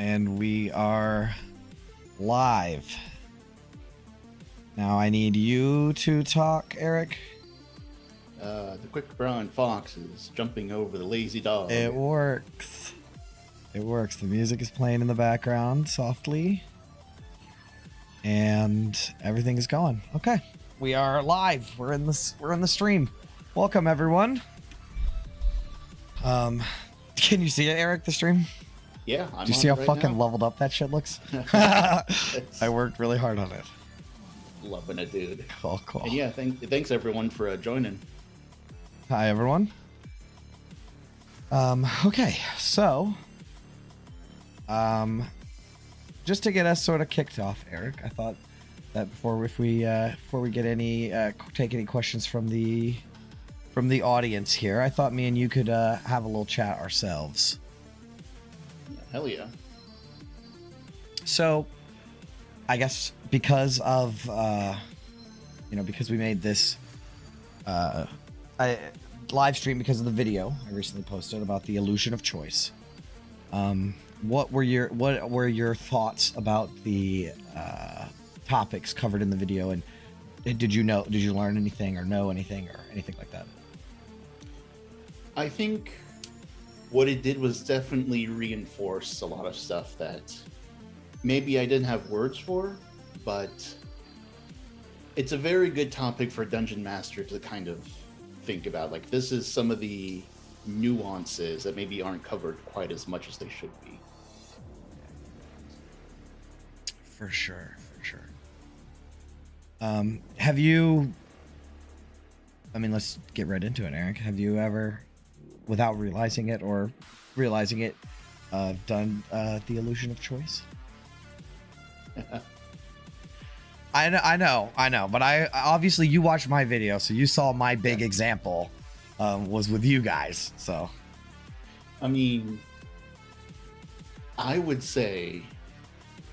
And we are live. Now I need you to talk, Eric. The quick brown fox is jumping over the lazy dog. It works. It works. The music is playing in the background softly. And everything is going. Okay. We are live. We're in the stream. Welcome everyone. Can you see it, Eric, the stream? Yeah, Do you see how fucking leveled up that shit looks? I worked really hard on it. Loving it, dude. Cool. And yeah, thanks everyone for joining. Hi, everyone. Okay, so, just to get us sort of kicked off, Eric, I thought that before we get any take any questions from the audience here, I thought me and you could have a little chat ourselves. Hell yeah. So, I guess because of because we made this live stream because of the video I recently posted about the illusion of choice. What were your thoughts about the topics covered in the video, and did you learn anything or know anything or anything like that? I think what it did was definitely reinforce a lot of stuff that maybe I didn't have words for, but it's a very good topic for a dungeon master to kind of think about. Like, this is some of the nuances that maybe aren't covered quite as much as they should be. For sure. Have you, let's get right into it, Eric. Have you ever, without realizing it or realizing it, done the illusion of choice? I know, but I obviously you watched my video, so you saw my big example was with you guys. So, I mean, I would say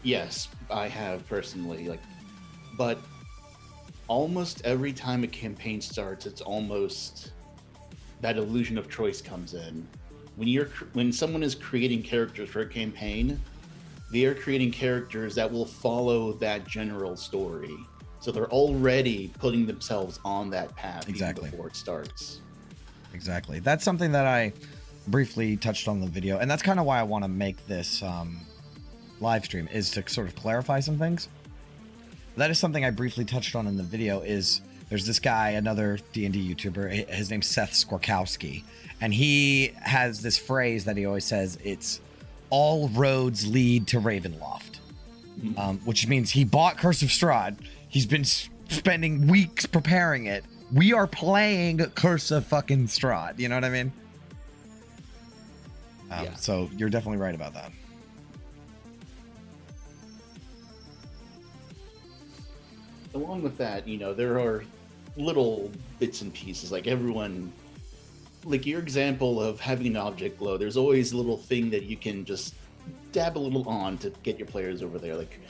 yes, I have personally, but almost every time a campaign starts, it's almost that illusion of choice comes in. When someone is creating characters for a campaign, they are creating characters that will follow that general story. So they're already putting themselves on that path exactly before it starts. Exactly. That's something that I briefly touched on in the video, and that's kind of why I want to make this live stream, is to sort of clarify some things. That is something I briefly touched on in the video. Is there's this guy, another D&D YouTuber, his name's Seth Skorkowski, and he has this phrase that he always says, it's all roads lead to Ravenloft, which means he bought Curse of Strahd. He's been spending weeks preparing it. We are playing Curse of fucking Strahd. You know what I mean? Yeah. So you're definitely right about that. Along with that, there are little bits and pieces, like everyone, like your example of having an object glow, there's always a little thing that you can just dab a little on to get your players over there. Like,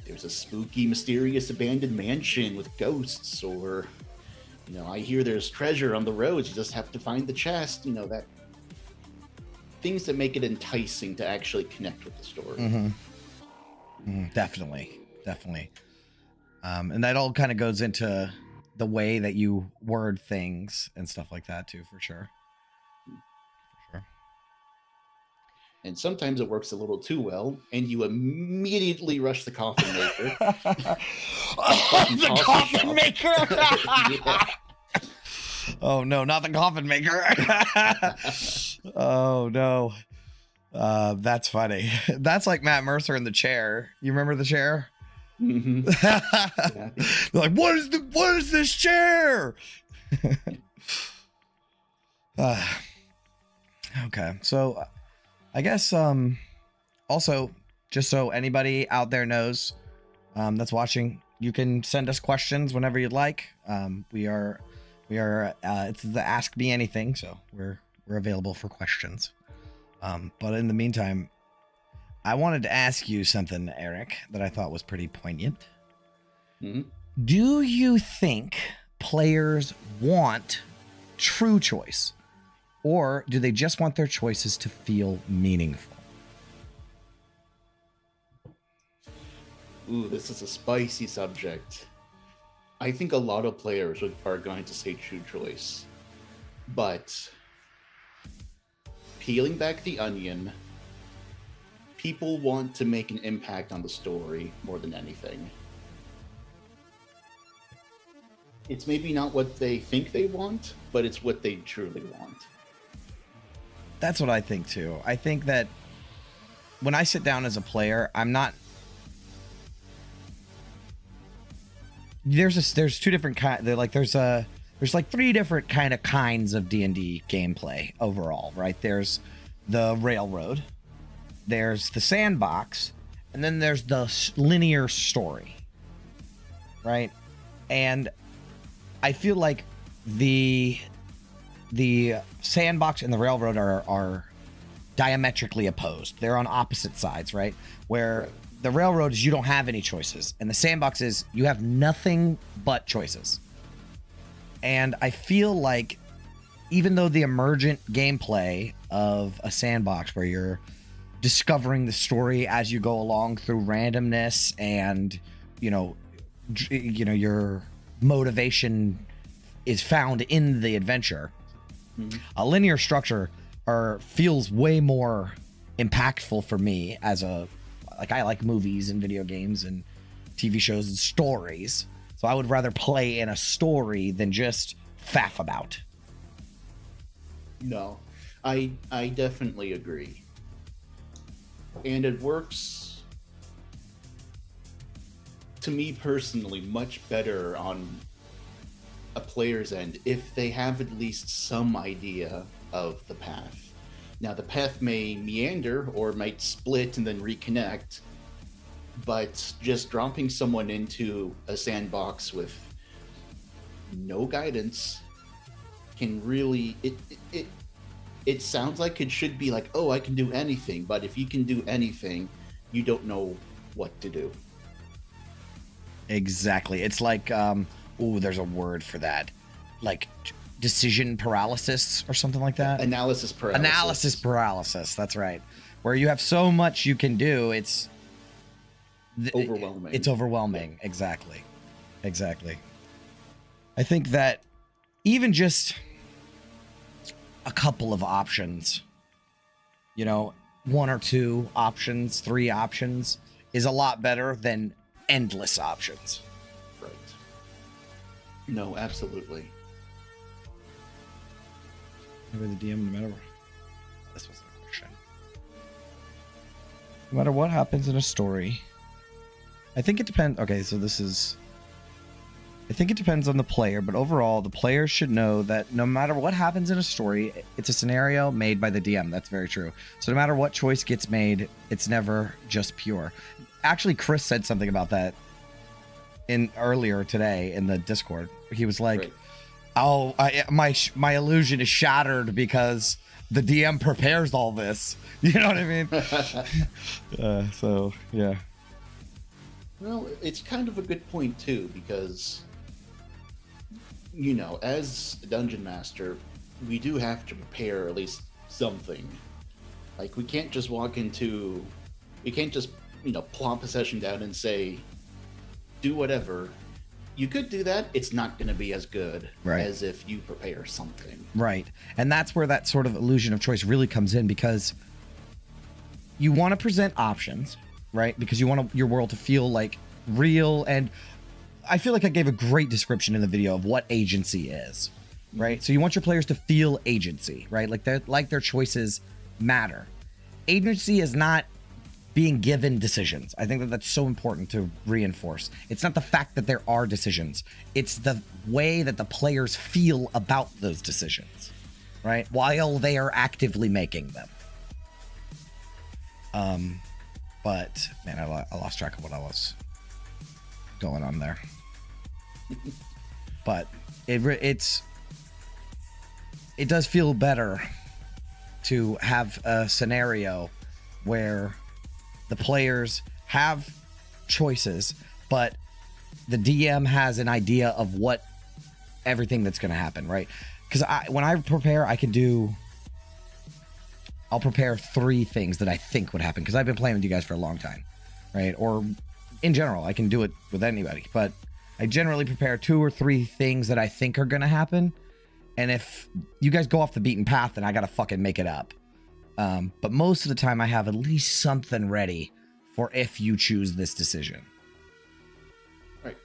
there's a spooky, mysterious abandoned mansion with ghosts, or, I hear there's treasure on the roads, you just have to find the chest, that things that make it enticing to actually connect with the story. Definitely. And that all kind of goes into the way that you word things and stuff like that too, for sure. And sometimes it works a little too well, and you immediately rush the coffin maker. The coffin maker! Yeah. Oh no, not the coffin maker! Oh no. That's funny. That's like Matt Mercer in The Chair. You remember The Chair? Mm-hmm. They're like, what is this chair? Okay, so I guess also, just so anybody out there knows that's watching, you can send us questions whenever you'd like. We are it's the Ask Me Anything, so we're available for questions. But in the meantime, I wanted to ask you something, Eric, that I thought was pretty poignant. Mm-hmm. Do you think players want true choice, or do they just want their choices to feel meaningful? Ooh, this is a spicy subject. I think a lot of players are going to say true choice. But peeling back the onion, people want to make an impact on the story more than anything. It's maybe not what they think they want, but it's what they truly want. That's what I think too. I think that when I sit down as a player, I'm not. There's two different kinds. There's like three different kinds of D&D gameplay overall, right? There's the railroad, there's the sandbox, and then there's the linear story, right? And I feel like the sandbox and the railroad are diametrically opposed. They're on opposite sides, right? Where the railroad is you don't have any choices, and the sandbox is you have nothing but choices. And I feel like even though the emergent gameplay of a sandbox where you're discovering the story as you go along through randomness and your motivation is found in the adventure, a linear structure feels way more impactful for me as I like movies and video games and TV shows and stories. So I would rather play in a story than just faff about. No, I definitely agree. And it works, to me personally, much better on a player's end if they have at least some idea of the path. Now, the path may meander or might split and then reconnect, but just dropping someone into a sandbox with no guidance can really it sounds like it should be like, oh, I can do anything, but if you can do anything, you don't know what to do. Exactly. It's like there's a word for that, like decision paralysis or something like that. Analysis paralysis. That's right. Where you have so much you can do, it's overwhelming. It's overwhelming. Yeah. Exactly. I think that even just a couple of options, one or two options, three options is a lot better than endless options. Right. No, absolutely. Maybe the DM, no matter what. This was a question. No matter what happens in a story, I think it depends. Okay, so I think it depends on the player, but overall, the player should know that no matter what happens in a story, it's a scenario made by the DM. That's very true. So no matter what choice gets made, it's never just pure. Actually, Chris said something about that earlier today in the Discord. He was like, right. My illusion is shattered because the DM prepares all this. You know what I mean? So, yeah. Well, it's kind of a good point, too, because, as a dungeon master, we do have to prepare at least something. Like, we can't just plop a session down and say, do whatever. You could do that. It's not going to be as good as if you prepare something. Right. And that's where that sort of illusion of choice really comes in, because you want to present options, right? Because you want your world to feel like real. And I feel like I gave a great description in the video of what agency is, right? So you want your players to feel agency, right? Like their choices matter. Agency is not being given decisions. I think that's so important to reinforce. It's not the fact that there are decisions. It's the way that the players feel about those decisions, right? While they are actively making them. But man, I lost track of what I was going on there. But it does feel better to have a scenario where the players have choices, but the DM has an idea of what everything that's going to happen, right? Because when I prepare, I'll prepare 3 things that I think would happen, because I've been playing with you guys for a long time, right? Or in general, I can do it with anybody, but I generally prepare 2 or 3 things that I think are going to happen. And if you guys go off the beaten path, then I got to fucking make it up. But most of the time I have at least something ready for if you choose this decision. Right.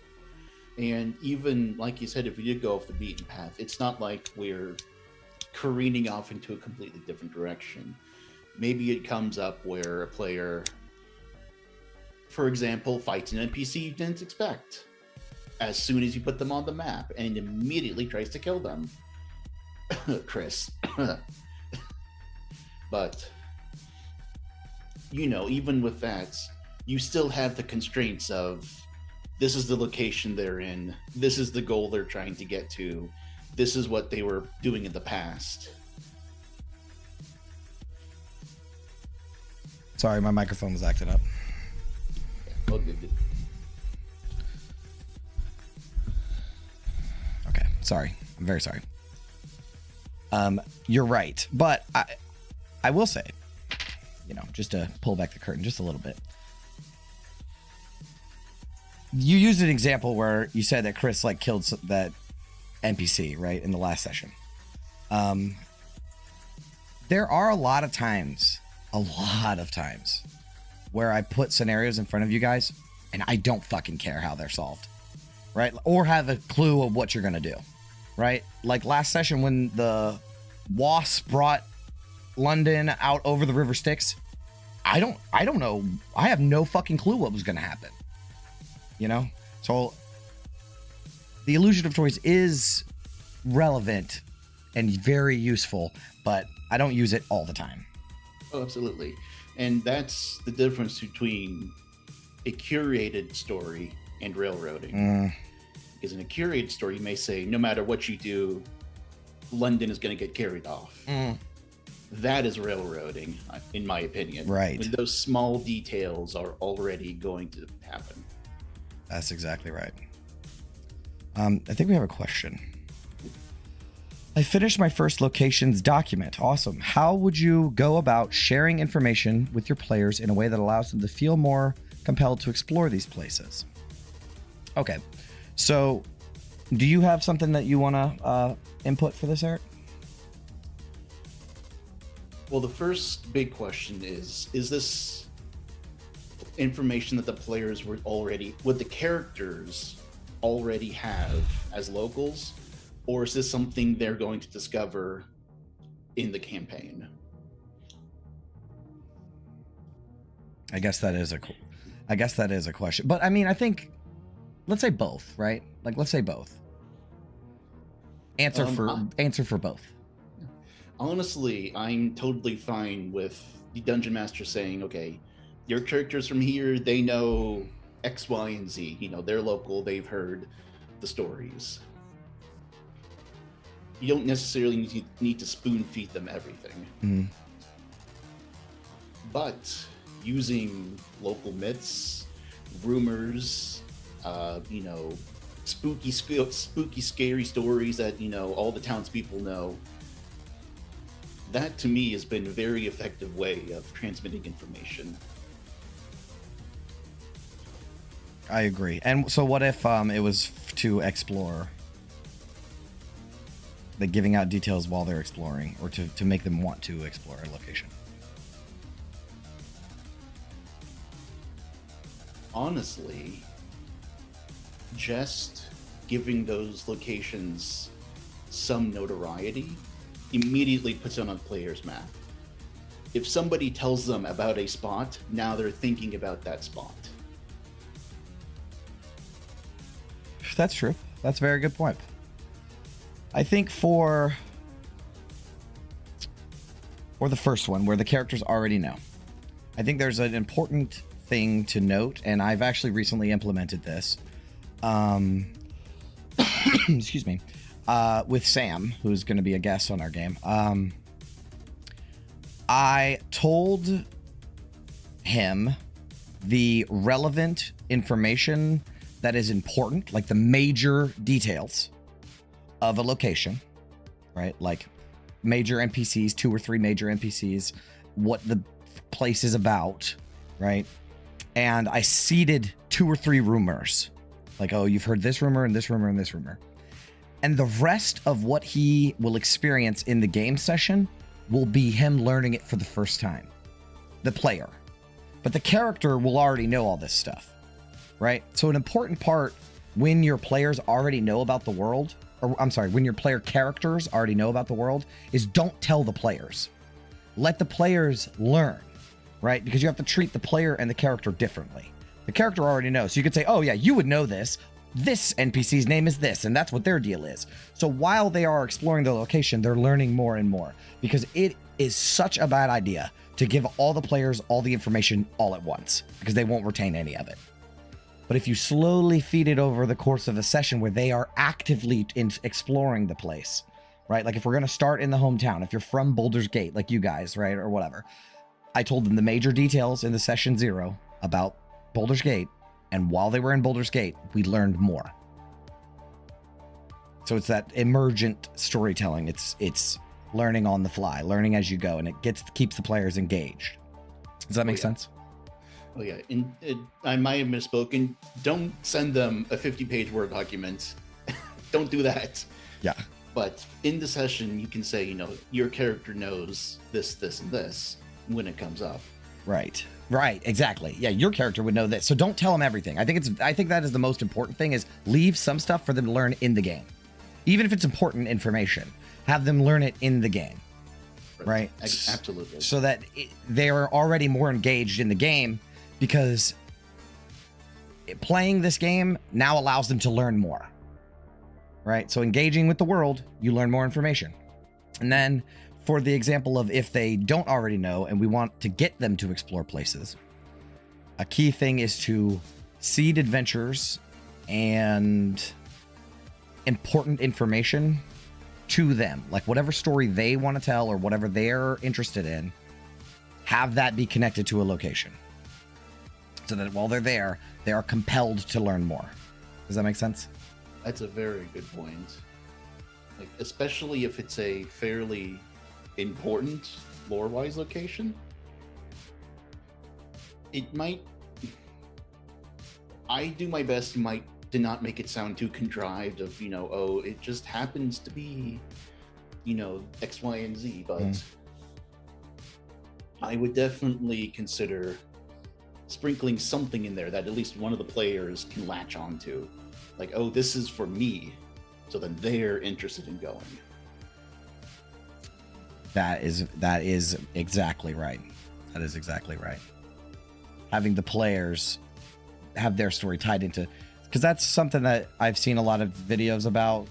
And even, like you said, if we did go off the beaten path, it's not like we're careening off into a completely different direction. Maybe it comes up where a player, for example, fights an NPC you didn't expect as soon as you put them on the map and immediately tries to kill them. Chris. But, you know, even with that, you still have the constraints of this is the location they're in, this is the goal they're trying to get to, this is what they were doing in the past. Sorry, my microphone was acting up. Oh, good. Okay, sorry. I'm very sorry. You're right, but I will say, you know, just to pull back the curtain just a little bit. You used an example where you said that Chris like killed that NPC, right, in the last session. There are a lot of times where I put scenarios in front of you guys and I don't fucking care how they're solved, right? Or have a clue of what you're gonna do, right? Like last session when the Wasp brought London out over the River Styx, I don't know. I have no fucking clue what was gonna happen, you know? So the illusion of choice is relevant and very useful, but I don't use it all the time. Oh, absolutely. And that's the difference between a curated story and railroading. Because in a curated story, you may say, no matter what you do, London is going to get carried off. That is railroading, in my opinion. Right. When those small details are already going to happen. That's exactly right. I think we have a question. I finished my first locations document. Awesome. How would you go about sharing information with your players in a way that allows them to feel more compelled to explore these places? Okay. So do you have something that you want to input for this, Eric? Well, the first big question is this information that the players would the characters already have as locals? Or is this something they're going to discover in the campaign? I guess that is a question. But I mean, I think let's say both, right? Like let's say both. Answer for both. Honestly, I'm totally fine with the dungeon master saying, okay, your characters from here, they know X, Y, and Z. You know, they're local, they've heard the stories. You don't necessarily need to spoon feed them everything. But using local myths, rumors, you know, spooky, scary stories that, you know, all the townspeople know, that to me has been a very effective way of transmitting information. I agree. And so what if it was to explore? Like giving out details while they're exploring, or to make them want to explore a location? Honestly, just giving those locations some notoriety immediately puts it on a player's map. If somebody tells them about a spot, now they're thinking about that spot. That's true. That's a very good point. I think for the first one, where the characters already know, I think there's an important thing to note, and I've actually recently implemented this. Excuse me. With Sam, who's going to be a guest on our game. I told him the relevant information that is important, like the major details of a location, right? Like major NPCs, 2 or 3 major NPCs, what the place is about, right? And I seeded 2 or 3 rumors. Like, oh, you've heard this rumor and this rumor and this rumor. And the rest of what he will experience in the game session will be him learning it for the first time. The player. But the character will already know all this stuff, right? So an important part when your players already know about the world, or I'm sorry, when your player characters already know about the world, is don't tell the players. Let the players learn, right? Because you have to treat the player and the character differently. The character already knows. So you could say, oh yeah, you would know this. This NPC's name is this, and that's what their deal is. So while they are exploring the location, they're learning more and more, because it is such a bad idea to give all the players all the information all at once, because they won't retain any of it. But if you slowly feed it over the course of a session where they are actively exploring the place, right? Like if we're going to start in the hometown, if you're from Baldur's Gate, like you guys, right? Or whatever. I told them the major details in the session 0 about Baldur's Gate. And while they were in Baldur's Gate, we learned more. So it's that emergent storytelling. It's learning on the fly, learning as you go, and it keeps the players engaged. Does that make sense? Oh yeah, I might have misspoken. Don't send them a 50-page Word document. Don't do that. Yeah. But in the session, you can say, your character knows this, this, and this when it comes up. Right. Right. Exactly. Yeah. Your character would know this. So don't tell them everything. I think that is the most important thing, is leave some stuff for them to learn in the game. Even if it's important information, have them learn it in the game. Right. Absolutely. So that they are already more engaged in the game, because playing this game now allows them to learn more. Right. So engaging with the world, you learn more information. And then for the example of if they don't already know and we want to get them to explore places, a key thing is to seed adventures and important information to them. Like whatever story they want to tell or whatever they're interested in, have that be connected to a location. So that while they're there, they are compelled to learn more. Does that make sense? That's a very good point. Like, especially if it's a fairly important lore-wise location, it might, I do my best to not make it sound too contrived of, oh, it just happens to be, X, Y, and Z, but I would definitely consider sprinkling something in there that at least one of the players can latch onto. Like, oh, this is for me, so then they're interested in going. That is exactly right. That is exactly right. Having the players have their story tied into, because that's something that I've seen a lot of videos about,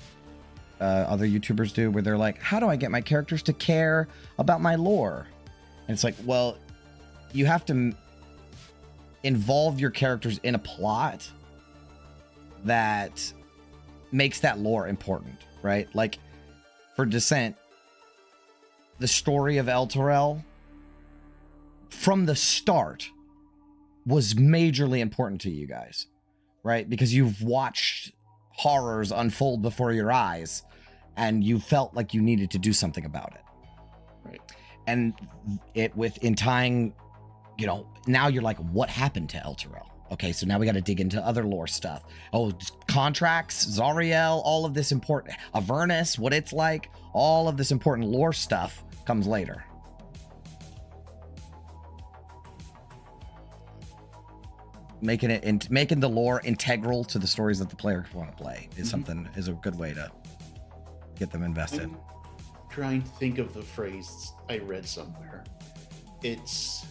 other YouTubers do, where they're like, how do I get my characters to care about my lore? And it's like, well, you have to involve your characters in a plot that makes that lore important, right? Like for Descent, the story of El Torel from the start was majorly important to you guys, right? Because you've watched horrors unfold before your eyes and you felt like you needed to do something about it. Right. And in tying, now you're like, what happened to El Torel? Okay, so now we got to dig into other lore stuff. Oh, contracts, Zariel, all of this important, Avernus, what it's like, all of this important lore stuff comes later. Making the lore integral to the stories that the players want to play is a good way to get them invested. I'm trying to think of the phrase I read somewhere. It's,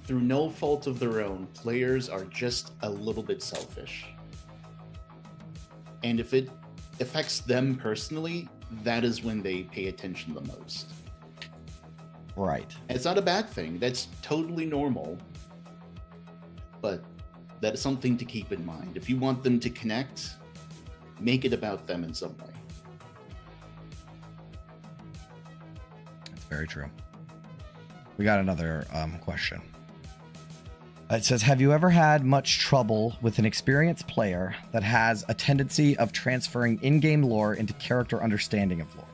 through no fault of their own, players are just a little bit selfish. And if it affects them personally, that is when they pay attention the most. Right. And it's not a bad thing. That's totally normal. But that is something to keep in mind. If you want them to connect, make it about them in some way. That's very true. We got another question. It says, have you ever had much trouble with an experienced player that has a tendency of transferring in-game lore into character understanding of lore?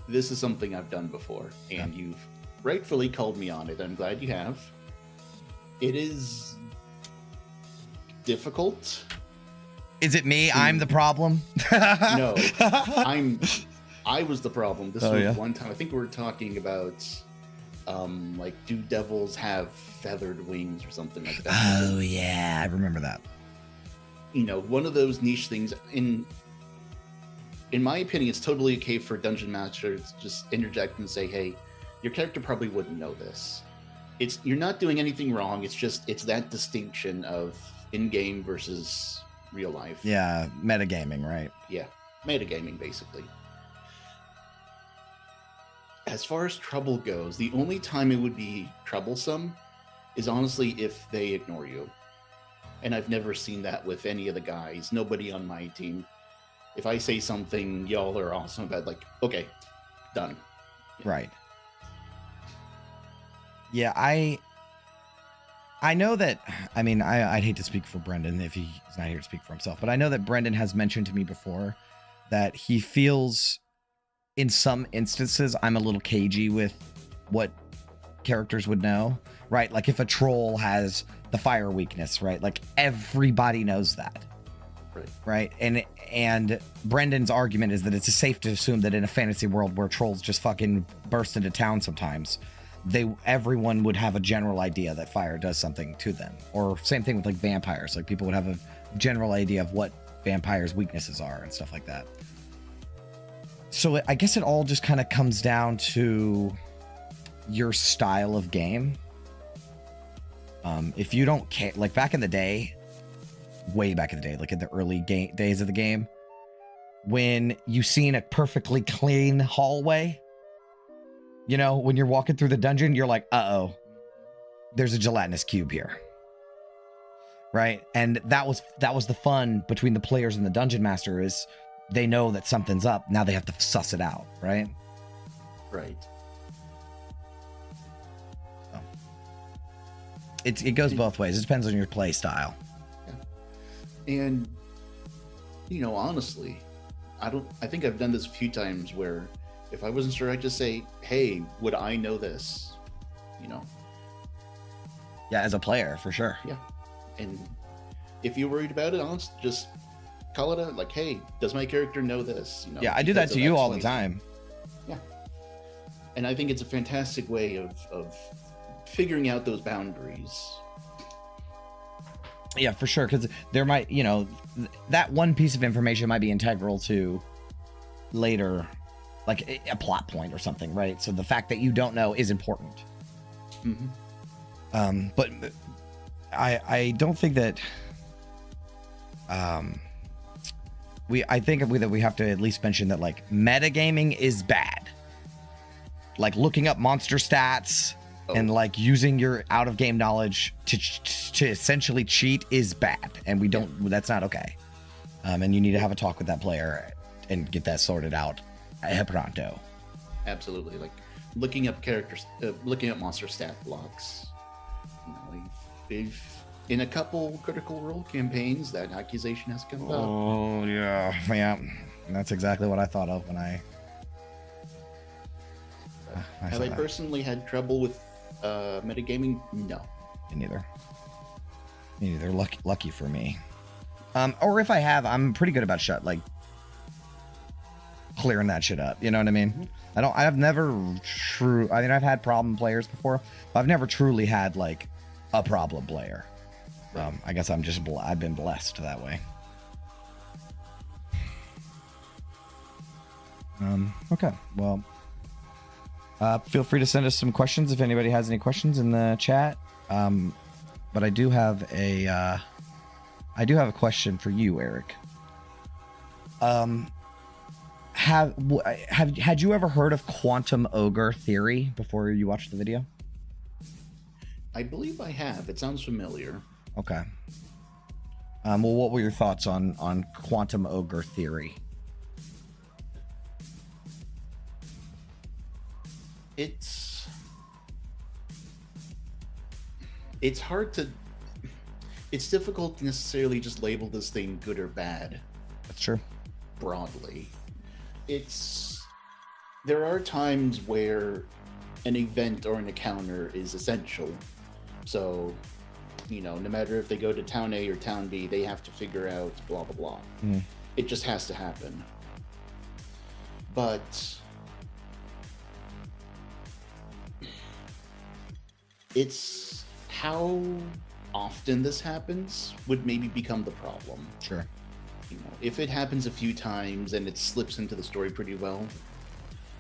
This is something I've done before, and rightfully called me on it. I'm glad you have. It is difficult. Is it me? I'm the problem? No, I was the problem. This was one time. I think we were talking about, like, do devils have feathered wings or something like that? Oh yeah, I remember that. You know, one of those niche things. In my opinion, it's totally okay for dungeon masters to just interject and say, "Hey, your character probably wouldn't know this." You're not doing anything wrong. It's that distinction of in-game versus real life. Yeah, metagaming, right? Yeah, metagaming, basically. As far as trouble goes, the only time it would be troublesome is honestly if they ignore you. And I've never seen that with any of the guys. Nobody on my team. If I say something, y'all are awesome about, like, okay, done. Yeah. Right. Yeah, I know that, I mean, I'd hate to speak for Brendan if he's not here to speak for himself, but I know that Brendan has mentioned to me before that he feels in some instances I'm a little cagey with what characters would know, right? Like if a troll has the fire weakness, right? Like everybody knows that. Right. And Brendan's argument is that it's safe to assume that in a fantasy world where trolls just fucking burst into town sometimes, everyone would have a general idea that fire does something to them. Or same thing with like vampires. Like people would have a general idea of what vampires' weaknesses are and stuff like that. So I guess it all just kind of comes down to your style of game. If you don't care, like back in the day, way back in the day, like in the early days of the game, when you seen a perfectly clean hallway, you know, when you're walking through the dungeon, you're like, uh-oh, there's a gelatinous cube here. Right? And that was the fun between the players and the dungeon master, is they know that something's up. Now they have to suss it out, right? Right. So, it goes both ways. It depends on your play style. Yeah. And, you know, honestly, I think I've done this a few times where if I wasn't sure, I'd just say, hey, would I know this? You know? Yeah, as a player, for sure. Yeah. And if you're worried about it, honestly, just call it out. Like, hey, does my character know this? You know, yeah, I do that to you all the time. Yeah. And I think it's a fantastic way of figuring out those boundaries. Yeah, for sure. Because there might, you know, that one piece of information might be integral to later, like a plot point or something, right? So the fact that you don't know is important. Mm-hmm. But I don't think that I think that we have to at least mention that like metagaming is bad. Like looking up monster stats and like using your out of game knowledge to essentially cheat is bad, and we don't. That's not okay. And you need to have a talk with that player and get that sorted out pronto. Absolutely, like looking up characters, looking up monster stat blocks. You know, they've in a couple Critical Role campaigns that accusation has come up. Oh yeah. And that's exactly what I thought of when I have I personally had trouble with metagaming? No. Me neither. Lucky for me. Or if I have, I'm pretty good about clearing that shit up. You know what I mean? Mm-hmm. I've had problem players before, but I've never truly had like a problem player. I guess I've been blessed that way. Okay. Well, feel free to send us some questions if anybody has any questions in the chat. But I do have a question for you, Eric. Had you ever heard of quantum ogre theory before you watched the video? I believe I have. It sounds familiar. Okay. Well, what were your thoughts on quantum ogre theory? It's difficult to necessarily just label this thing good or bad. That's true. Broadly. There are times where an event or an encounter is essential. So, no matter if they go to town A or town B, they have to figure out blah, blah, blah. It just has to happen. But it's how often this happens would maybe become the problem. Sure. If it happens a few times and it slips into the story pretty well,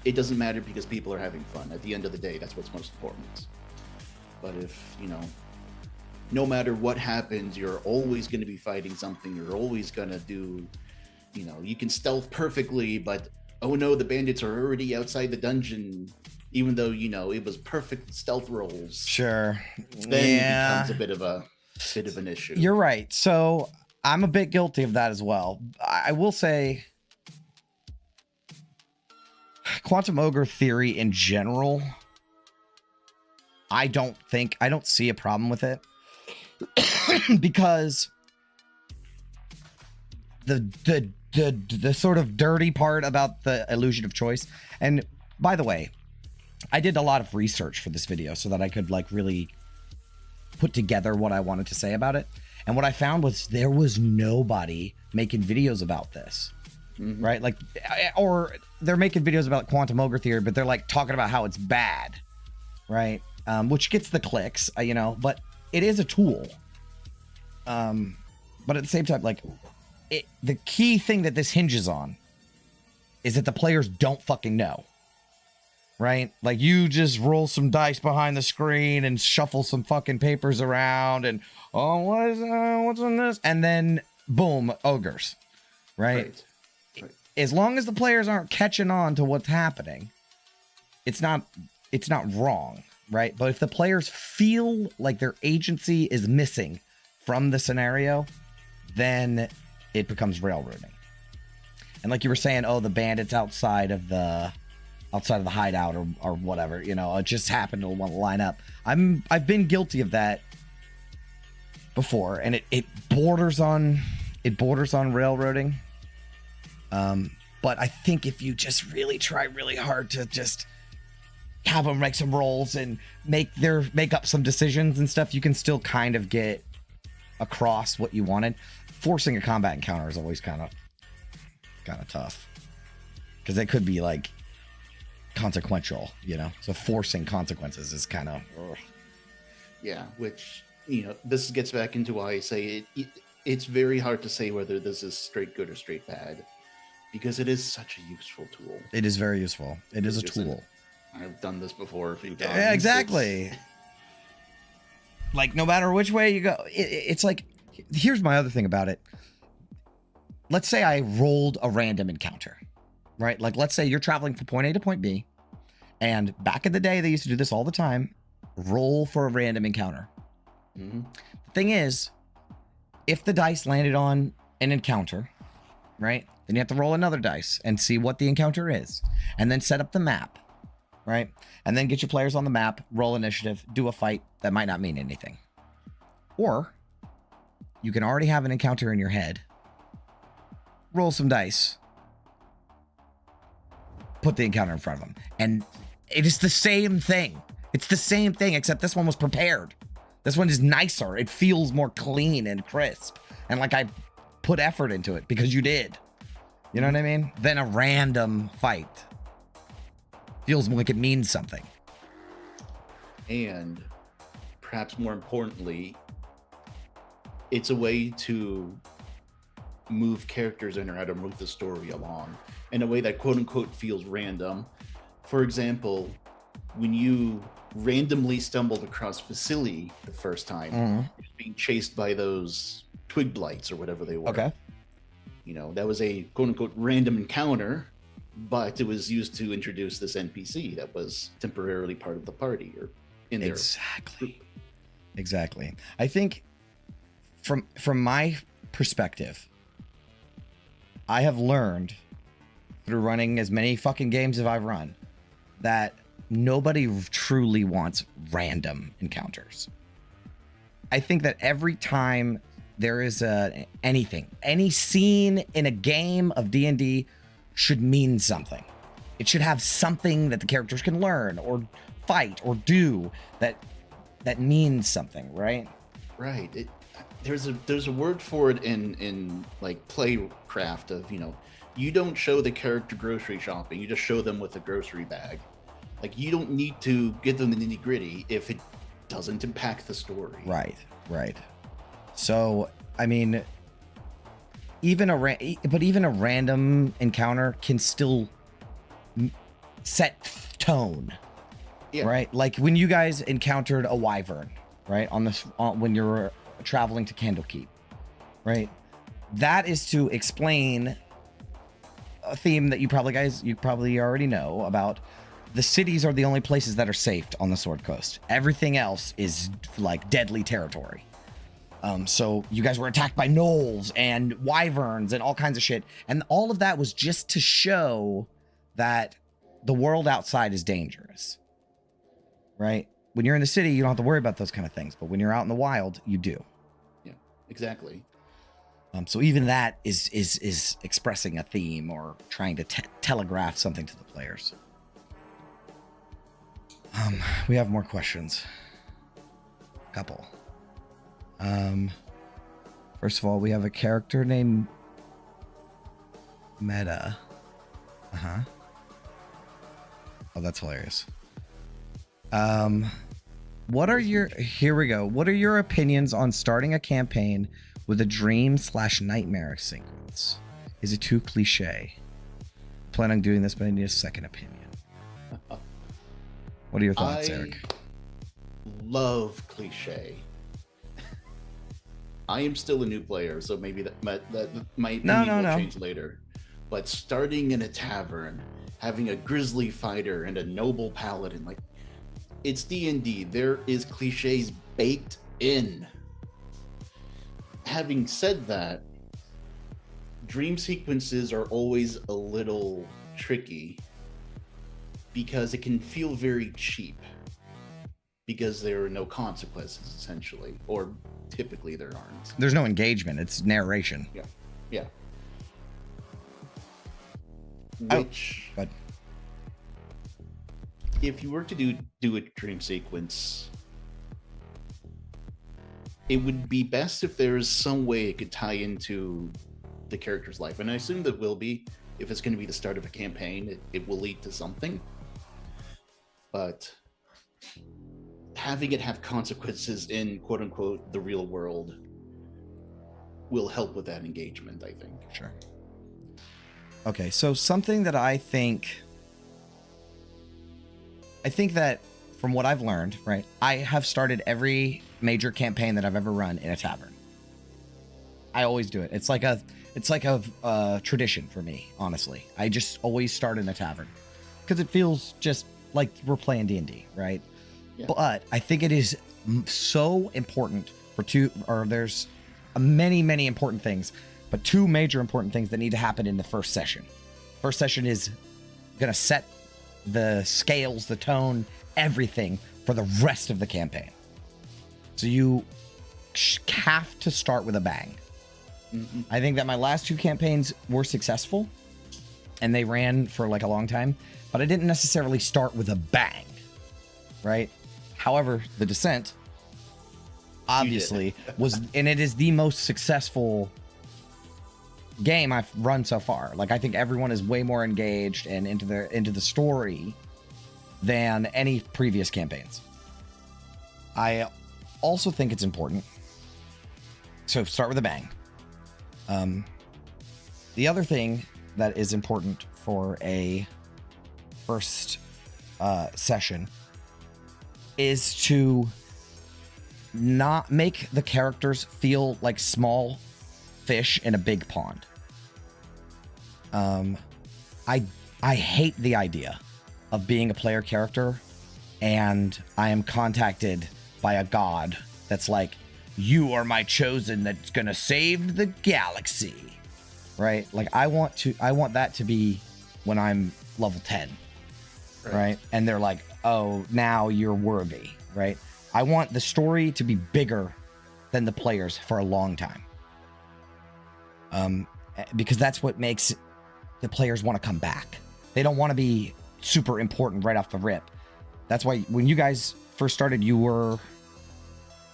it doesn't matter because people are having fun. At the end of the day, that's what's most important. But if, no matter what happens, you're always going to be fighting something, you're always going to do, you can stealth perfectly, but oh no, the bandits are already outside the dungeon, even though, it was perfect stealth rolls. Sure. Then it becomes a bit of an issue. You're right. So I'm a bit guilty of that as well. I will say Quantum Ogre theory in general, I don't see a problem with it because the sort of dirty part about the illusion of choice. And by the way, I did a lot of research for this video so that I could like really put together what I wanted to say about it. And what I found was there was nobody making videos about this, right? Like, or they're making videos about quantum ogre theory, but they're like talking about how it's bad, right? Which gets the clicks, but it is a tool. But at the same time, like, the key thing that this hinges on is that the players don't fucking know, right? Like, you just roll some dice behind the screen and shuffle some fucking papers around and, oh, what's in this? And then, boom, ogres, right? As long as the players aren't catching on to what's happening, it's not wrong, right? But if the players feel like their agency is missing from the scenario, then it becomes railroading. And like you were saying, oh, the bandits outside of the hideout or whatever, it just happened to want to line up. I've been guilty of that before, and it borders on railroading. But I think if you just really try really hard to just have them make some rolls and make up some decisions and stuff, you can still kind of get across what you wanted. Forcing a combat encounter is always kind of tough because it could be like consequential, so forcing consequences is kind of which this gets back into why I say it's very hard to say whether this is straight good or straight bad, because it is such a useful tool. It is very useful. It is a tool. I've done this before a few times. Yeah, exactly. Like, no matter which way you go, it's like, here's my other thing about it. Let's say I rolled a random encounter, right? Like, let's say you're traveling from point A to point B, and back in the day, they used to do this all the time. Roll for a random encounter. The thing is, if the dice landed on an encounter, right? Then you have to roll another dice and see what the encounter is, and then set up the map, right? And then get your players on the map, roll initiative, do a fight that might not mean anything. Or you can already have an encounter in your head, roll some dice, put the encounter in front of them, and it is the same thing. It's the same thing, except this one was prepared. This one is nicer. It feels more clean and crisp, and like I put effort into it because you did. You know what I mean? Than a random fight. Feels like it means something. And perhaps more importantly, it's a way to move characters in or how to move the story along in a way that quote unquote feels random. For example, when you randomly stumbled across Vasily the first time, being chased by those twig blights or whatever they were. Okay. That was a quote unquote random encounter, but it was used to introduce this NPC that was temporarily part of the party or in their group. Exactly. I think from my perspective, I have learned through running as many fucking games as I've run that nobody truly wants random encounters. I think that every time there is any scene in a game of D&D should mean something. It should have something that the characters can learn or fight or do that means something, right? Right. There's a word for it in like playcraft of, you don't show the character grocery shopping, you just show them with a grocery bag. Like, you don't need to give them the nitty gritty if it doesn't impact the story. Right. So, I mean, even a random encounter can still set tone. Yeah. Right? Like when you guys encountered a wyvern, right? When you're traveling to Candlekeep, right? That is to explain a theme that you probably already know about. The cities are the only places that are safe on the Sword Coast. Everything else is like deadly territory. So you guys were attacked by gnolls and wyverns and all kinds of shit. And all of that was just to show that the world outside is dangerous. Right? When you're in the city, you don't have to worry about those kind of things. But when you're out in the wild, you do. Yeah, exactly. So even that is expressing a theme or trying to telegraph something to the players. We have more questions. Couple. First of all, we have a character named Meta. Oh, that's hilarious. What are your opinions on starting a campaign with a dream/nightmare sequence? Is it too cliche? Plan on doing this, but I need a second opinion. What are your thoughts, Eric? Love cliche. I am still a new player, so maybe that might change later. But starting in a tavern, having a grizzly fighter and a noble paladin, like, it's D&D. There is cliches baked in. Having said that, dream sequences are always a little tricky because it can feel very cheap because there are no consequences, essentially, or typically there aren't. There's no engagement. It's narration. Yeah. Which... But if you were to do a dream sequence, it would be best if there's some way it could tie into the character's life. And I assume that will be, if it's going to be the start of a campaign, it will lead to something. But having it have consequences in, quote unquote, the real world will help with that engagement, I think. Sure. Okay, so something that I think that from what I've learned, right, I have started every major campaign that I've ever run in a tavern. I always do it. It's like a tradition for me, honestly. I just always start in a tavern because it feels just like we're playing D&D, right? Yeah. But I think it is so important there's many important things, but two major important things that need to happen in the first session. First session is going to set the scales, the tone, everything for the rest of the campaign. So you have to start with a bang. Mm-hmm. I think that my last two campaigns were successful and they ran for like a long time, but I didn't necessarily start with a bang, right? However, the Descent obviously was, and it is the most successful game I've run so far. Like, I think everyone is way more engaged and into the story than any previous campaigns. I also think it's important. So start with a bang. The other thing that is important for a first session is to not make the characters feel like small fish in a big pond. I hate the idea of being a player character and I am contacted by a god that's like, you are my chosen that's gonna save the galaxy, right? Like, I want that to be when I'm level 10, right? And they're like, oh, now you're worthy, right? I want the story to be bigger than the players for a long time. Because that's what makes the players want to come back. They don't want to be super important right off the rip. That's why when you guys first started, you were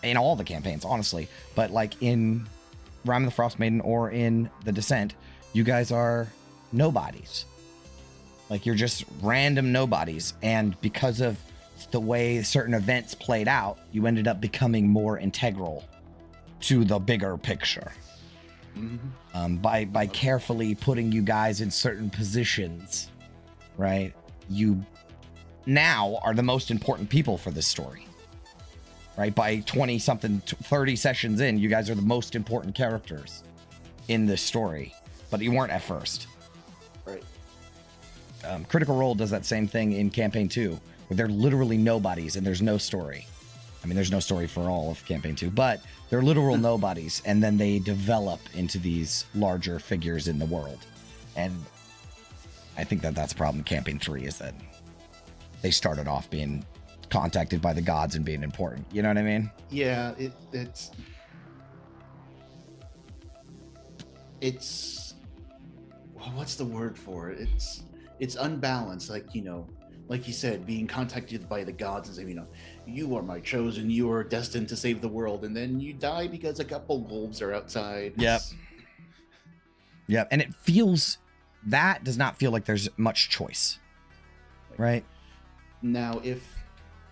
in all the campaigns, honestly. But like in Rime of the Frost Maiden or in The Descent, you guys are nobodies. Like you're just random nobodies. And because of the way certain events played out, you ended up becoming more integral to the bigger picture. Mm-hmm. By carefully putting you guys in certain positions, right? You now are the most important people for this story, right? By 20 something, 30 sessions in, you guys are the most important characters in this story, but you weren't at first. Right. Critical Role does that same thing in campaign 2, where they're literally nobodies and there's no story. I mean, there's no story for all of campaign 2, but they're literal nobodies, and then they develop into these larger figures in the world. And I think that that's a problem in campaign 3, is that they started off being contacted by the gods and being important. You know what I mean? Yeah, it's well, what's the word for it? It's unbalanced. Like, like you said, being contacted by the gods and saying, you are my chosen, you are destined to save the world, and then you die because a couple wolves are outside. Yep. And that does not feel like there's much choice, right? Now,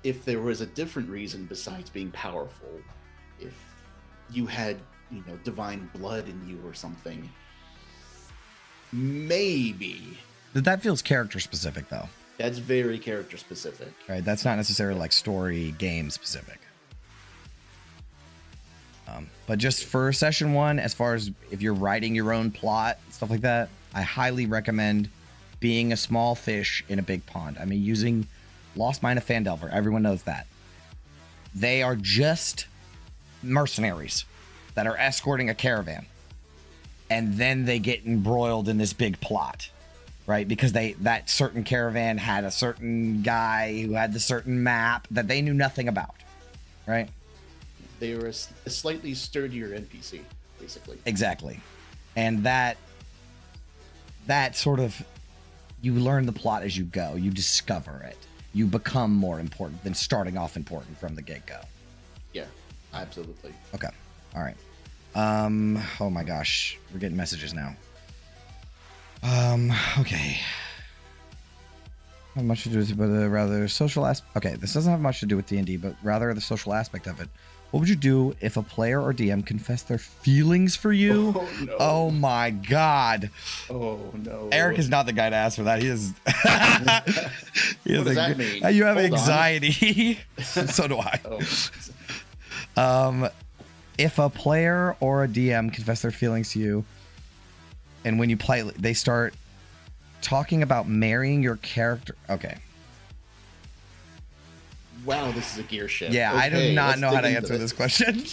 if there was a different reason besides being powerful, if you had, divine blood in you or something, maybe. That feels character specific, though. That's very character specific. Right, that's not necessarily like story game specific. But just for session 1, as far as if you're writing your own plot, stuff like that, I highly recommend being a small fish in a big pond. I mean, using Lost Mine of Phandelver, everyone knows that. They are just mercenaries that are escorting a caravan. And then they get embroiled in this big plot. Right, because that certain caravan had a certain guy who had the certain map that they knew nothing about, right? They were a slightly sturdier NPC, basically. Exactly, and that sort of, you learn the plot as you go. You discover it. You become more important than starting off important from the get-go. Yeah, absolutely. Okay, all right. Oh my gosh, we're getting messages now. Okay. Not much to do with it, but rather social aspect. Okay, this doesn't have much to do with D&D, but rather the social aspect of it. What would you do if a player or DM confessed their feelings for you? Oh, no. Oh my God. Oh, no. Eric is not the guy to ask for that. He is. What does that mean? You have Hold anxiety. So do I. Oh. If a player or a DM confess their feelings to you, and when you play, they start talking about marrying your character. Okay. Wow, this is a gear shift. Yeah, okay, I do not know how to dig answer into this question.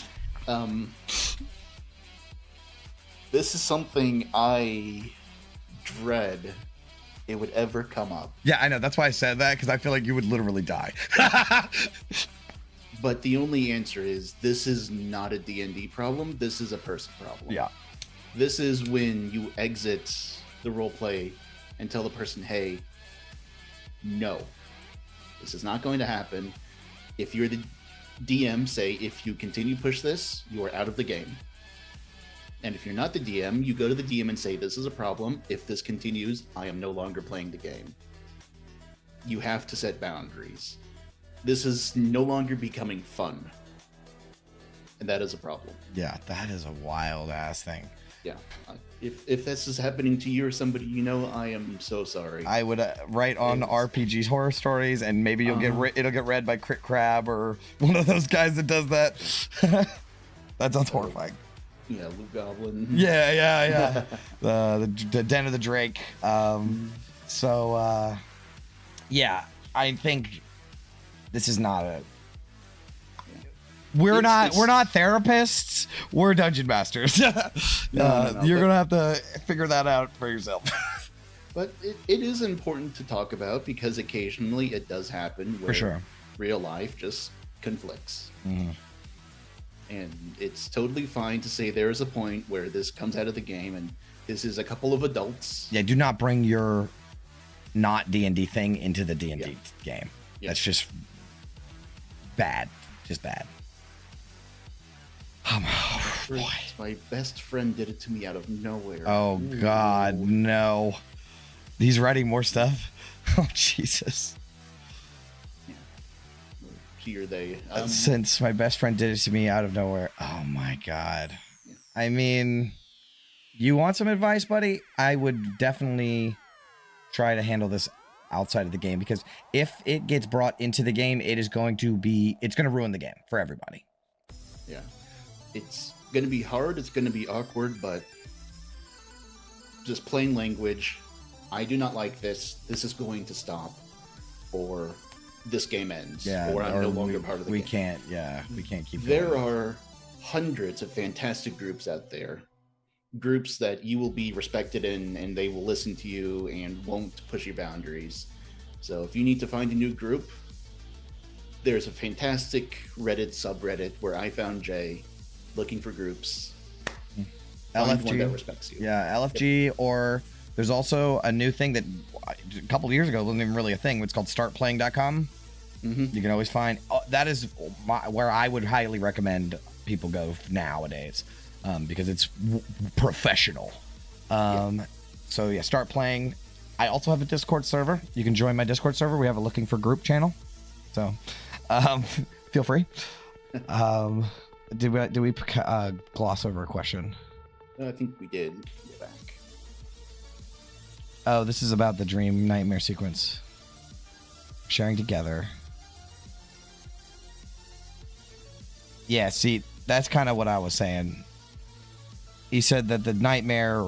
This is something I dread it would ever come up. Yeah, I know. That's why I said that, because I feel like you would literally die. But the only answer is, this is not a D&D problem. This is a person problem. Yeah. This is when you exit the roleplay and tell the person, hey, no, this is not going to happen. If you're the DM, say, if you continue to push this, you are out of the game. And if you're not the DM, you go to the DM and say, this is a problem. If this continues, I am no longer playing the game. You have to set boundaries. This is no longer becoming fun. And that is a problem. Yeah, that is a wild ass thing. Yeah. If this is happening to you or somebody you know, I am so sorry. I would write on RPGs horror stories, and maybe you'll it'll get read by Crit Crab or one of those guys that does that. That sounds horrifying. Yeah, Luke Goblin. Yeah. the Den of the Drake. Yeah, I think this is not a. We're not therapists. We're dungeon masters. No, you're gonna have to figure that out for yourself. But it is important to talk about, because occasionally it does happen where For sure. real life just conflicts. Mm-hmm. And it's totally fine to say there is a point where this comes out of the game and this is a couple of adults. Yeah, do not bring your not D&D thing into the D&D Yeah. game. Yeah. That's just bad. Just bad. Boy. My best friend did it to me out of nowhere. Oh, Ooh. God, no. He's writing more stuff? Oh, Jesus. Yeah. Here they. Since my best friend did it to me out of nowhere. Oh, my God. Yeah. I mean, you want some advice, buddy? I would definitely try to handle this outside of the game, because if it gets brought into the game, it's going to ruin the game for everybody. Yeah. It's going to be hard. It's going to be awkward, but just plain language. I do not like this. This is going to stop, or this game ends, or I'm no longer part of the game. We can't keep There going. are hundreds of fantastic groups out there. Groups that you will be respected in, and they will listen to you and won't push your boundaries. So if you need to find a new group, there's a fantastic Reddit subreddit where I found Jay looking for groups. Find one that respects you. Yeah, LFG, or there's also a new thing that a couple of years ago wasn't even really a thing. It's called startplaying.com. Mm-hmm. You can always find that is where I would highly recommend people go nowadays, because it's professional. So yeah, start playing. I also have a Discord server. You can join my Discord server. We have a looking for group channel, so feel free. Did we gloss over a question? I think we did. Go back. Oh, this is about the dream nightmare sequence. Sharing together. Yeah, see, that's kind of what I was saying. He said that the nightmare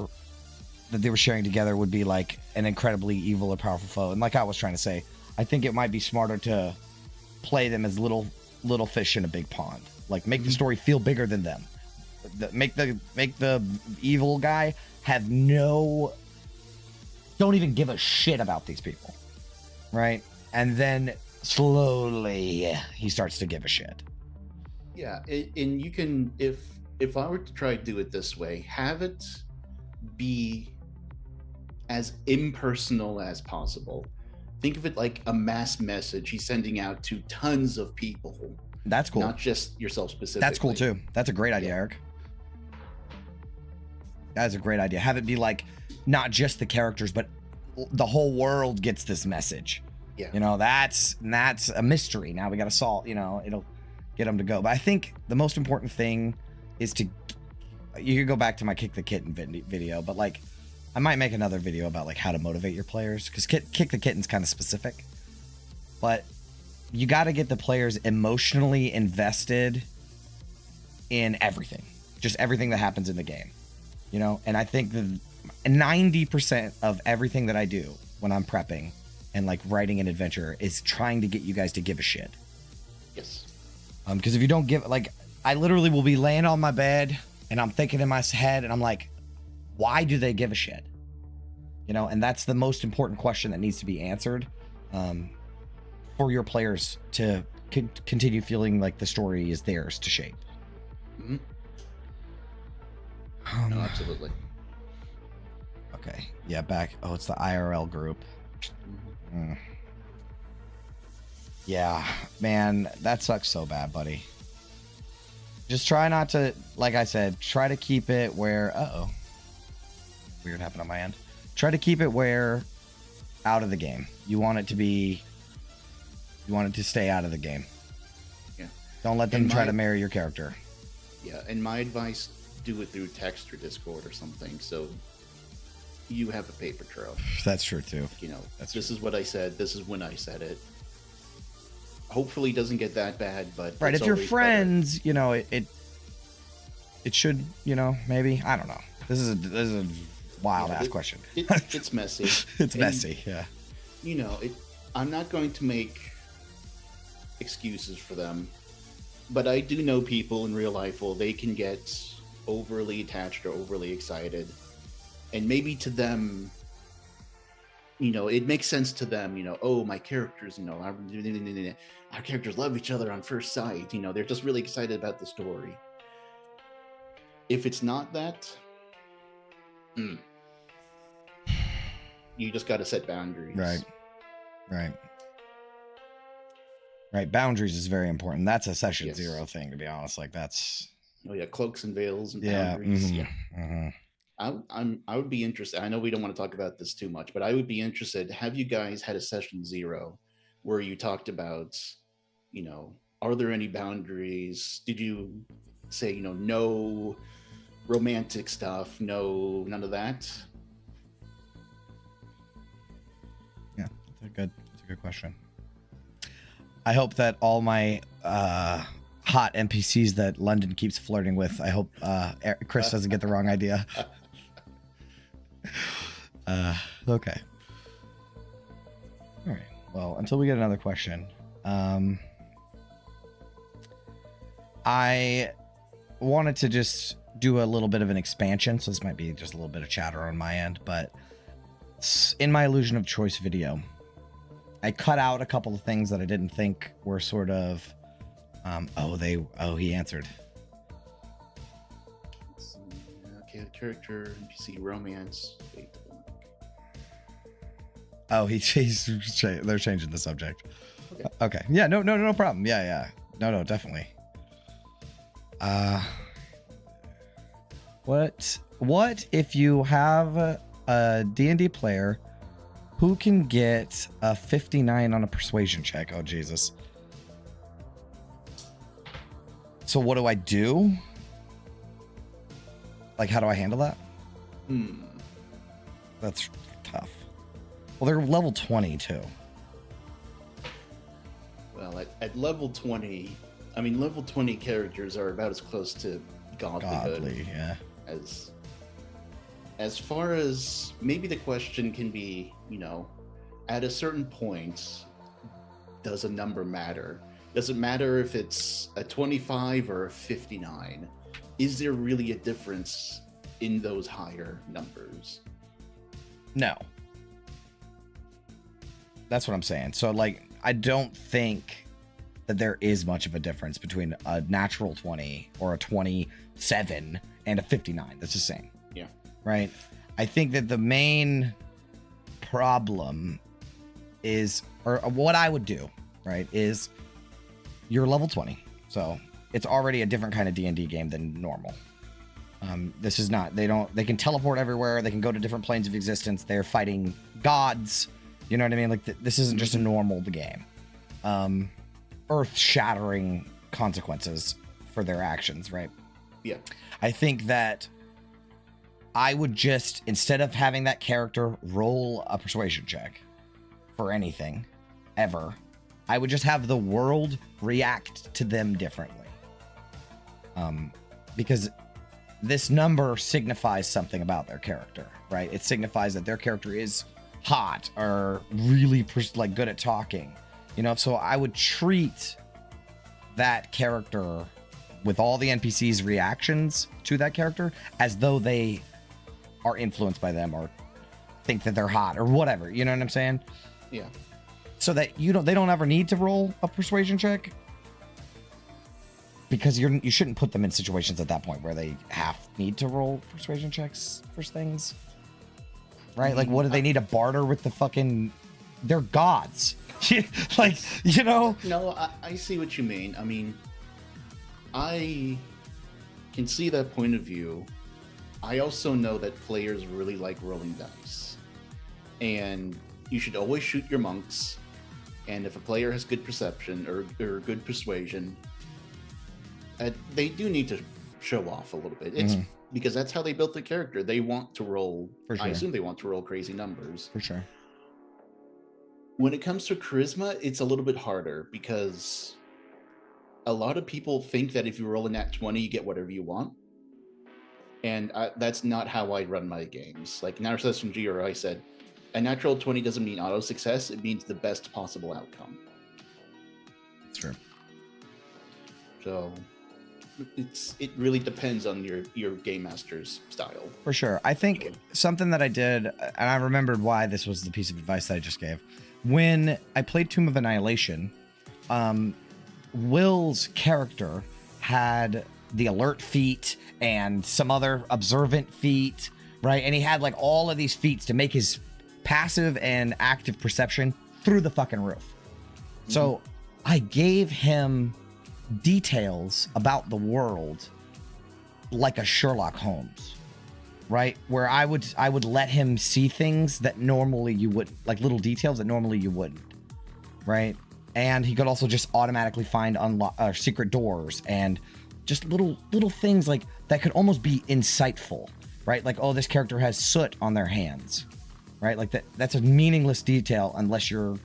that they were sharing together would be like an incredibly evil or powerful foe. And like I was trying to say, I think it might be smarter to play them as little fish in a big pond. Like, make the story feel bigger than them. Make the evil guy don't even give a shit about these people, right? And then slowly he starts to give a shit. Yeah, and you can, if I were to try to do it this way, have it be as impersonal as possible. Think of it like a mass message he's sending out to tons of people. That's cool. Not just yourself specifically. That's cool too. That's a great idea, Yeah. Eric. That's a great idea. Have it be like not just the characters, but the whole world gets this message. Yeah. You know, that's a mystery. Now we got to solve, it'll get them to go. But I think the most important thing is you can go back to my Kick the Kitten video, but like I might make another video about like how to motivate your players, because Kick the Kitten's kind of specific. But you got to get the players emotionally invested in everything, just everything that happens in the game, and I think the 90% of everything that I do when I'm prepping and like writing an adventure is trying to get you guys to give a shit. Yes. Because if you don't give, like, I literally will be laying on my bed and I'm thinking in my head and I'm like, why do they give a shit? And that's the most important question that needs to be answered. For your players to continue feeling like the story is theirs to shape. Mm-hmm. No, absolutely. Okay. Yeah, back. Oh, it's the IRL group. Mm. Yeah, man, that sucks so bad, buddy. Just try not to, like I said, try to keep it where... Weird happened on my end. Try to keep it where out of the game. You want it to stay out of the game. Yeah. Don't let them try to marry your character. Yeah, and my advice, do it through text or Discord or something, so you have a paper trail. That's true too. This is what I said, this is when I said it. Hopefully it doesn't get that bad, but right, if you're friends, it should, maybe, I don't know. This is a wild ass question. It's messy. It's messy, yeah. I'm not going to make excuses for them, but I do know people in real life, they can get overly attached or overly excited, and maybe to them, it makes sense to them, oh, my characters, our characters love each other on first sight, they're just really excited about the story. If it's not that, You just got to set boundaries. Right. Boundaries is very important. That's a session 0 thing, to be honest. Like that's. Oh yeah, cloaks and veils and boundaries. I would be interested. I know we don't want to talk about this too much, but I would be interested. Have you guys had a session 0 where you talked about, are there any boundaries? Did you say, no romantic stuff, no, none of that? Yeah, that's a good question. I hope that all my hot NPCs that London keeps flirting with, I hope Chris doesn't get the wrong idea. Okay. All right. Well, until we get another question, I wanted to just do a little bit of an expansion. So this might be just a little bit of chatter on my end, but in my illusion of choice video, I cut out a couple of things that I didn't think were sort of, he answered. Okay, character, NPC, romance. Oh, they're changing the subject. Okay. Yeah, no problem. Yeah. No, definitely. What if you have a D&D player who can get a 59 on a persuasion check? Oh, Jesus. So what do I do? Like, how do I handle that? That's tough. Well, they're level 20 too. Well, at level 20, I mean, level 20 characters are about as close to godlyhood as far as maybe the question can be, at a certain point, does a number matter? Does it matter if it's a 25 or a 59? Is there really a difference in those higher numbers? No. That's what I'm saying. So, like, I don't think that there is much of a difference between a natural 20 or a 27 and a 59. That's the same. Yeah. Right? I think that the main problem is, or what I would do, right, is you're level 20. So it's already a different kind of D&D game than normal. This is not, they can teleport everywhere. They can go to different planes of existence. They're fighting gods. You know what I mean? Like, this isn't just a normal game. Earth-shattering consequences for their actions, right? Yeah. I think that I would just, instead of having that character roll a persuasion check for anything, ever, I would just have the world react to them differently. Because this number signifies something about their character, right? It signifies that their character is hot or really good at talking, so I would treat that character with all the NPCs' reactions to that character as though they are influenced by them or think that they're hot or whatever, you know what I'm saying? Yeah. So that they don't ever need to roll a persuasion check, because you shouldn't put them in situations at that point where they need to roll persuasion checks for things. Right? Like, what do they need to barter with the fucking... They're gods. Like, No, I see what you mean. I mean, I can see that point of view. I also know that players really like rolling dice. And you should always shoot your monks. And if a player has good perception or good persuasion, they do need to show off a little bit. It's because that's how they built the character. They want to roll. For sure. I assume they want to roll crazy numbers. For sure. When it comes to charisma, it's a little bit harder because a lot of people think that if you roll a nat 20, you get whatever you want. And that's not how I run my games. Like in our session G, I said, a natural 20 doesn't mean auto success. It means the best possible outcome. True. So it really depends on your game master's style. For sure. I think something that I did, and I remembered why this was the piece of advice that I just gave. When I played Tomb of Annihilation, Will's character had the alert feat and some other observant feat, right? And he had like all of these feats to make his passive and active perception through the fucking roof. So I gave him details about the world like a Sherlock Holmes, right? Where I would let him see things that normally you wouldn't, like little details that normally you wouldn't, right? And he could also just automatically find secret doors and just little things like that could almost be insightful, right? Like, oh, this character has soot on their hands, right? Like that's a meaningless detail unless you're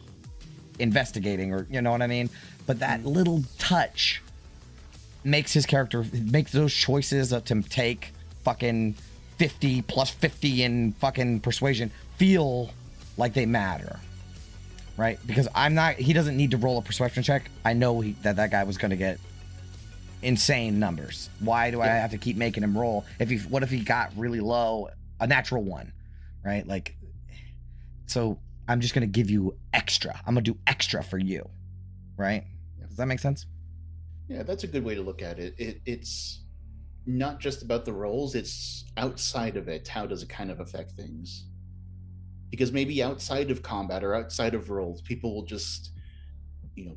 investigating, or you know what I mean? But that little touch makes his character, makes those choices to take fucking 50 plus 50 in fucking persuasion feel like they matter, right? Because he doesn't need to roll a persuasion check. I know that guy was going to get insane numbers. Why do I have to keep making him roll? What if he got really low, a natural one, right? Like, so I'm just going to give you extra. I'm going to do extra for you, right? Does that make sense? Yeah, that's a good way to look at it. It's not just about the rolls, it's outside of it. How does it kind of affect things? Because maybe outside of combat or outside of rolls, people will just,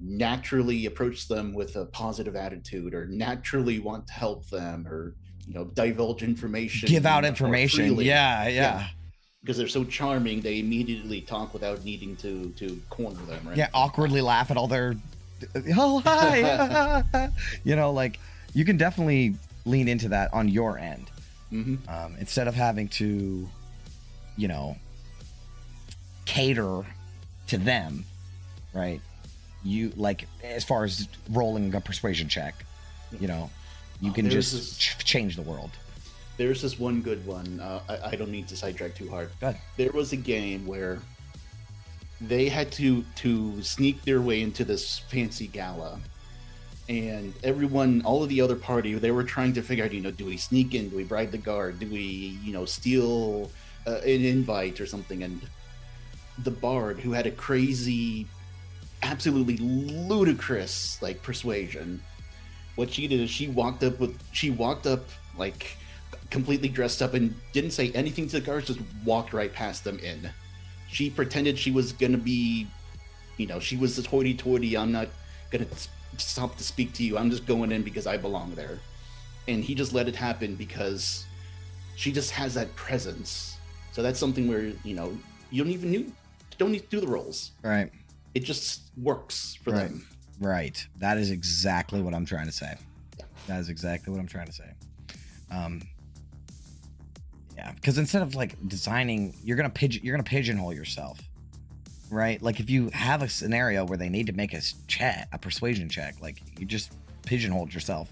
naturally approach them with a positive attitude, or naturally want to help them, or, divulge information. Give out information. Yeah. Because they're so charming, they immediately talk without needing to corner them, right? Yeah, awkwardly laugh at all their, oh, hi. Like, you can definitely lean into that on your end. Instead of having to, cater to them, right? You, like, as far as rolling a persuasion check, you can just change the world. There's this one good one. I don't need to sidetrack too hard. Go ahead. There was a game where they had to sneak their way into this fancy gala, and all of the other party, they were trying to figure out, do we sneak in? Do we bribe the guard? Do we, steal an invite or something? And the bard, who had a crazy, absolutely ludicrous, like, persuasion, what she did is she walked up like completely dressed up and didn't say anything to the guards, just walked right past them in. She pretended she was gonna be, she was this hoity-toity, I'm not gonna stop to speak to you, I'm just going in because I belong there. And he just let it happen because she just has that presence. So that's something where, you don't need to do the rolls. Right. It just works for them. Right. That is exactly what I'm trying to say. Yeah. That is exactly what I'm trying to say. Yeah, because instead of like designing, you're gonna pigeonhole yourself, right? Like if you have a scenario where they need to make a persuasion check, like you just pigeonholed yourself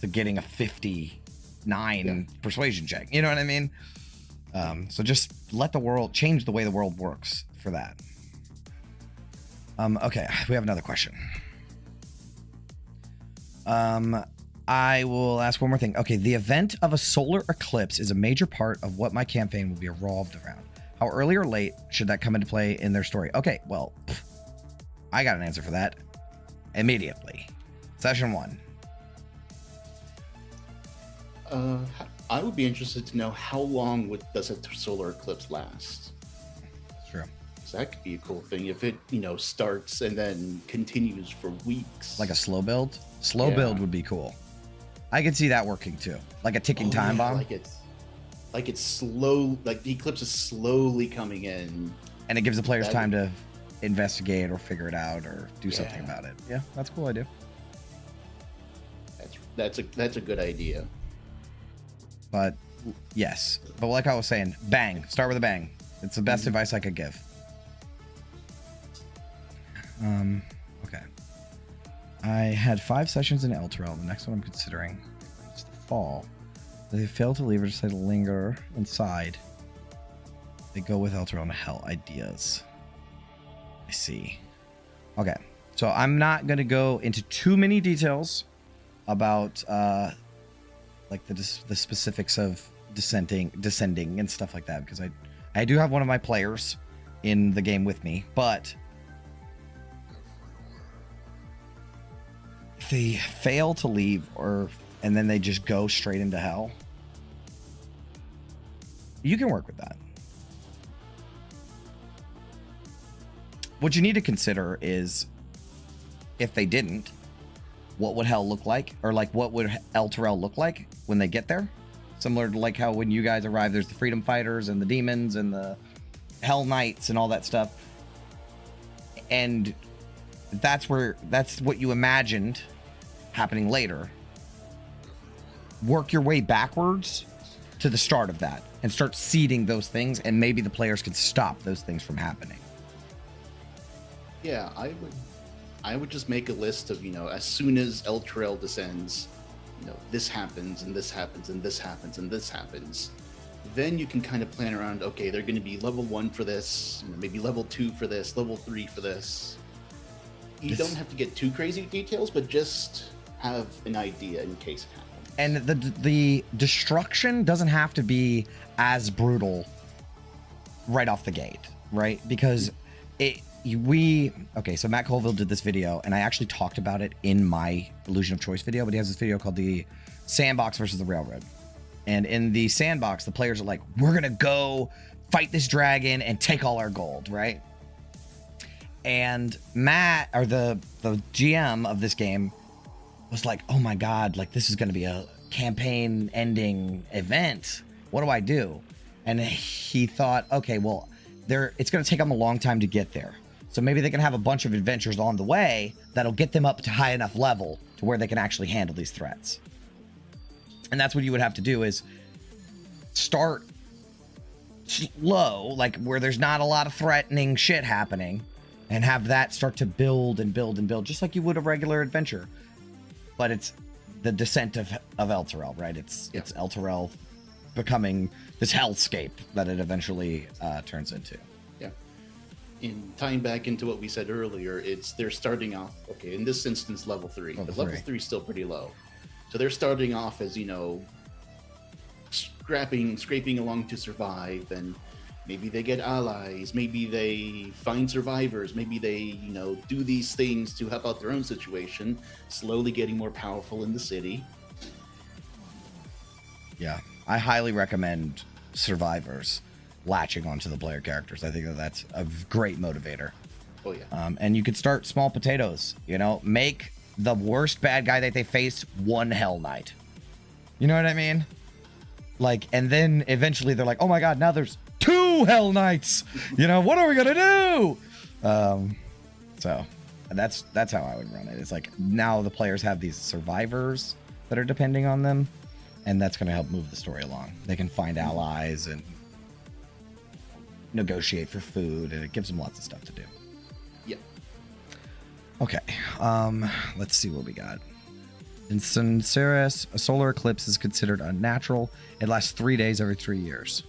to getting a 59 persuasion check. You know what I mean? So just let the world change the way the world works for that. Okay, we have another question. I will ask one more thing. Okay, the event of a solar eclipse is a major part of what my campaign will be revolved around. How early or late should that come into play in their story? Okay, well, I got an answer for that. Immediately. Session 1. I would be interested to know how long does a solar eclipse last? True. So that could be a cool thing if it, starts and then continues for weeks. Like a slow build? Slow build would be cool. I could see that working too. Like a ticking time bomb. Like it's slow, like the eclipse is slowly coming in. And it gives the players time to investigate or figure it out or do something about it. Yeah, that's a cool idea. That's a good idea. But yes. But like I was saying, bang. Start with a bang. It's the best advice I could give. Okay. I had 5 sessions in Elturel. The next one I'm considering is the fall. They fail to leave or decide to linger inside. They go with Elturel and Hell ideas. I see. Okay. So I'm not going to go into too many details about like the specifics of descending and stuff like that, because I do have one of my players in the game with me, but if they fail to leave and then they just go straight into hell, you can work with that. what you need to consider is, if they didn't, what would hell look like? Or like, what would Elturel look like when they get there? Similar to like how when you guys arrive, there's the freedom fighters and the demons and the hell knights and all that stuff. And that's what you imagined happening later. Work your way backwards to the start of that and start seeding those things, and maybe the players can stop those things from happening. Yeah, I would just make a list of, as soon as Elturel descends, this happens and this happens and this happens and this happens. Then you can kind of plan around, okay, they're going to be level 1 for this, maybe level 2 for this, level 3 for this. You don't have to get too crazy details, but just have an idea in case it happens. And the destruction doesn't have to be as brutal right off the gate, right? Because so Matt Colville did this video, and I actually talked about it in my Illusion of Choice video, but he has this video called the Sandbox versus the Railroad. And in the Sandbox, the players are like, we're going to go fight this dragon and take all our gold, right? And Matt, or the GM of this game, was like, oh my God, like this is going to be a campaign ending event. What do I do? And he thought, okay, well, it's going to take them a long time to get there. So maybe they can have a bunch of adventures on the way that'll get them up to high enough level to where they can actually handle these threats. And that's what you would have to do, is start low, like where there's not a lot of threatening shit happening, and have that start to build and build and build, just like you would a regular adventure. But it's the descent of Elturel, right? It's Elturel becoming this hellscape that it eventually turns into. Yeah. In tying back into what we said earlier, they're starting off, okay, in this instance, level 3. Level 3 is still pretty low. So they're starting off as, scraping along to survive, and maybe they get allies, maybe they find survivors, maybe they, do these things to help out their own situation, slowly getting more powerful in the city. Yeah, I highly recommend survivors latching onto the player characters. I think that's a great motivator. Oh, yeah. And you could start small potatoes, make the worst bad guy that they face one Hell Knight. You know what I mean? Like, and then eventually they're like, oh my God, now there's 2 Hell Knights. What are we gonna do? So that's how I would run it. It's like, now the players have these survivors that are depending on them, and that's gonna help move the story along. They can find allies and negotiate for food, and it gives them lots of stuff to do. Yeah. Okay, let's see what we got. In Sinceris, a solar eclipse is considered unnatural. It lasts 3 days every 3 years.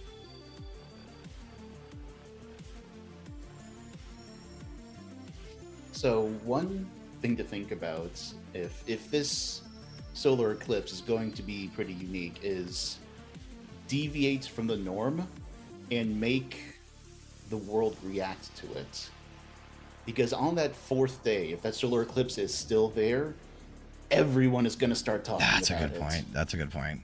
So one thing to think about, if this solar eclipse is going to be pretty unique, is deviate from the norm and make the world react to it. Because on that 4th day, if that solar eclipse is still there, everyone is going to start talking about it. That's a good point.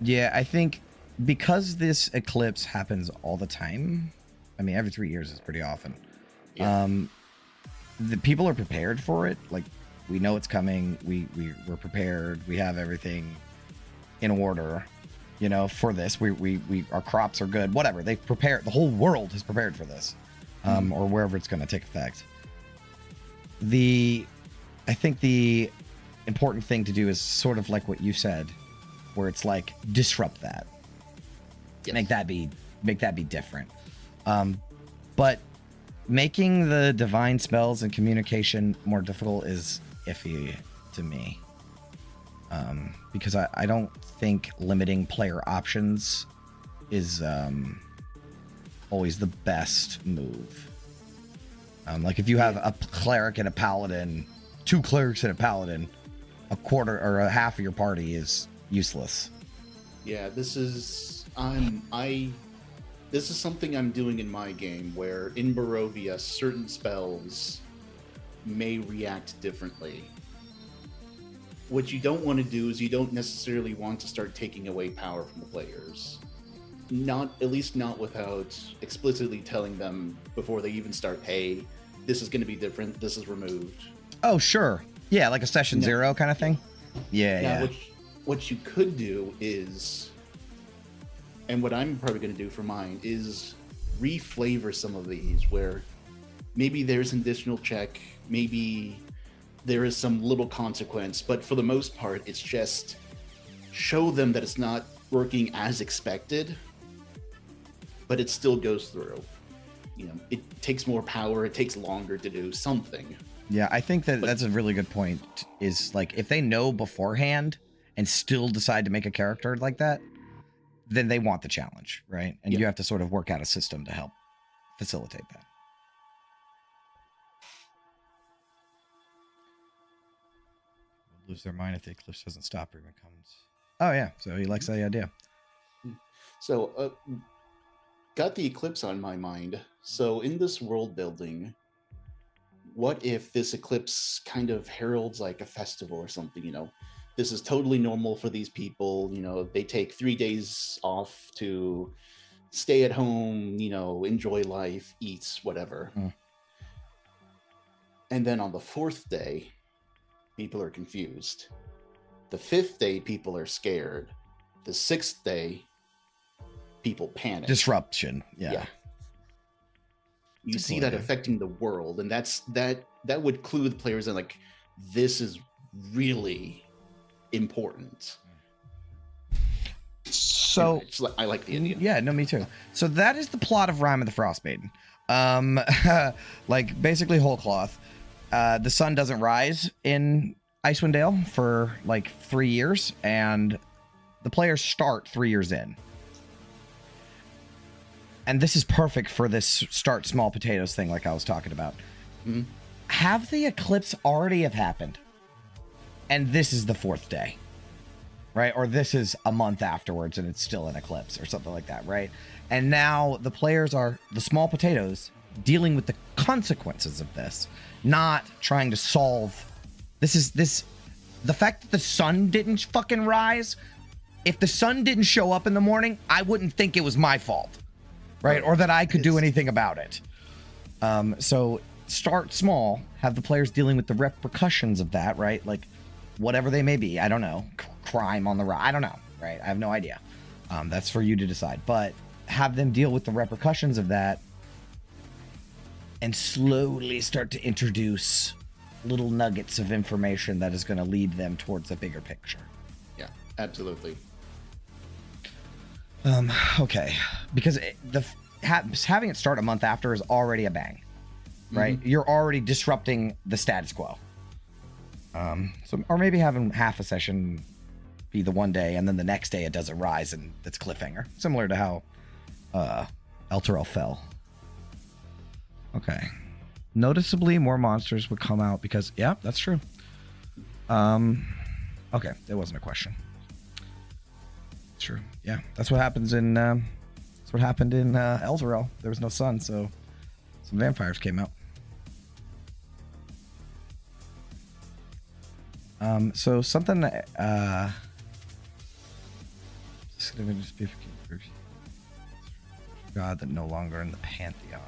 Yeah, I think because this eclipse happens all the time, I mean, every 3 years is pretty often. Yeah. The people are prepared for it. Like, we know it's coming. We're prepared. We have everything in order, for this. Our crops are good. Whatever. They've prepared. The whole world is prepared for this, or wherever it's going to take effect. I think the important thing to do is sort of like what you said, where it's like, disrupt that. Yes. Make that be different. But making the divine spells and communication more difficult is iffy to me. Because I don't think limiting player options is always the best move. Like if you have a cleric and a paladin, 2 clerics and a paladin, a quarter or a half of your party is useless. Yeah, this is something I'm doing in my game, where in Barovia certain spells may react differently. What you don't want to do is you don't necessarily want to start taking away power from the players. At least not without explicitly telling them before they even start, hey, this is going to be different. This is removed. Oh, sure. Yeah, like a session 0 kind of thing. Yeah, now, yeah. What you could do is, and what I'm probably going to do for mine is reflavor some of these where maybe there's an additional check, maybe there is some little consequence, but for the most part, it's just show them that it's not working as expected, but it still goes through. You know, it takes more power, it takes longer to do something. Yeah, I think that's a really good point, is like if they know beforehand and still decide to make a character like that, then they want the challenge, right? And you have to sort of work out a system to help facilitate that. Lose their mind if the eclipse doesn't stop or even comes. Oh yeah, so he likes the idea. So got the eclipse on my mind. So in this world building, what if this eclipse kind of heralds like a festival or something? You know, this is totally normal for these people. You know, they take 3 days off to stay at home, you know, enjoy life, eat, whatever. And then on the 4th day, people are confused. The 5th day, people are scared. The 6th day, people panic. Disruption. Yeah. You see that affecting the world, and that would clue the players in, like, this is really important. So I like the idea. Yeah, no, me too. So that is the plot of Rime of the Frostmaiden. Like basically whole cloth. The sun doesn't rise in Icewind Dale for like 3 years, and the players start 3 years in. And this is perfect for this start small potatoes thing like I was talking about. Mm-hmm. Have the eclipse already have happened, and this is the 4th day, right? Or this is a month afterwards and it's still an eclipse or something like that, right? And now the players are the small potatoes dealing with the consequences of this, not trying to solve. The fact that the sun didn't fucking rise, if the sun didn't show up in the morning, I wouldn't think it was my fault. Right, or that I could do anything about it. So start small, have the players dealing with the repercussions of that, right? Like whatever they may be. I don't know. Crime on the rise. I don't know, right? I have no idea. That's for you to decide. But have them deal with the repercussions of that and slowly start to introduce little nuggets of information that is going to lead them towards the bigger picture. Yeah, absolutely. Okay, because having it start a month after is already a bang, right? Mm-hmm. You're already disrupting the status quo. Or maybe having half a session be the one day, and then the next day it doesn't rise, and it's cliffhanger, similar to how Elturel fell. Okay, noticeably more monsters would come out because, yeah, that's true. Okay, that wasn't a question. True. Yeah, that's what happens in. That's what happened in Elturel. There was no sun, so some vampires came out. So something. God that no longer in the pantheon.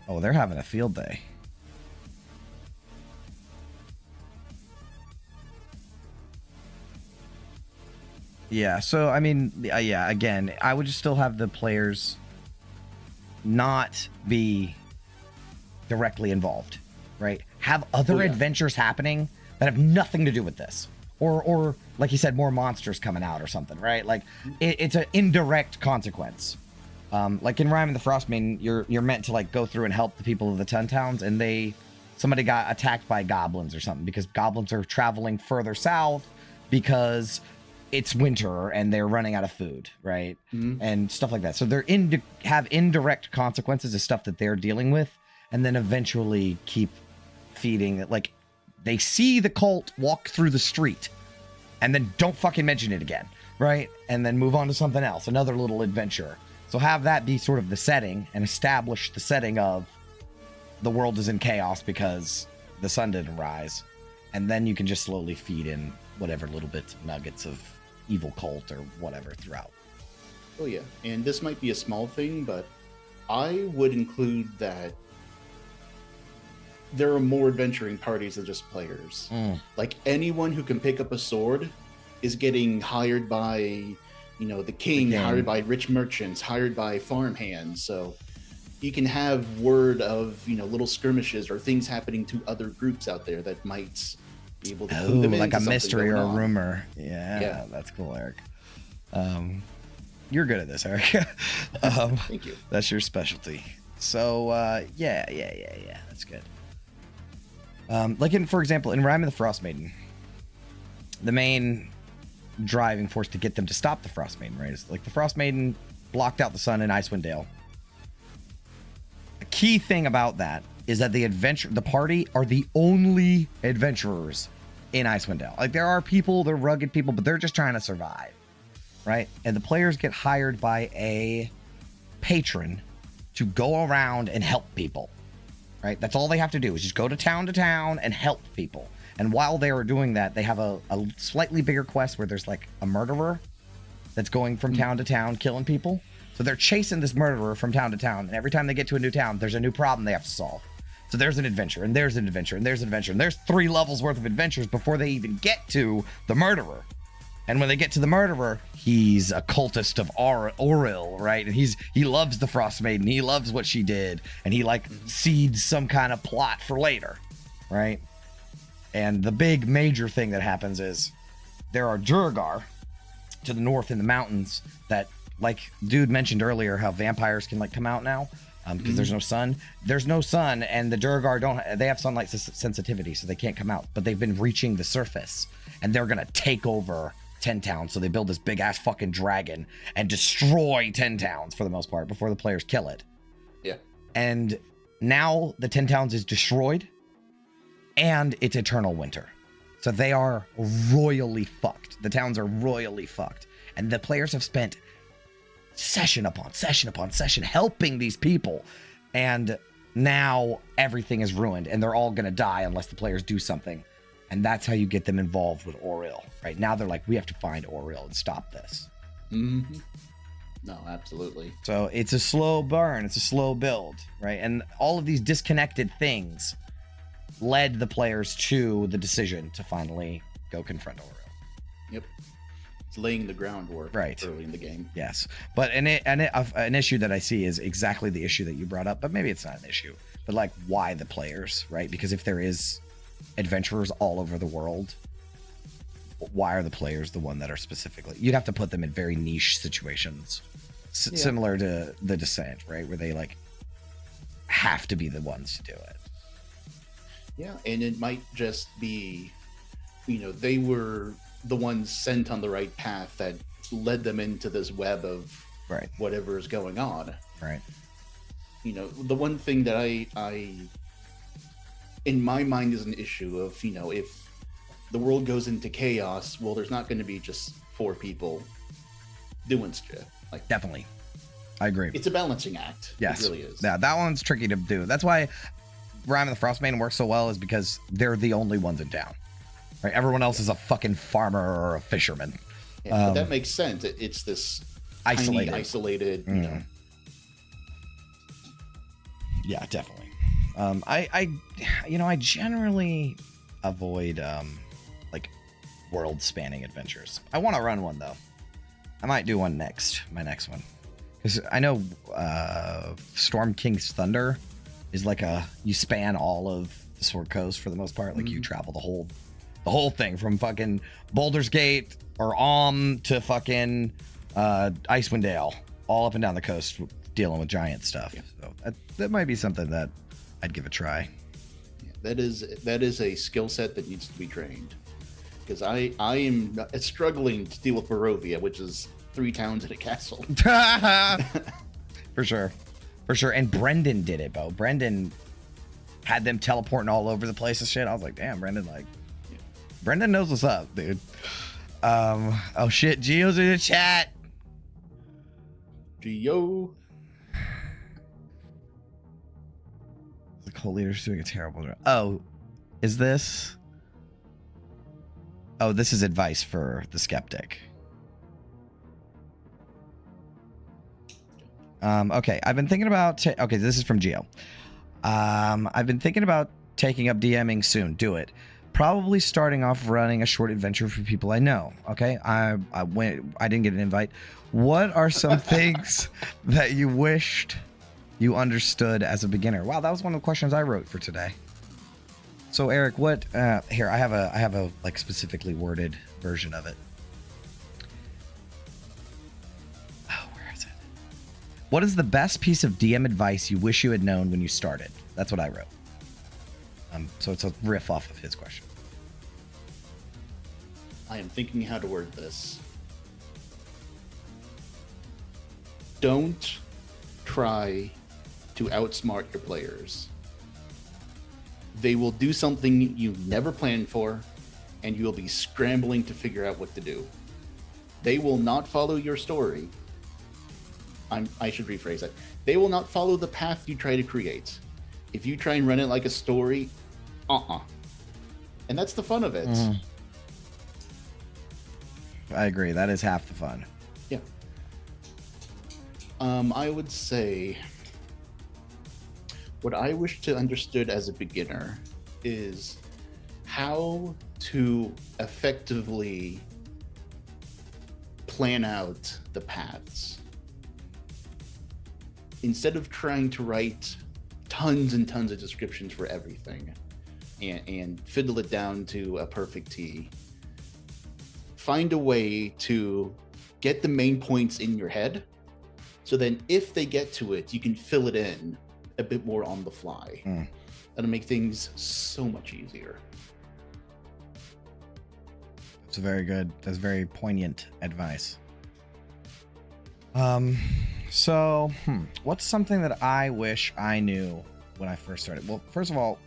Oh, they're having a field day. Yeah, so I mean, yeah, again, I would just still have the players not be directly involved, right? Have other adventures happening that have nothing to do with this. Or like you said, more monsters coming out or something, right? Like, it's an indirect consequence. Like in Rime of the Frostmaiden, you're meant to, like, go through and help the people of the Ten Towns, and somebody got attacked by goblins or something, because goblins are traveling further south because it's winter and they're running out of food, right? Mm-hmm. And stuff like that. So they're have indirect consequences of stuff that they're dealing with, and then eventually keep feeding it. Like, they see the cult walk through the street and then don't fucking mention it again, right? And then move on to something else, another little adventure. So have that be sort of the setting, and establish the setting of the world is in chaos because the sun didn't rise. And then you can just slowly feed in whatever little bits, nuggets of evil cult or whatever throughout. Oh yeah, and this might be a small thing, but I would include that there are more adventuring parties than just players. Like anyone who can pick up a sword is getting hired by, the king, hired by rich merchants, hired by farmhands. So you can have word of, little skirmishes or things happening to other groups out there that might be able to clue them like into a mystery or a on. rumor. Yeah, that's cool, Eric. You're good at this, Eric. Thank you. That's your specialty. So yeah, that's good. Like for example, in Rime of the Frost Maiden, the main driving force to get them to stop the Frost Maiden, right? Is like the Frost Maiden blocked out the sun in Icewind Dale. The key thing about that is that the party are the only adventurers in Icewind Dale. Like there are people, they're rugged people, but they're just trying to survive, right? And the players get hired by a patron to go around and help people. Right? That's all they have to do is just go to town and help people. And while they are doing that, they have a slightly bigger quest where there's like a murderer that's going from town to town killing people. So they're chasing this murderer from town to town. And every time they get to a new town, there's a new problem they have to solve. So there's an adventure, and there's an adventure, and there's an adventure. And there's 3 levels worth of adventures before they even get to the murderer. And when they get to the murderer, he's a cultist of Auril, right? And he loves the Frost Maiden. He loves what she did. And he seeds some kind of plot for later, right? And the big major thing that happens is there are Duergar to the north in the mountains that, like dude mentioned earlier, how vampires can come out now because there's no sun. There's no sun, and the Duergar they have sunlight sensitivity, so they can't come out. But they've been reaching the surface, and they're gonna take over 10 towns. So they build this big ass fucking dragon and destroy 10 towns for the most part before the players kill it. Yeah. And now the 10 towns is destroyed and it's eternal winter. So they are royally fucked. The towns are royally fucked. And the players have spent session upon session upon session helping these people. And now everything is ruined and they're all going to die unless the players do something. And that's how you get them involved with Auril, right? Now they're like, we have to find Auril and stop this. Mm-hmm. No, absolutely. So it's a slow burn. It's a slow build, right? And all of these disconnected things led the players to the decision to finally go confront Auril. Yep. It's laying the groundwork right early in the game. Yes. But an issue that I see is exactly the issue that you brought up, but maybe it's not an issue. But why the players, right? Because if there is adventurers all over the world, why are the players the one that are specifically, you'd have to put them in very niche situations similar to the Descent, right, where they have to be the ones to do it. Yeah, and it might just be they were the ones sent on the right path that led them into this web of whatever is going on. Right. The one thing that I in my mind is an issue of, if the world goes into chaos, well, there's not going to be just 4 people doing shit. Definitely. I agree. It's a balancing act. Yes. It really is. Yeah, that one's tricky to do. That's why Rime of the Frost Maiden works so well, is because they're the only ones in town. Right? Everyone else is a fucking farmer or a fisherman. Yeah, but that makes sense. It's this isolated, Yeah, definitely. I generally avoid world spanning adventures. I want to run one though. I might do one my next one. Because I know Storm King's Thunder is you span all of the Sword Coast for the most part. You travel the whole thing from fucking Baldur's Gate or to fucking Icewind Dale, all up and down the coast dealing with giant stuff. Yeah. So that might be something that I'd give a try. Yeah, that is a skill set that needs to be trained. Because I am struggling to deal with Barovia, which is 3 towns and a castle. For sure. And Brendan did it, Bo. Brendan had them teleporting all over the place and shit. I was like, damn, Brendan, Brendan knows what's up, dude. Oh shit, Gio's in the chat. Gio. The cult leader's doing a terrible job. Oh, is this? Oh, this is advice for the skeptic. Okay, I've been thinking about. Okay, this is from Geo. I've been thinking about taking up DMing soon. Do it. Probably starting off running a short adventure for people I know. Okay, I didn't get an invite. What are some things that you wished you understood as a beginner? Wow, that was one of the questions I wrote for today. So Eric, what? Here, I have a like specifically worded version of it. Oh, where is it? What is the best piece of DM advice you wish you had known when you started? That's what I wrote. So it's a riff off of his question. I am thinking how to word this. Don't try to outsmart your players. They will do something you never planned for, and you will be scrambling to figure out what to do. They will not follow your story. I should rephrase that. They will not follow the path you try to create. If you try and run it like a story, and that's the fun of it. I agree. That is half the fun. Yeah. I would say what I wish to understood as a beginner is how to effectively plan out the paths. Instead of trying to write tons and tons of descriptions for everything and fiddle it down to a perfect T, find a way to get the main points in your head, so then if they get to it, you can fill it in a bit more on the fly. That'll make things so much easier. That's very good. That's very poignant advice. So, what's something that I wish I knew when I first started? Well, first of all,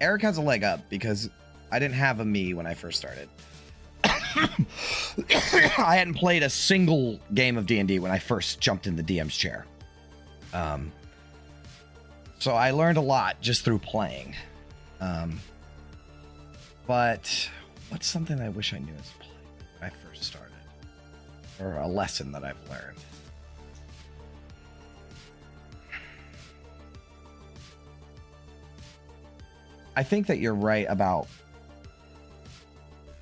Eric has a leg up because I didn't have a me when I first started. I hadn't played a single game of D&D when I first jumped in the DM's chair. So I learned a lot just through playing. But what's something I wish I knew as a player when I first started? Or a lesson that I've learned? I think that you're right about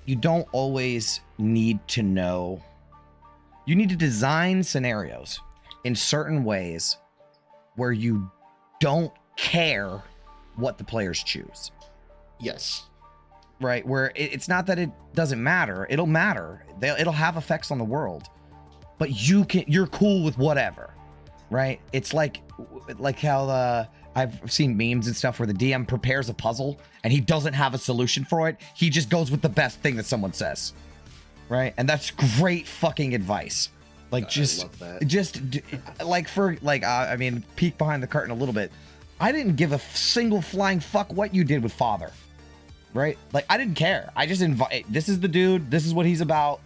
you don't always need to know. You need to design scenarios in certain ways where you don't care what the players choose. Yes. Right? Where it's not that it doesn't matter. It'll matter. It'll have effects on the world. But you're cool with whatever. Right? It's like how I've seen memes and stuff where the DM prepares a puzzle and he doesn't have a solution for it. He just goes with the best thing that someone says. Right? And that's great fucking advice. Like, I mean, peek behind the curtain a little bit. I didn't give a single flying fuck what you did with Father. Right? Like, I didn't care. I just this is the dude. This is what he's about.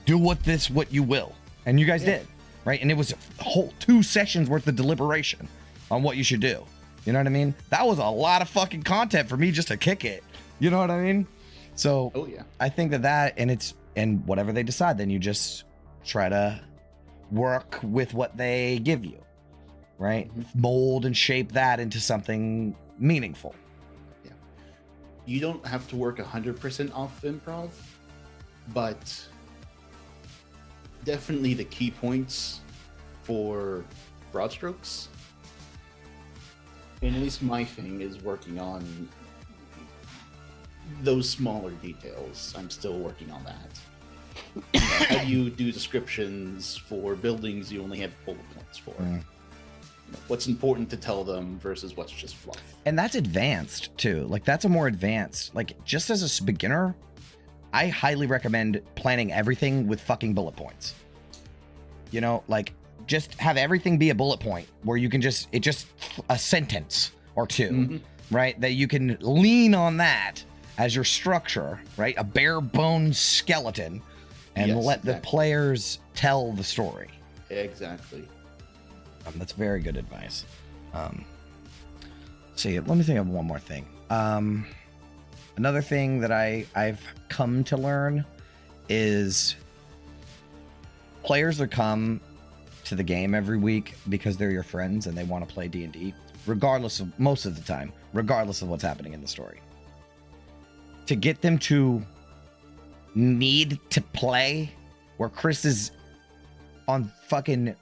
Do what you will. And you guys did. Right? And it was a whole 2 sessions worth of deliberation on what you should do. You know what I mean? That was a lot of fucking content for me just to kick it. You know what I mean? So I think that and whatever they decide, then you just try to work with what they give you, right? Mold and shape that into something meaningful. Yeah. You don't have to work 100% off improv, but definitely the key points for broad strokes. And at least my thing is working on those smaller details. I'm still working on that. You know, how do you do descriptions for buildings you only have bullet points for? You know, what's important to tell them versus what's just fluff? And that's advanced too. Like, that's a more advanced, like, just as a beginner, I highly recommend planning everything with fucking bullet points. You know, like, just have everything be a bullet point where you can just a sentence or two, right? That you can lean on that as your structure, right? A bare bones skeleton, and let the players tell the story. Exactly. That's very good advice. See, let me think of one more thing. Another thing that I've come to learn is players that come to the game every week because they're your friends and they want to play D&D, regardless of, most of the time, regardless of what's happening in the story. To get them to need to play where Chris is on fucking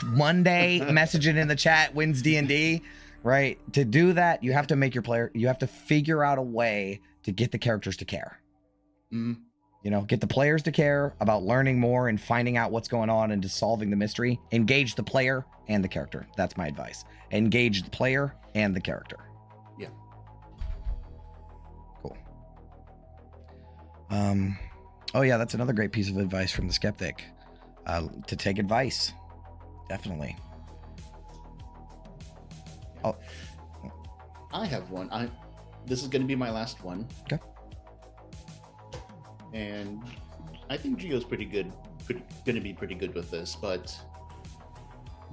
Monday messaging in the chat, wins D&D, right? To do that, you have to make your player, you have to figure out a way to get the characters to care. Mm. You know, get the players to care about learning more and finding out what's going on and just solving the mystery. Engage the player and the character. That's my advice. Engage the player and the character. Yeah. Cool. Oh yeah, that's another great piece of advice from the skeptic. To take advice. Definitely. Oh. I have one. This is going to be my last one. Okay. And I think Gio's pretty good, going to be pretty good with this, but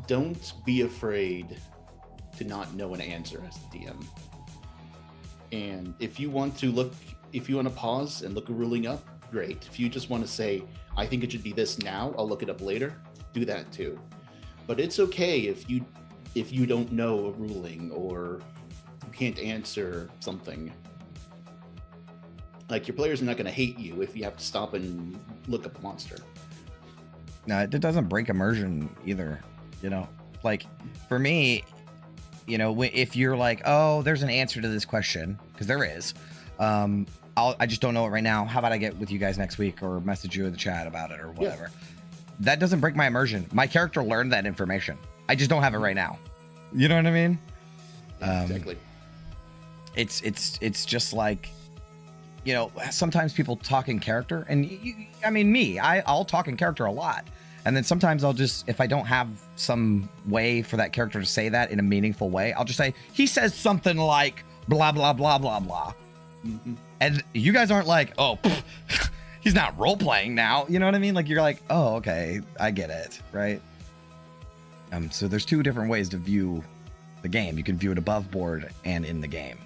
don't be afraid to not know an answer as the DM. And if you want to pause and look a ruling up, great. If you just want to say, I think it should be this now, I'll look it up later, do that too. But it's okay if you don't know a ruling or you can't answer something. Like, your players are not going to hate you if you have to stop and look up a monster. No, it doesn't break immersion either. You know, like for me, you know, if you're like, oh, there's an answer to this question, because there is, I just don't know it right now. How about I get with you guys next week or message you in the chat about it or whatever. Yeah. That doesn't break my immersion. My character learned that information. I just don't have it right now. You know what I mean? Yeah, exactly. It's just like, you know, sometimes people talk in character, and I mean, I'll talk in character a lot. And then sometimes I'll just, if I don't have some way for that character to say that in a meaningful way, I'll just say, he says something like blah, blah, blah, blah, blah. Mm-hmm. And you guys aren't like, oh, he's not role playing now. You know what I mean? Like, you're like, oh, okay, I get it. Right. So there's two different ways to view the game. You can view it above board and in the game.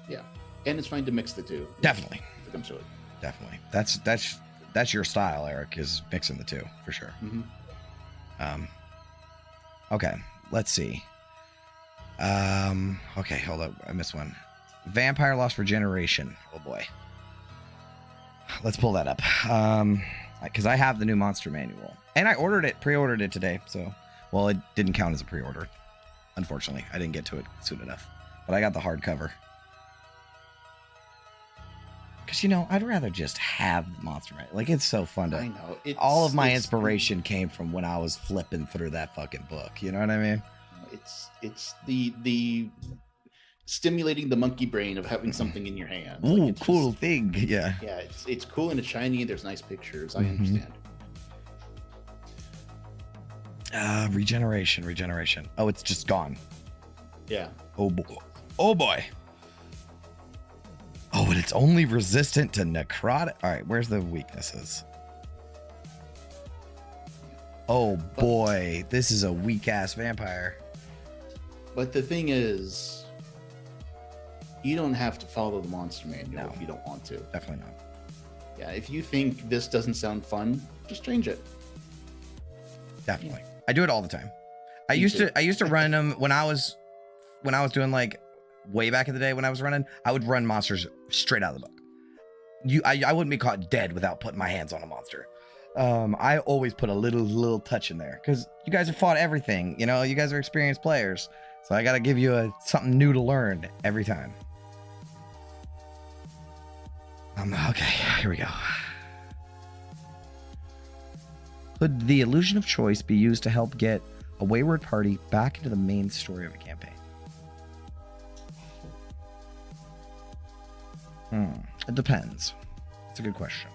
Yeah. And it's fine to mix the two. Definitely. If it comes to it. Definitely. That's your style, Eric, is mixing the two for sure. Mm-hmm. Okay, let's see. Okay, hold up. I missed one. Vampire Lost Regeneration. Oh boy. Let's pull that up. Because I have the new monster manual. And I pre-ordered it today. So, well, it didn't count as a pre-order. Unfortunately, I didn't get to it soon enough. But I got the hardcover. Because, you know, I'd rather just have the monster manual. Like, it's so fun to... I know. All of my inspiration came from when I was flipping through that fucking book. You know what I mean? It's the stimulating the monkey brain of having something in your hand. Ooh, like, cool thing. Yeah. Yeah, it's cool and it's shiny. There's nice pictures. I understand. Regeneration. Oh, it's just gone. Yeah. Oh boy. Oh, and it's only resistant to necrotic. All right, where's the weaknesses? Oh boy, this is a weak ass vampire. But the thing is, you don't have to follow the monster manual if you don't want to. Definitely not. Yeah, if you think this doesn't sound fun, just change it. Definitely. I do it all the time. I used to run them when I was doing, like, way back in the day when I was running, I would run monsters straight out of the book. I wouldn't be caught dead without putting my hands on a monster. I always put a little touch in there because you guys have fought everything. You know, you guys are experienced players, so I got to give you something new to learn every time. Okay, here we go. Could the illusion of choice be used to help get a wayward party back into the main story of a campaign? It depends. It's a good question.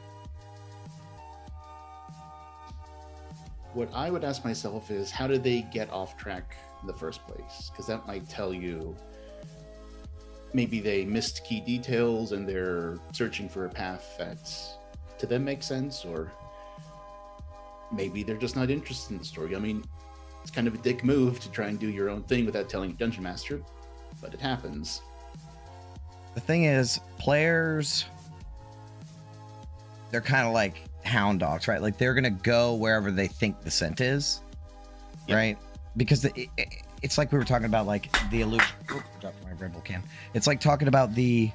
What I would ask myself is, how did they get off track in the first place? Because that might tell you maybe they missed key details and they're searching for a path that to them makes sense, or maybe they're just not interested in the story. I mean, it's kind of a dick move to try and do your own thing without telling Dungeon Master, but it happens. The thing is, players, they're kind of like hound dogs, right? Like, they're going to go wherever they think the scent is. right? Because it's like we were talking about, like the illusion. Oops, I dropped my Red Bull can. It's like talking about the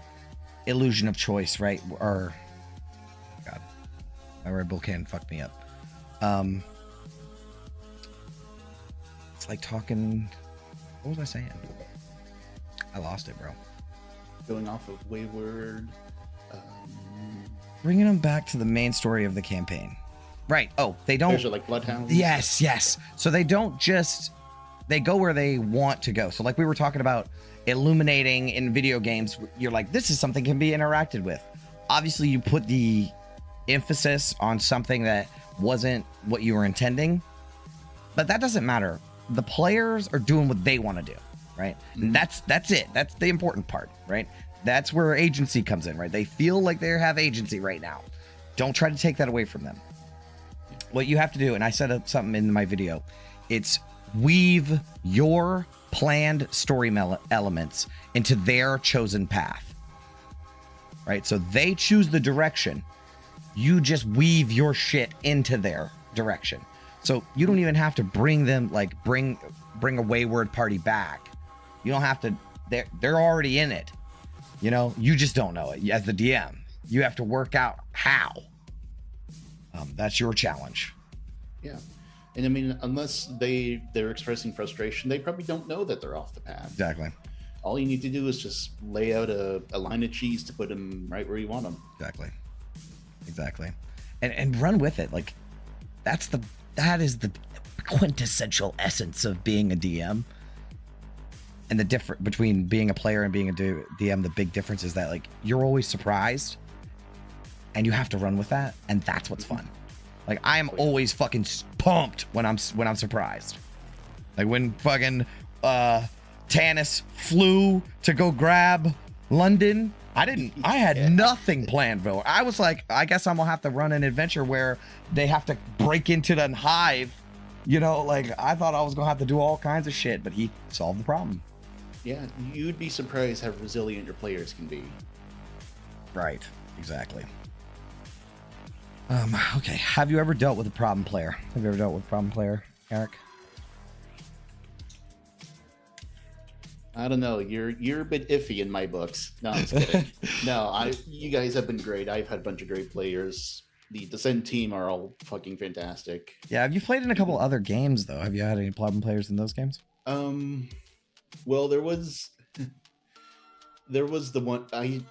illusion of choice, right? Or God, my Red Bull can fucked me up. It's like talking. What was I saying? I lost it, bro. Going off of Wayward. Bringing them back to the main story of the campaign. Right. Oh, they don't. There's like bloodhounds. Yes. So they don't just. They go where they want to go. So like we were talking about illuminating in video games, you're like, this is something can be interacted with. Obviously, you put the emphasis on something that wasn't what you were intending, but that doesn't matter. The players are doing what they want to do, right? And that's it. That's the important part, right? That's where agency comes in, right? They feel like they have agency right now. Don't try to take that away from them. What you have to do, and I said something in my video, it's weave your planned story elements into their chosen path, right? So they choose the direction. You just weave your shit into their direction. So you don't even have to bring them, like bring a wayward party back. You don't have to, they're already in it. You know, you just don't know it as the DM. You have to work out how. That's your challenge. Yeah. And I mean, unless they're expressing frustration, they probably don't know that they're off the path. Exactly. All you need to do is just lay out a line of cheese to put them right where you want them. Exactly. And run with it. Like that is the quintessential essence of being a DM. And the difference between being a player and being a DM, the big difference is that like you're always surprised and you have to run with that, and that's what's fun. Like I am always fucking pumped when I'm surprised. Like when fucking Tannis flew to go grab London. I had nothing planned, bro. I was like, I guess I'm gonna have to run an adventure where they have to break into the hive. You know, like I thought I was gonna have to do all kinds of shit, but he solved the problem. Yeah, you'd be surprised how resilient your players can be. Right, exactly. Okay, have you ever dealt with a problem player? Have you ever dealt with a problem player, Eric? I don't know. You're a bit iffy in my books. No, I'm just kidding. No, you guys have been great. I've had a bunch of great players. The Descent team are all fucking fantastic. Yeah, have you played in a couple other games though? Have you had any problem players in those games? Well, there was the one I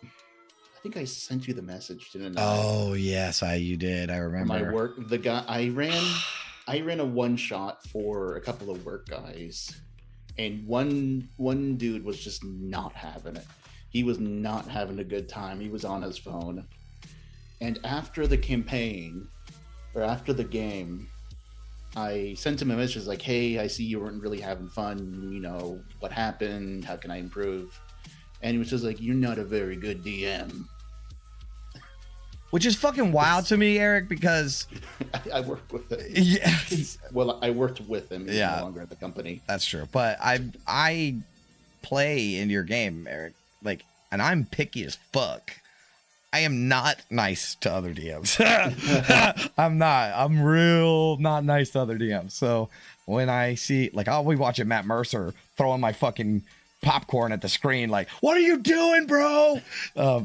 think I sent you the message, didn't I? Oh yes, you did. I remember. My work, the guy I ran a one shot for a couple of work guys, and one dude was just not having it. He was not having a good time. He was on his phone. And after the campaign, or after the game, I sent him a message like, hey, I see you weren't really having fun. You know, what happened? How can I improve? And he was just like, you're not a very good DM. Which is fucking wild to me, Eric, because... I worked with him. Yeah. Well, I worked with him. He's no longer at the company. That's true. But I play in your game, Eric. Like, and I'm picky as fuck. I am not nice to other DMs. I'm not. I'm real not nice to other DMs. So when I see, like, I'll be watching Matt Mercer throwing my fucking popcorn at the screen, like, what are you doing, bro?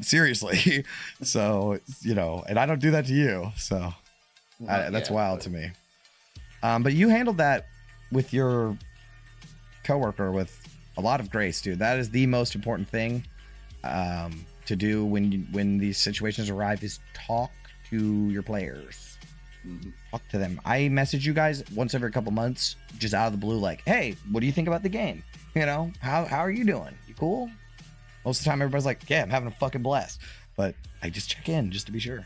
Seriously. So, you know, and I don't do that to you. So that's wild to me. But you handled that with your coworker with a lot of grace, dude. That is the most important thing. To do when these situations arrive is talk to your players. Talk to them. I message you guys once every couple months, just out of the blue, like, hey, what do you think about the game? You know, how are you doing? You cool? Most of the time everybody's like, yeah, I'm having a fucking blast. But I just check in just to be sure.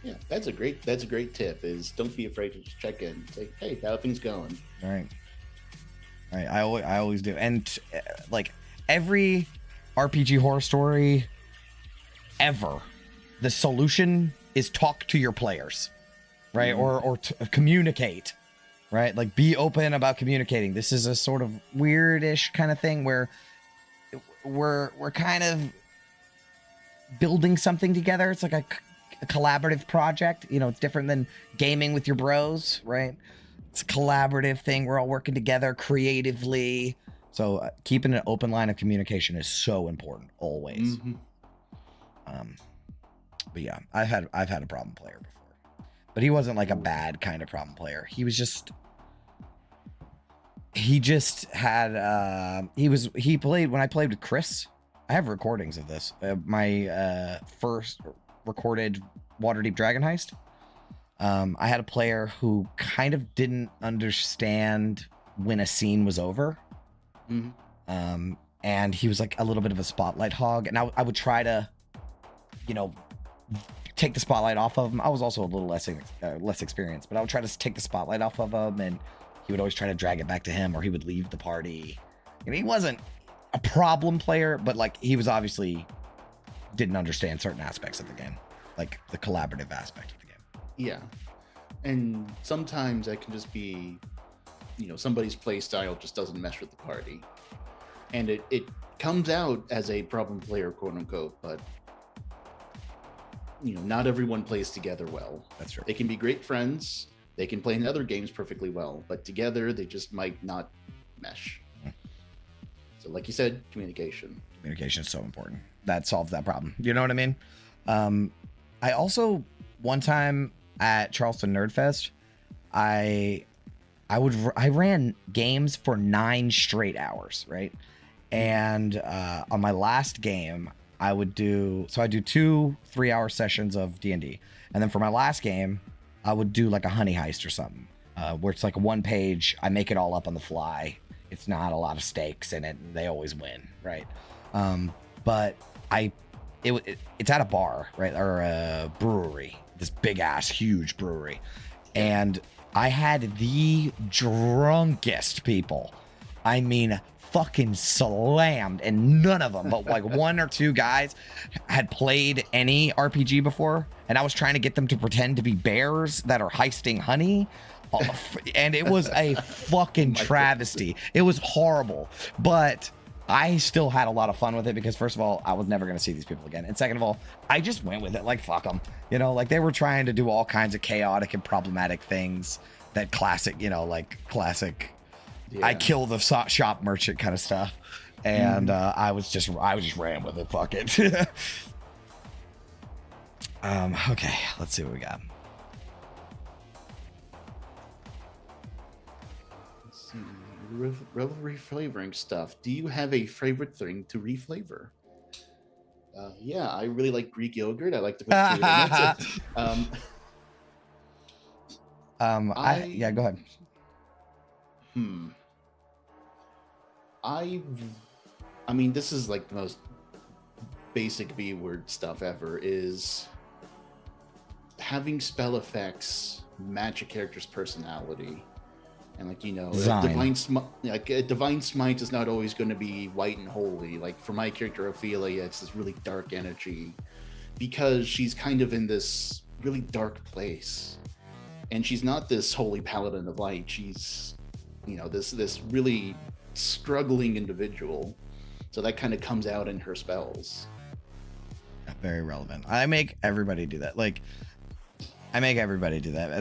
Yeah, that's a great tip, is don't be afraid to just check in. Say, hey, how are things going? All right. I always do. And like every RPG horror story ever, the solution is talk to your players, right? Or communicate, right? Like be open about communicating. This is a sort of weirdish kind of thing where we're kind of building something together. It's like a collaborative project. You know, it's different than gaming with your bros, right? It's a collaborative thing. We're all working together creatively. So keeping an open line of communication is so important always. Mm-hmm. But yeah, I've had a problem player before, but he wasn't like a bad kind of problem player. He just had he played when I played with Chris. I have recordings of this. My first recorded Waterdeep Dragon Heist. I had a player who kind of didn't understand when a scene was over. Mm-hmm. And he was like a little bit of a spotlight hog, and I would try to, take the spotlight off of him. I was also a little less experienced, but I would try to take the spotlight off of him, and he would always try to drag it back to him, or he would leave the party. And he wasn't a problem player, but like he was obviously didn't understand certain aspects of the game, like the collaborative aspect of the game. Yeah, and sometimes that can just be, somebody's play style just doesn't mesh with the party, and it comes out as a problem player, quote unquote, but not everyone plays together well. That's true. They can be great friends. They can play in other games perfectly well, but together they just might not mesh. So like you said, communication. Communication is so important. That solves that problem. You know what I mean? I also, one time at Charleston Nerd Fest, I ran games for 9 straight hours, right? And on my last game, I do 2 3-hour sessions of D&D. And then for my last game, I would do like a honey heist or something, where it's like a 1 page. I make it all up on the fly. It's not a lot of stakes in it. And they always win, right? But it's at a bar, right? Or a brewery, this big ass, huge brewery. And I had the drunkest people. I mean, fucking slammed, and none of them but like 1 or 2 guys had played any RPG before, and I was trying to get them to pretend to be bears that are heisting honey, and it was a fucking travesty. It was horrible, but I still had a lot of fun with it because, first of all, I was never going to see these people again, and second of all, I just went with it like fuck them, like they were trying to do all kinds of chaotic and problematic things that classic, classic yeah. I kill the shop merchant kind of stuff, and I just ran with it. Fuck it. Okay, let's see what we got. Let's see. Reflavoring stuff. Do you have a favorite thing to reflavor? Yeah, I really like Greek yogurt. I like to put food in. That's it. Yeah, go ahead. I mean, this is like the most basic B-word stuff ever, is having spell effects match a character's personality. And like, a divine smite is not always going to be white and holy. Like for my character Ophelia, it's this really dark energy because she's kind of in this really dark place. And she's not this holy paladin of light. She's, this really struggling individual, so that kind of comes out in her spells. Very relevant. I make everybody do that.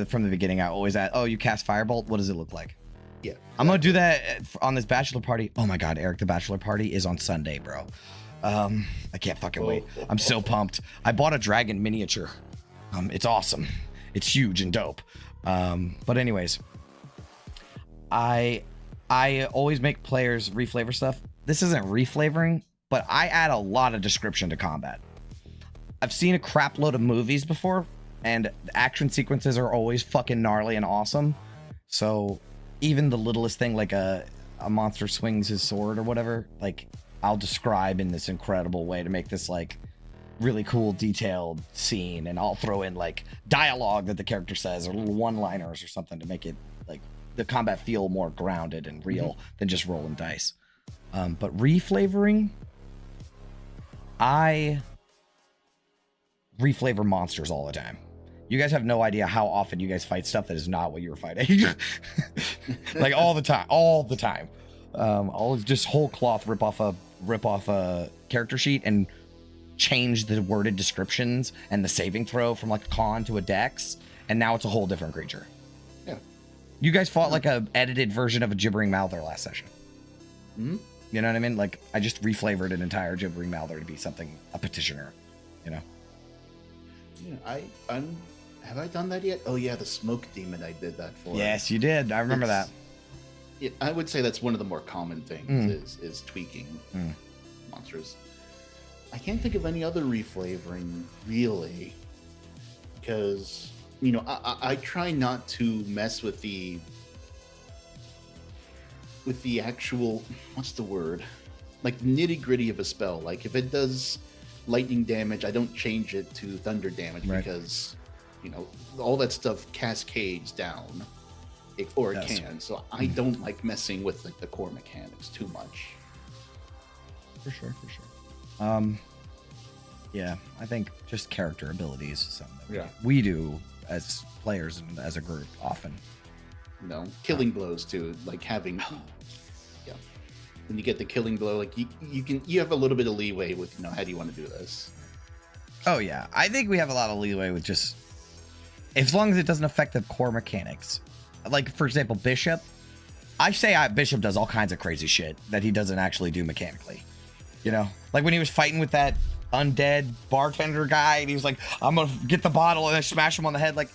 From the beginning. I always ask, oh, you cast Firebolt, what does it look like? Yeah, I'm gonna do that on this bachelor party. Oh my god, Eric, the bachelor party is on Sunday, bro. I can't fucking wait. I'm so pumped. I bought a dragon miniature. It's awesome. It's huge and dope. But anyways, I always make players reflavor stuff. This isn't reflavoring, but I add a lot of description to combat. I've seen a crap load of movies before, and the action sequences are always fucking gnarly and awesome. So even the littlest thing, like a monster swings his sword or whatever, like I'll describe in this incredible way to make this like really cool detailed scene, and I'll throw in like dialogue that the character says or little one-liners or something to make it like the combat feel more grounded and real than just rolling dice. But reflavoring, I reflavor monsters all the time. You guys have no idea how often you guys fight stuff that is not what you were fighting. Like all the time. I'll just whole cloth rip off a character sheet and change the worded descriptions and the saving throw from like a con to a dex, and now it's a whole different creature. Yeah. You guys fought like a edited version of a gibbering mouther last session. Hmm? You know what I mean? Like, I just reflavored an entire gibbering mouther to be something, a petitioner, you know? Yeah, have I done that yet? Oh yeah, the smoke demon I did that for. Yes, you did. I remember that. I would say that's one of the more common things is tweaking monsters. I can't think of any other reflavoring really, because you know I try not to mess with the actual, what's the word, like nitty gritty of a spell. Like if it does lightning damage, I don't change it to thunder damage because you know all that stuff cascades down, it can. So I don't like messing with like the core mechanics too much. For sure. Yeah, I think just character abilities is something that we do as players and as a group often. You know, killing blows too, like having when you get the killing blow, like you have a little bit of leeway with, you know, how do you want to do this. Oh yeah, I think we have a lot of leeway with just, as long as it doesn't affect the core mechanics. Like for example, Bishop, Bishop does all kinds of crazy shit that he doesn't actually do mechanically. You know, like when he was fighting with that undead bartender guy and he was like, I'm gonna get the bottle and I smash him on the head. Like,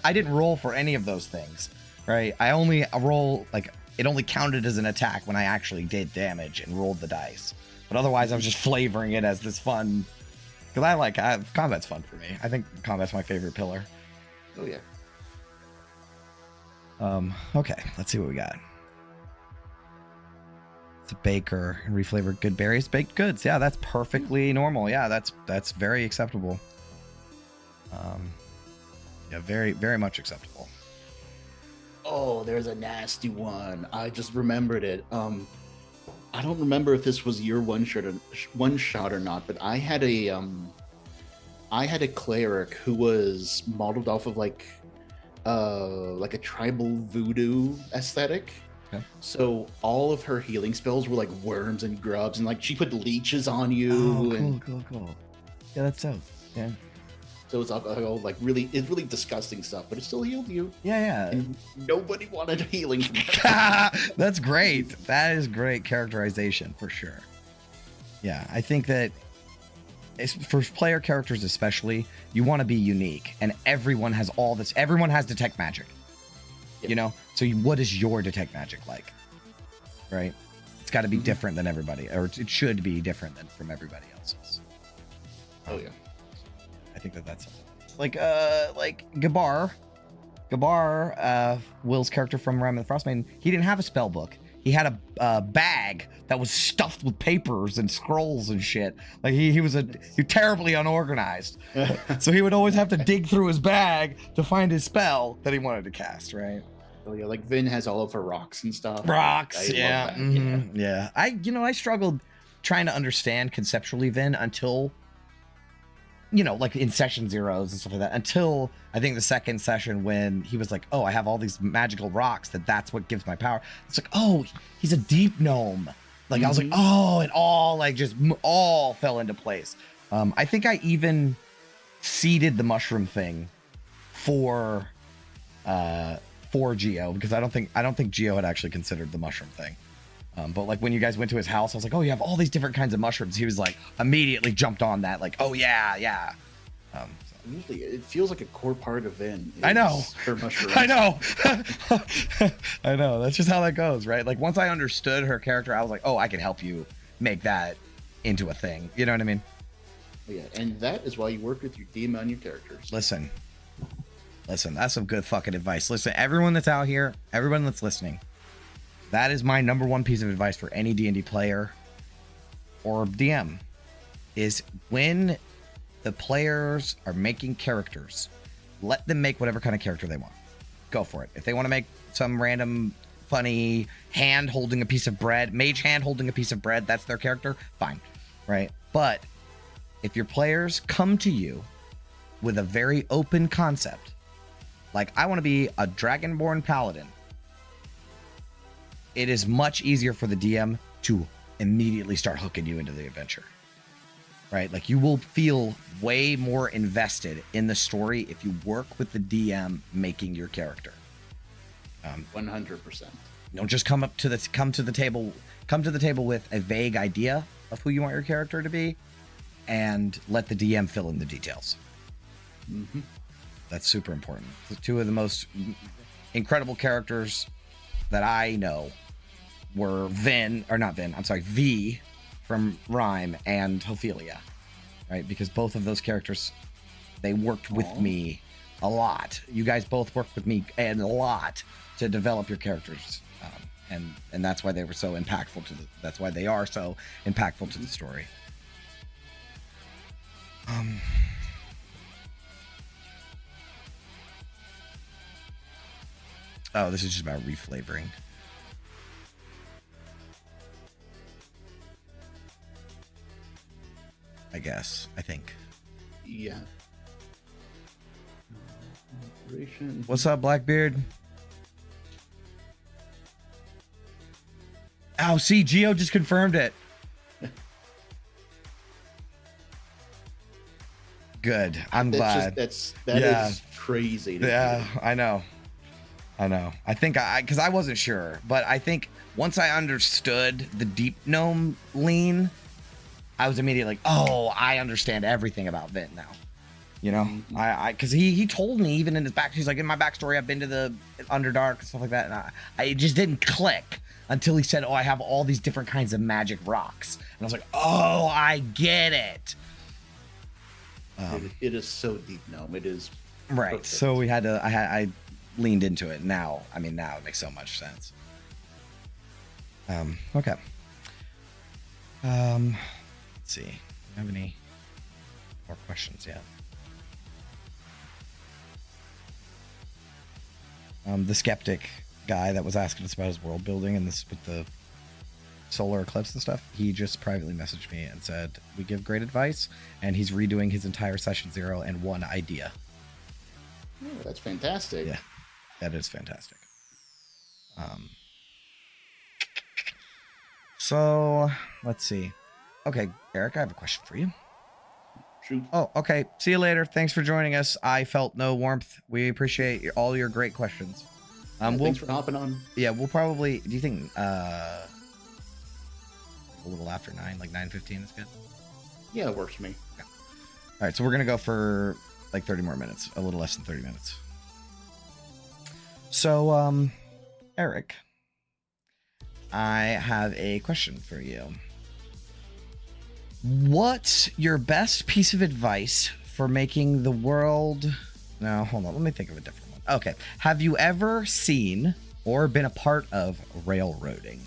I didn't roll for any of those things, right? I only roll, like, it only counted as an attack when I actually did damage and rolled the dice. But otherwise I was just flavoring it as this fun, because combat's fun for me. I think combat's my favorite pillar. Oh yeah. Okay, let's see what we got. It's a baker and reflavored good berries, baked goods. Yeah, that's perfectly normal. Yeah, that's very acceptable. Yeah, very, very much acceptable. Oh, there's a nasty one. I just remembered it. I don't remember if this was your one shot or not, but I had a cleric who was modeled off of like a tribal voodoo aesthetic. Okay. So all of her healing spells were like worms and grubs, and like she put leeches on you. Cool. Yeah, that's so. Yeah. So it's all like it's really disgusting stuff, but it still healed you. Yeah. And nobody wanted healing from that. That's great. That is great characterization for sure. Yeah, I think that for player characters especially, you want to be unique, and everyone has all this. Everyone has detect magic. Yep. You know, so what is your detect magic like? Right? It's got to be different than everybody, or it should be different than from everybody else's. Oh yeah. I think that's like Gabar, Will's character from Ram of the Frostmaiden. He didn't have a spell book. He had a bag that was stuffed with papers and scrolls and shit. Like he was terribly unorganized. So he would always have to dig through his bag to find his spell that he wanted to cast, right? Oh yeah, like Vin has all of her rocks and stuff. Rocks, yeah. Yeah. I struggled trying to understand conceptually Vin until, you know, like in session zeros and stuff like that, until I think the second session when he was like, oh, I have all these magical rocks that's what gives my power. It's like, oh, he's a deep gnome. Like I was like, oh, it all like just all fell into place. I think I even seeded the mushroom thing for Geo, because I don't think Geo had actually considered the mushroom thing. But like when you guys went to his house, I was like, oh, you have all these different kinds of mushrooms. He was like immediately jumped on that, like, oh yeah. Usually it feels like a core part of Vin. I know. Her mushrooms. I know. I know. That's just how that goes, right? Like once I understood her character, I was like, oh, I can help you make that into a thing. You know what I mean? Yeah, and that is why you work with your DM on your characters. Listen, that's some good fucking advice. Listen, everyone that's out here, everyone that's listening, that is my number one piece of advice for any D&D player or DM, is when the players are making characters, let them make whatever kind of character they want. Go for it. If they want to make some random funny hand holding a piece of bread, mage hand holding a piece of bread, that's their character, fine, right? But if your players come to you with a very open concept, like I want to be a dragonborn paladin, it is much easier for the DM to immediately start hooking you into the adventure, right? Like you will feel way more invested in the story if you work with the DM making your character. 100%. Don't just come to the table with a vague idea of who you want your character to be, and let the DM fill in the details. Mm-hmm. That's super important. The two of the most incredible characters that I know were V from Rhyme and Ophelia, right? Because both of those characters, they worked with me a lot. You guys both worked with me a lot to develop your characters, and that's why they were so impactful that's why they are so impactful to the story. Oh, this is just about reflavoring. I think. Yeah. What's up, Blackbeard? Oh, see, Geo just confirmed it. Good. I'm glad. That is crazy. Yeah, I know. I think because I wasn't sure, but I think once I understood the deep gnome lean, I was immediately like, oh, I understand everything about Vint now. You know, because he told me even in his back, he's like, in my backstory, I've been to the Underdark and stuff like that, and I just didn't click until he said, oh, I have all these different kinds of magic rocks, and I was like, oh, I get it. It is so deep gnome. It is right. Perfect. So we had to. I leaned into it. Now it makes so much sense. Okay. Let's see. Do you have any more questions yet? The skeptic guy that was asking us about his world building and this with the solar eclipse and stuff, he just privately messaged me and said, we give great advice, and he's redoing his entire session 0 and 1 idea. Oh, that's fantastic. Yeah, that is fantastic. So let's see. Okay, Eric, I have a question for you. Shoot. Oh, okay. See you later. Thanks for joining us. I felt no warmth. We appreciate all your great questions. Thanks for hopping on. Yeah, we'll probably. Do you think a little after 9, like 9:15 is good? Yeah, it works for me. Okay. All right, so we're gonna go for like 30 more minutes, a little less than 30 minutes. So, Eric, I have a question for you. What's your best piece of advice for making the world... No, hold on. Let me think of a different one. Okay. Have you ever seen or been a part of railroading?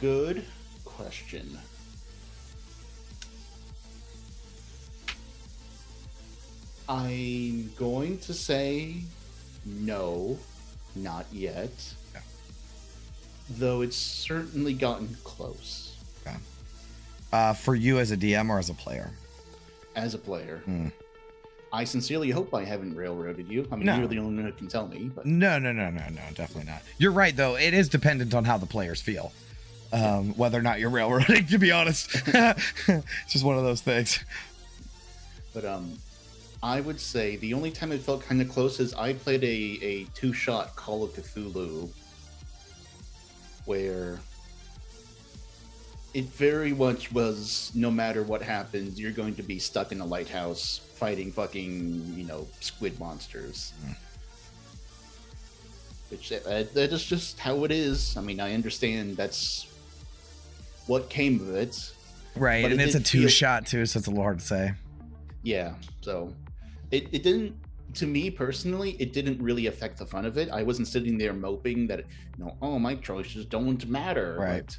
Good question. I'm going to say no, not yet. Yeah. Though it's certainly gotten close. Okay. For you as a DM or as a player? As a player. I sincerely hope I haven't railroaded you. I mean, No. you're the only one who can tell me. But... No, definitely not. You're right, though. It is dependent on how the players feel. Whether or not you're railroading, to be honest. It's just one of those things. But I would say the only time it felt kind of close is I played a 2-shot Call of Cthulhu, where it very much was, no matter what happens, you're going to be stuck in a lighthouse fighting fucking, squid monsters. Which, that is just how it is. I mean, I understand that's what came of it. Right, and it's a 2-shot too, so it's a little hard to say. Yeah, so it didn't, to me personally, it didn't really affect the fun of it. I wasn't sitting there moping that, oh, my choices don't matter. Right.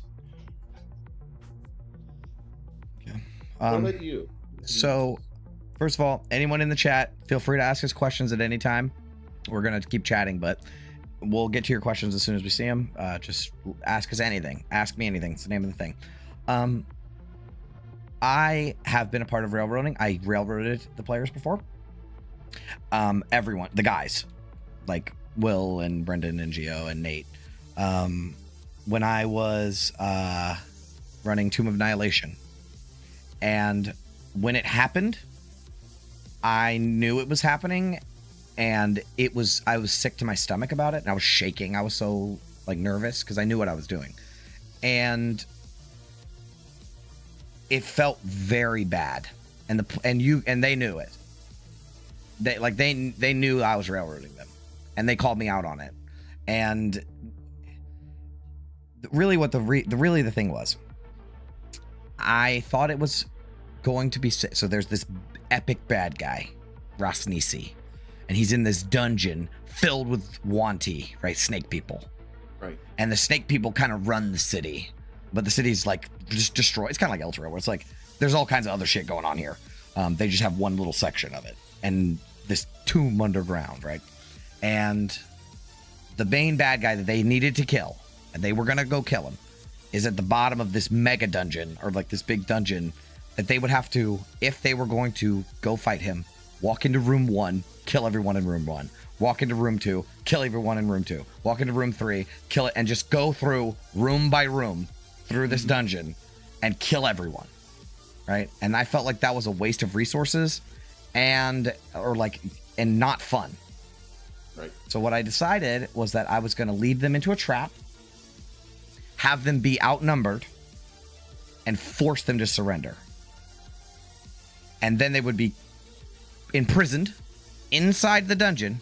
Okay. What about you? So, first of all, anyone in the chat, feel free to ask us questions at any time. We're going to keep chatting, but we'll get to your questions as soon as we see them. Just ask us anything. Ask me anything. It's the name of the thing. I have been a part of railroading. I railroaded the players before. Everyone, the guys, like Will and Brendan and Gio and Nate. When I was running Tomb of Annihilation, and when it happened, I knew it was happening, and I was sick to my stomach about it, and I was shaking. I was so like nervous because I knew what I was doing, and it felt very bad. And they knew it. They knew I was railroading them, and they called me out on it. And really, what the thing was, I thought it was going to be so. There's this epic bad guy, Rosnisi, and he's in this dungeon filled with Wanti, right? Snake people. Right. And the snake people kind of run the city, but the city's like just destroyed. It's kind of like Elturel, where it's like there's all kinds of other shit going on here. They just have one little section of it, and this tomb underground, right? And the main bad guy that they needed to kill, and they were gonna go kill him, is at the bottom of this mega dungeon, or like this big dungeon, that they would have to, if they were going to go fight him, walk into room 1, kill everyone in room 1, walk into room 2, kill everyone in room 2, walk into room 3, kill it, and just go through room by room through this dungeon and kill everyone, right? And I felt like that was a waste of resources and not fun. Right. So what I decided was that I was going to lead them into a trap, have them be outnumbered, and force them to surrender. And then they would be imprisoned inside the dungeon,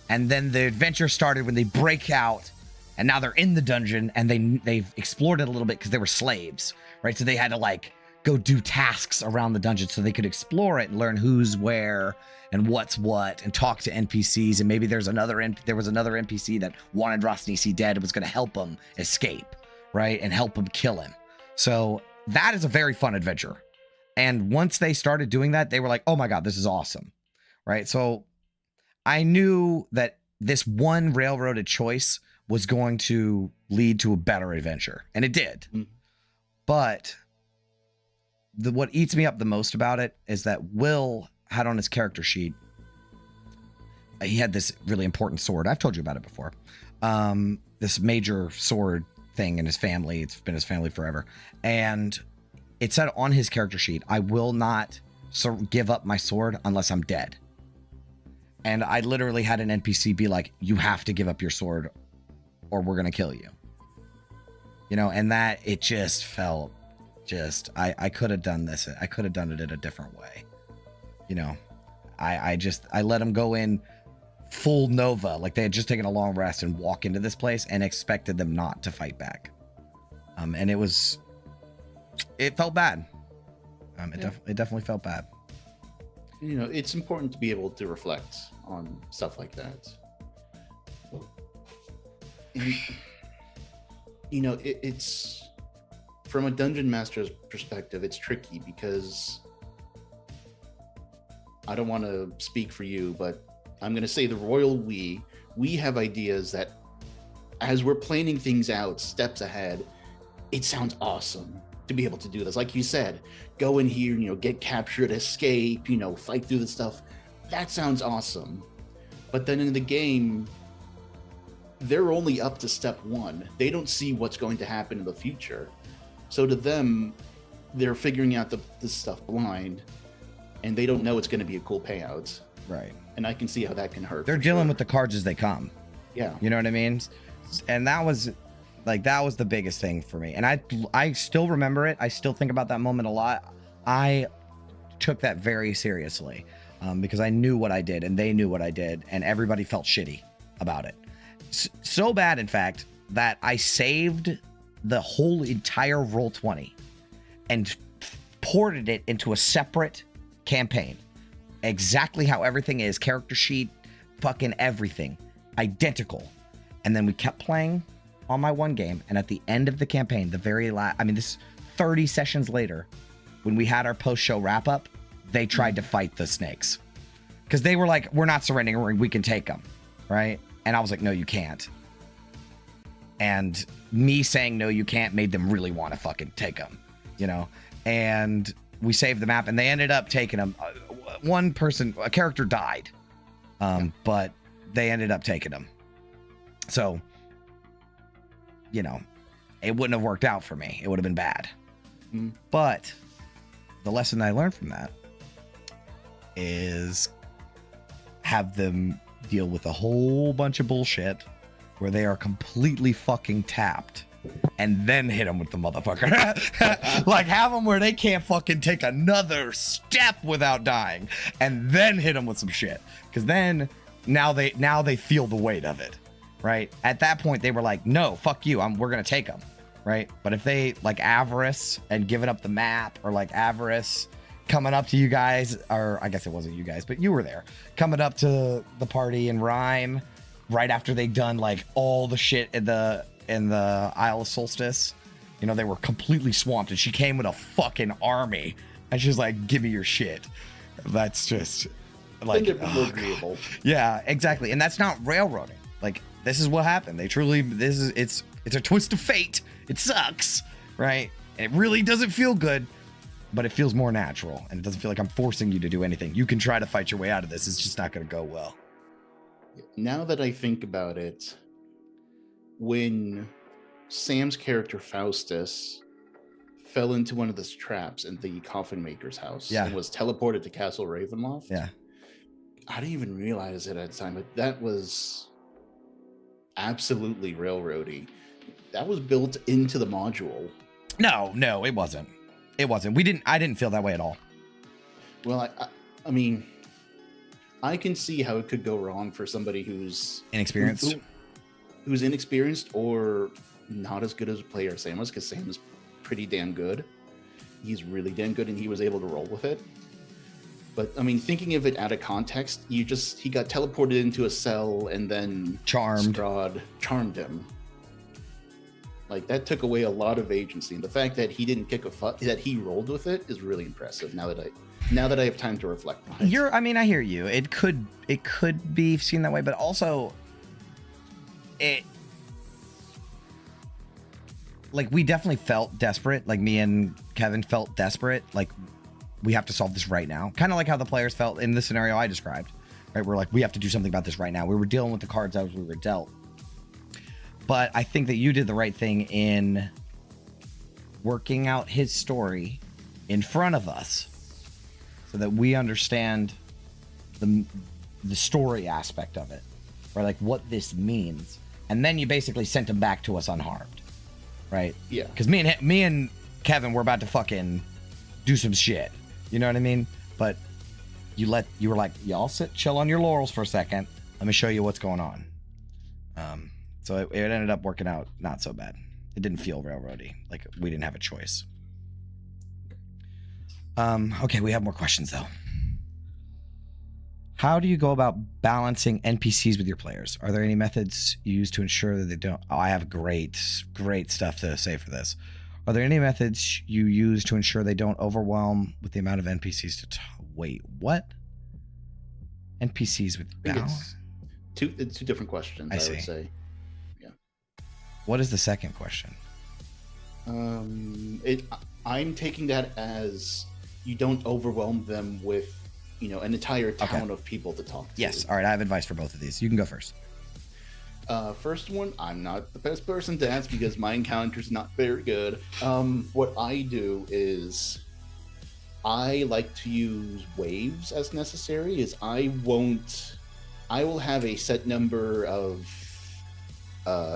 and then the adventure started when they break out, and now they're in the dungeon, and they've explored it a little bit because they were slaves, right? So they had to like go do tasks around the dungeon so they could explore it and learn who's where and what's what, and talk to NPCs. And maybe there was another NPC that wanted Rosnisi dead and was going to help him escape, right? And help him kill him. So that is a very fun adventure. And once they started doing that, they were like, oh my God, this is awesome, right? So I knew that this one railroaded choice was going to lead to a better adventure. And it did. Mm-hmm. But what eats me up the most about it is that Will had on his character sheet, he had this really important sword. I've told you about it before. This major sword thing in his family. It's been his family forever. And it said on his character sheet, I will not give up my sword unless I'm dead. And I literally had an NPC be like, you have to give up your sword or we're going to kill you. You know, and that it just felt I could have done this. I could have done it in a different way. You know, I let him go in full Nova, like they had just taken a long rest and walk into this place and expected them not to fight back. And it felt bad. It definitely felt bad. You know, it's important to be able to reflect on stuff like that. And, you know, it's from a dungeon master's perspective, it's tricky because I don't want to speak for you, but I'm going to say the royal we have ideas that as we're planning things out steps ahead, it sounds awesome to be able to do this. Like you said, go in here, you know, get captured, escape, you know, fight through the stuff. That sounds awesome. But then in the game, they're only up to step 1. They don't see what's going to happen in the future. So to them, they're figuring out this stuff blind, and they don't know it's going to be a cool payout. Right. And I can see how that can hurt. They're dealing with the cards as they come. Yeah. You know what I mean? And that was the biggest thing for me. And I still remember it. I still think about that moment a lot. I took that very seriously because I knew what I did and they knew what I did, and everybody felt shitty about it. So bad, in fact, that I saved the whole entire Roll20 and ported it into a separate campaign. Exactly how everything is, character sheet, fucking everything, identical. And then we kept playing on my one game, and at the end of the campaign, this 30 sessions later, when we had our post-show wrap-up, they tried to fight the snakes. Because they were like, we're not surrendering, we can take them, right? And I was like, no, you can't. And me saying no, you can't made them really want to fucking take them, you know? And we saved the map, and they ended up taking them. One person, a character died, but they ended up taking them. So, you know, it wouldn't have worked out for me. It would have been bad. Mm. But the lesson I learned from that is have them deal with a whole bunch of bullshit where they are completely fucking tapped, and then hit them with the motherfucker. Like, have them where they can't fucking take another step without dying, and then hit them with some shit. Because then now they feel the weight of it, right? At that point, they were like, no, fuck you, we're gonna take them, right? But if they like avarice and giving up the map, or like avarice coming up to you guys, or I guess it wasn't you guys, but you were there, coming up to the party in Rhyme right after they'd done like all the shit in the Isle of Solstice, you know, they were completely swamped, and she came with a fucking army, and she's like, give me your shit. That's just like, agreeable. Yeah, exactly. And that's not railroading. Like, this is what happened. It's a twist of fate. It sucks, right? And it really doesn't feel good, but it feels more natural, and it doesn't feel like I'm forcing you to do anything. You can try to fight your way out of this. It's just not going to go well. Now that I think about it, when Sam's character Faustus fell into one of the traps in the coffin maker's house, and was teleported to Castle Ravenloft, I didn't even realize it at the time, but that was absolutely railroady. That was built into the module. No, it wasn't. It wasn't. I didn't feel that way at all. Well, I mean, I can see how it could go wrong for somebody who's inexperienced. Who's inexperienced or not as good as a player as Sam was, because Sam is pretty damn good. He's really damn good, and he was able to roll with it. But I mean, thinking of it out of context, he got teleported into a cell, and then Strahd charmed him. Like, that took away a lot of agency, and the fact that he didn't kick a fuck, that he rolled with it, is really impressive. Now that I have time to reflect on it. I mean, I hear you. It could be seen that way, but also like, we definitely felt desperate. Like, me and Kevin felt desperate. Like, we have to solve this right now. Kind of like how the players felt in the scenario I described, right? We're like, we have to do something about this right now. We were dealing with the cards as we were dealt. But I think that you did the right thing in working out his story in front of us, so that we understand the story aspect of it, or like what this means. And then you basically sent him back to us unharmed, right? Yeah. Because me and Kevin were about to fucking do some shit. You know what I mean? But you were like, y'all chill on your laurels for a second. Let me show you what's going on. So it ended up working out not so bad. It didn't feel railroady. Like, we didn't have a choice. Okay, we have more questions though. How do you go about balancing NPCs with your players? Are there any methods you use to ensure that they don't... Oh, I have great stuff to say for this. Are there any methods you use to ensure they don't overwhelm with the amount of NPCs to... Wait, what? NPCs with balance? Two different questions, I would say. Yeah. What is the second question? I'm taking that as you don't overwhelm them with, an entire town of people to talk to. Yes. All right. I have advice for both of these. You can go first. First one, I'm not the best person to ask because my encounter's not very good. What I do is I like to use waves as necessary. I will have a set number of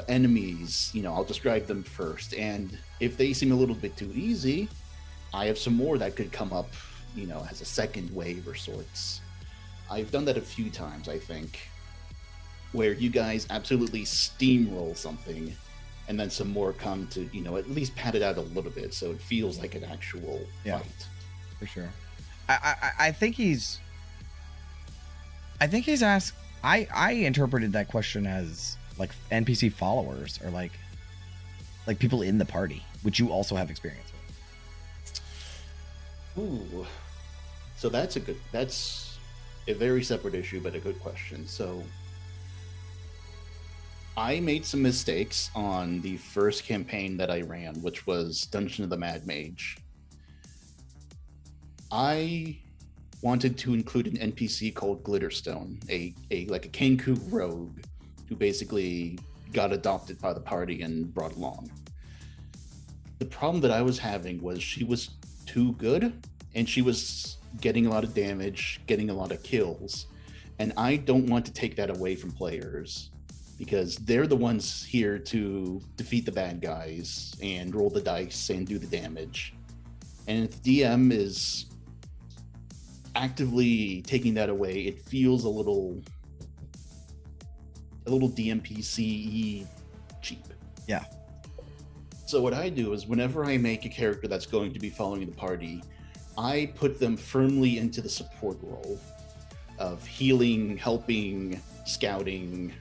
enemies. I'll describe them first, and if they seem a little bit too easy, I have some more that could come up, as a second wave or sorts. I've done that a few times, I think, where you guys absolutely steamroll something, and then some more come to, at least pad it out a little bit so it feels like an actual fight. For sure. I think he's asked... I interpreted that question as like NPC followers, or like people in the party, which you also have experience with. Ooh. So that's a very separate issue, but a good question. So I made some mistakes on the first campaign that I ran, which was Dungeon of the Mad Mage. I wanted to include an NPC called Glitterstone, a Kenku rogue who basically got adopted by the party and brought along. The problem that I was having was she was too good, and she was getting a lot of damage, getting a lot of kills, And I don't want to take that away from players, because they're the ones here to defeat the bad guys and roll the dice and do the damage. And if the DM is actively taking that away, it feels a little DMPC cheap. Yeah. So what I do is, whenever I make a character that's going to be following the party, I put them firmly into the support role of healing, helping, scouting,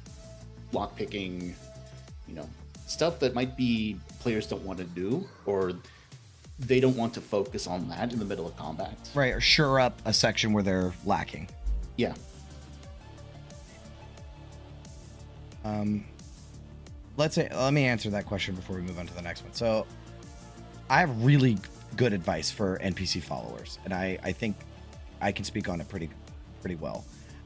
lockpicking, stuff that might be players don't want to do, or they don't want to focus on that in the middle of combat. Right, or shore up a section where they're lacking. Yeah. Let me answer that question before we move on to the next one. So I have really good advice for NPC followers, and I think I can speak on it pretty well.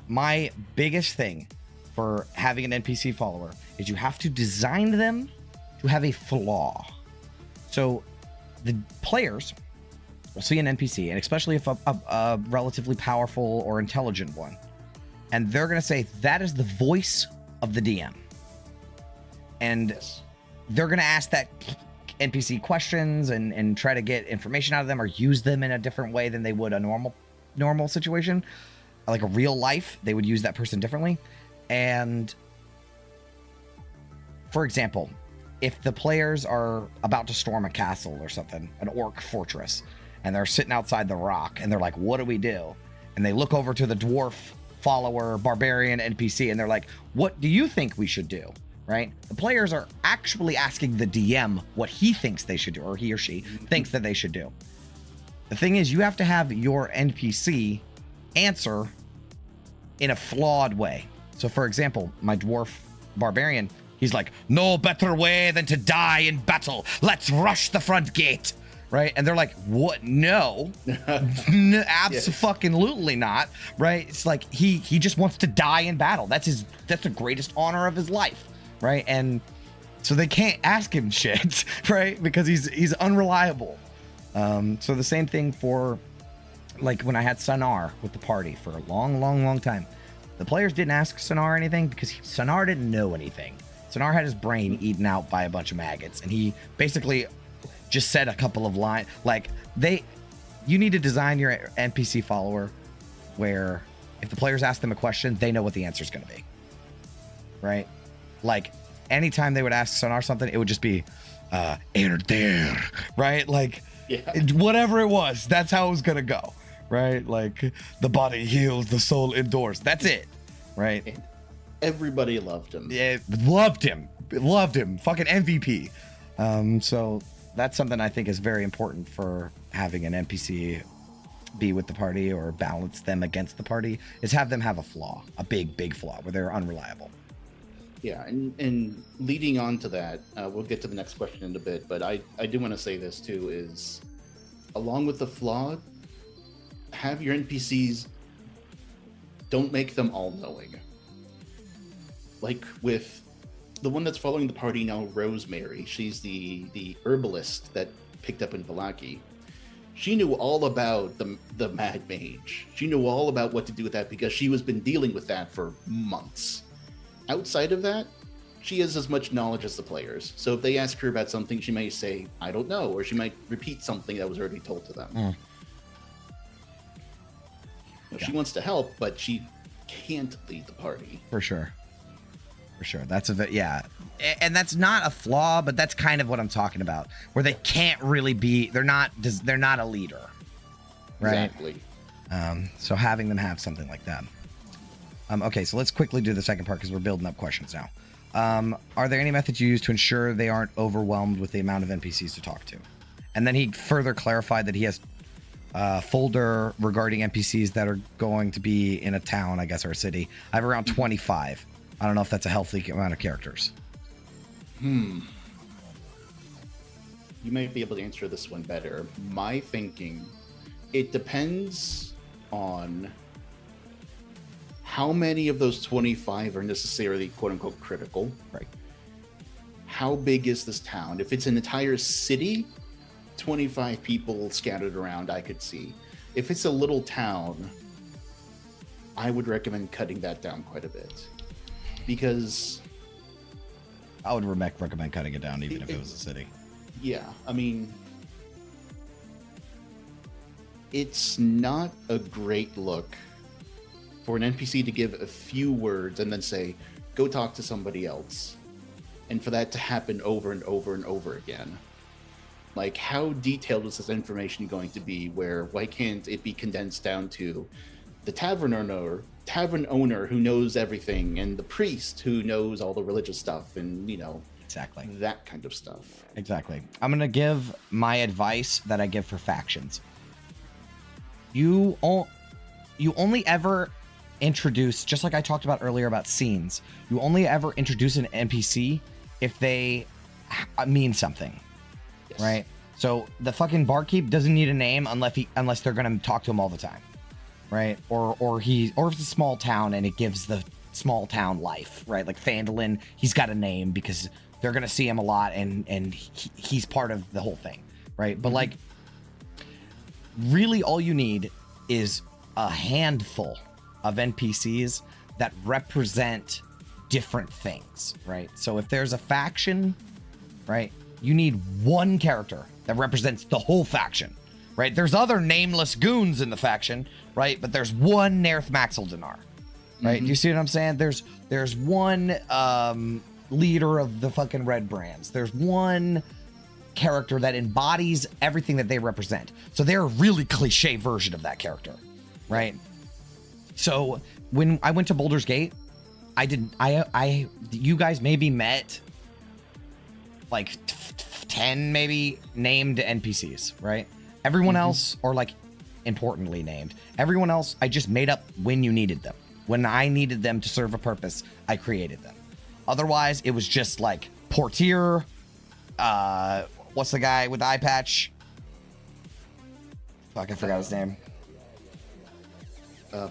My biggest thing for having an NPC follower is you have to design them to have a flaw. So the players will see an NPC, and especially if a relatively powerful or intelligent one, and they're going to say, that is the voice of the DM. And Yes. they're going to ask that NPC questions and try to get information out of them, or use them in a different way than they would a normal situation. Like a real life, they would use that person differently. And for example, if the players are about to storm a castle or something, an orc fortress, and they're sitting outside the rock, and they're like, what do we do? And they look over to the dwarf follower, barbarian NPC, and they're like, what do you think we should do? Right? The players are actually asking the DM what he thinks they should do, or he or she thinks that they should do. The thing is, you have to have your NPC answer in a flawed way. So for example, my dwarf barbarian, he's like, no better way than to die in battle. Let's rush the front gate. Right? And they're like, what? No, absolutely not. Right? It's like, he just wants to die in battle. That's the greatest honor of his life. Right? And so they can't ask him shit, right? Because he's unreliable. So the same thing for, like, when I had Sonar with the party for a long time. The players didn't ask Sonar anything because Sonar didn't know anything. Sonar had his brain eaten out by a bunch of maggots, and he basically just said a couple of lines. Like, you need to design your NPC follower where if the players ask them a question, they know what the answer is going to be. Right? Like, anytime they would ask Sonar something, it would just be, enter there, right? Like, whatever it was, that's how it was gonna go, right? Like, the body heals, the soul endures. That's it, right? And everybody loved him. Yeah, loved him. Fucking MVP. So that's something I think is very important for having an NPC be with the party or balance them against the party, is have them have a flaw, a big flaw where they're unreliable. Yeah, and leading on to that, we'll get to the next question in a bit, but I do want to say this too, is along with the flaw, have your NPCs, don't make them all-knowing. Like with the one that's following the party now, Rosemary, she's the herbalist that picked up in Vallaki. She knew all about the Mad Mage. She knew all about what to do with that because she was been dealing with that for months. Outside of that, she has as much knowledge as the players. So if they ask her about something, she may say, I don't know, or she might repeat something that was already told to them. She wants to help, but she can't lead the party. For sure. That's and that's not a flaw, but that's kind of what I'm talking about, where they can't really be, they're not a leader, right? Exactly. So having them have something like that. Okay, so let's quickly do the second part because we're building up questions now. Are there any methods you use to ensure they aren't overwhelmed with the amount of NPCs to talk to? And then he further clarified that he has a folder regarding NPCs that are going to be in a town, I guess, or a city. I have around 25. I don't know if that's a healthy amount of characters. You might be able to answer this one better. My thinking, it depends on how many of those 25 are necessarily quote-unquote critical. Right. How big is this town? If it's an entire city, 25 people scattered around, I could see. If it's a little town, I would recommend cutting that down quite a bit, because I would recommend cutting it down even if it was a city. Yeah, I mean, it's not a great look for an NPC to give a few words and then say, go talk to somebody else. And for that to happen over and over and over again. Like, how detailed is this information going to be? Why can't it be condensed down to the tavern owner who knows everything, and the priest who knows all the religious stuff, and, Exactly. that kind of stuff. Exactly. I'm going to give my advice that I give for factions. You only ever introduce, just like I talked about earlier about scenes, you only ever introduce an NPC if they mean something. Yes. Right? So the fucking barkeep doesn't need a name unless they're going to talk to him all the time. Right? Or if it's a small town and it gives the small town life, right? Like Phandalin, he's got a name because they're going to see him a lot and he's part of the whole thing, right? But like, really all you need is a handful of NPCs that represent different things, right? So if there's a faction, right, you need one character that represents the whole faction, right? There's other nameless goons in the faction, right? But there's one Nerth Maxildinar, right? Do you see what I'm saying? There's one leader of the fucking Red Brands. There's one character that embodies everything that they represent. So they're a really cliche version of that character, right? So when I went to Baldur's Gate, you guys maybe met like 10 maybe named NPCs, right? Everyone else, or like importantly named, everyone else I just made up when you needed them. When I needed them to serve a purpose, I created them. Otherwise, it was just like Portier, what's the guy with the eye patch? Fuck, I forgot his name.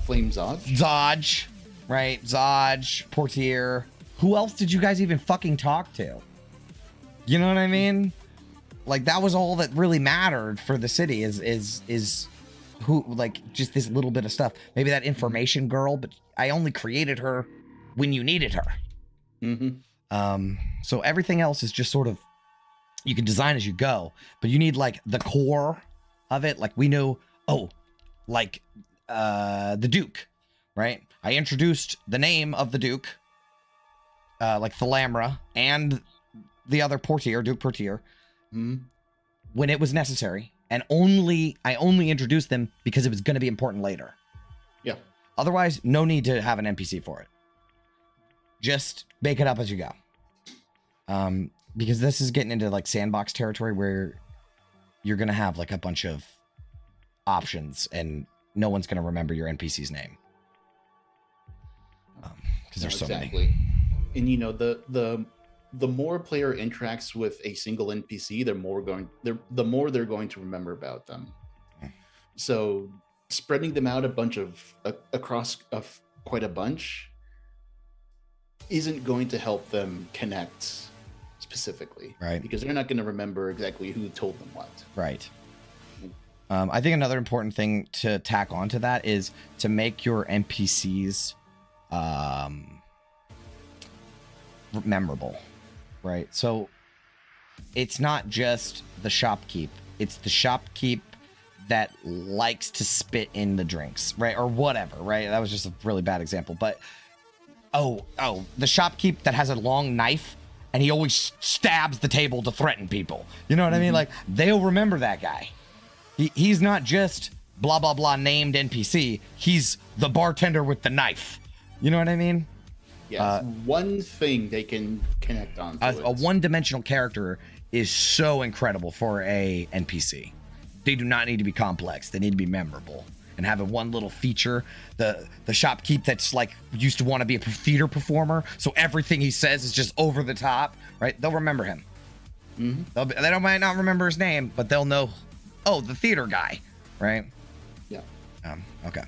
Flame Zodge? Zodge, right? Zodge, Portier. Who else did you guys even fucking talk to? You know what I mean? Like, that was all that really mattered for the city is who, like, just this little bit of stuff. Maybe that information girl, but I only created her when you needed her. So everything else is just sort of, you can design as you go, but you need like the core of it. Like we know, like the Duke, right? I introduced the name of the Duke, like Thalamra and the other Portier, Duke Portier, when it was necessary. And I only introduced them because it was going to be important later. Yeah. Otherwise, no need to have an NPC for it. Just make it up as you go. Because this is getting into like sandbox territory where you're going to have like a bunch of options and no one's going to remember your NPC's name. Because there's so many. And the more a player interacts with a single NPC, the more they're going to remember about them. So spreading them out across quite a bunch isn't going to help them connect specifically, right? Because they're not going to remember exactly who told them what, right? I think another important thing to tack onto that is to make your NPCs memorable, right? So it's not just the shopkeep, it's the shopkeep that likes to spit in the drinks, right? Or whatever, right? That was just a really bad example, but the shopkeep that has a long knife and he always stabs the table to threaten people. You know what I mean? Like, they'll remember that guy. He's not just blah, blah, blah named NPC. He's the bartender with the knife. You know what I mean? Yeah, one thing they can connect on to. A one-dimensional character is so incredible for a NPC. They do not need to be complex. They need to be memorable. And having one little feature, the shopkeep that's like used to want to be a theater performer, so everything he says is just over the top, right? They'll remember him. They might not remember his name, but they'll know, the theater guy, right? Yeah. Okay.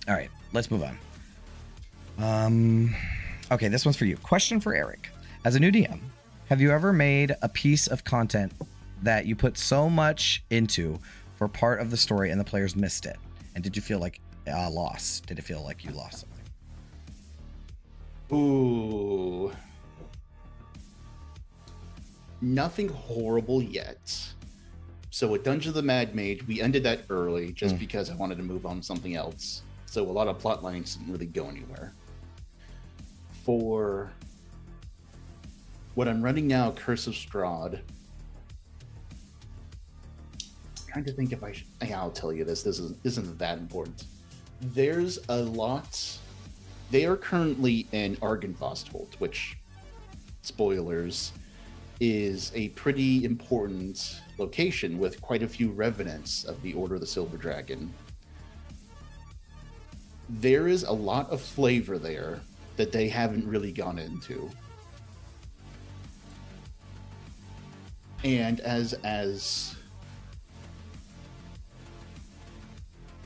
All right, let's move on. Okay, this one's for you. Question for Eric. As a new DM, have you ever made a piece of content that you put so much into for part of the story and the players missed it? And did you feel like loss? Did it feel like you lost something? Ooh. Nothing horrible yet. So with Dungeon of the Mad Mage, we ended that early just because I wanted to move on to something else. So a lot of plot lines didn't really go anywhere. For what I'm running now, Curse of Strahd, I'm trying to think if I should... Yeah, I'll tell you this. This isn't that important. There's a lot... They are currently in Argynvostholt, which, spoilers, is a pretty important location with quite a few revenants of the Order of the Silver Dragon. There is a lot of flavor there that they haven't really gone into. And as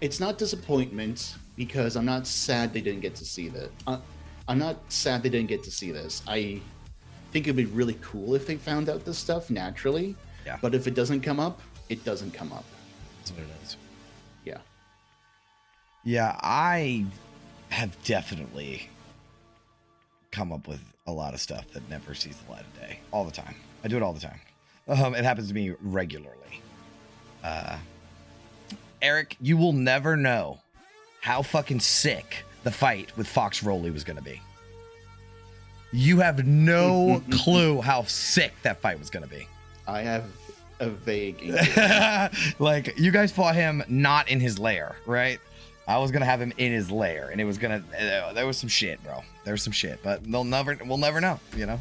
it's not disappointment, because I'm not sad they didn't get to see that. I'm not sad they didn't get to see this. I think it'd be really cool if they found out this stuff naturally. Yeah. But if it doesn't come up, it doesn't come up. That's what it is. Yeah. Yeah, I have definitely come up with a lot of stuff that never sees the light of day. All the time. I do it all the time. It happens to me regularly. Eric, you will never know how fucking sick the fight with Fox Rowley was going to be. You have no clue how sick that fight was going to be. I have a vague like, you guys fought him not in his lair, right? I was going to have him in his lair, and it was going to... there was some shit, bro. There was some shit, but we'll never know, you know?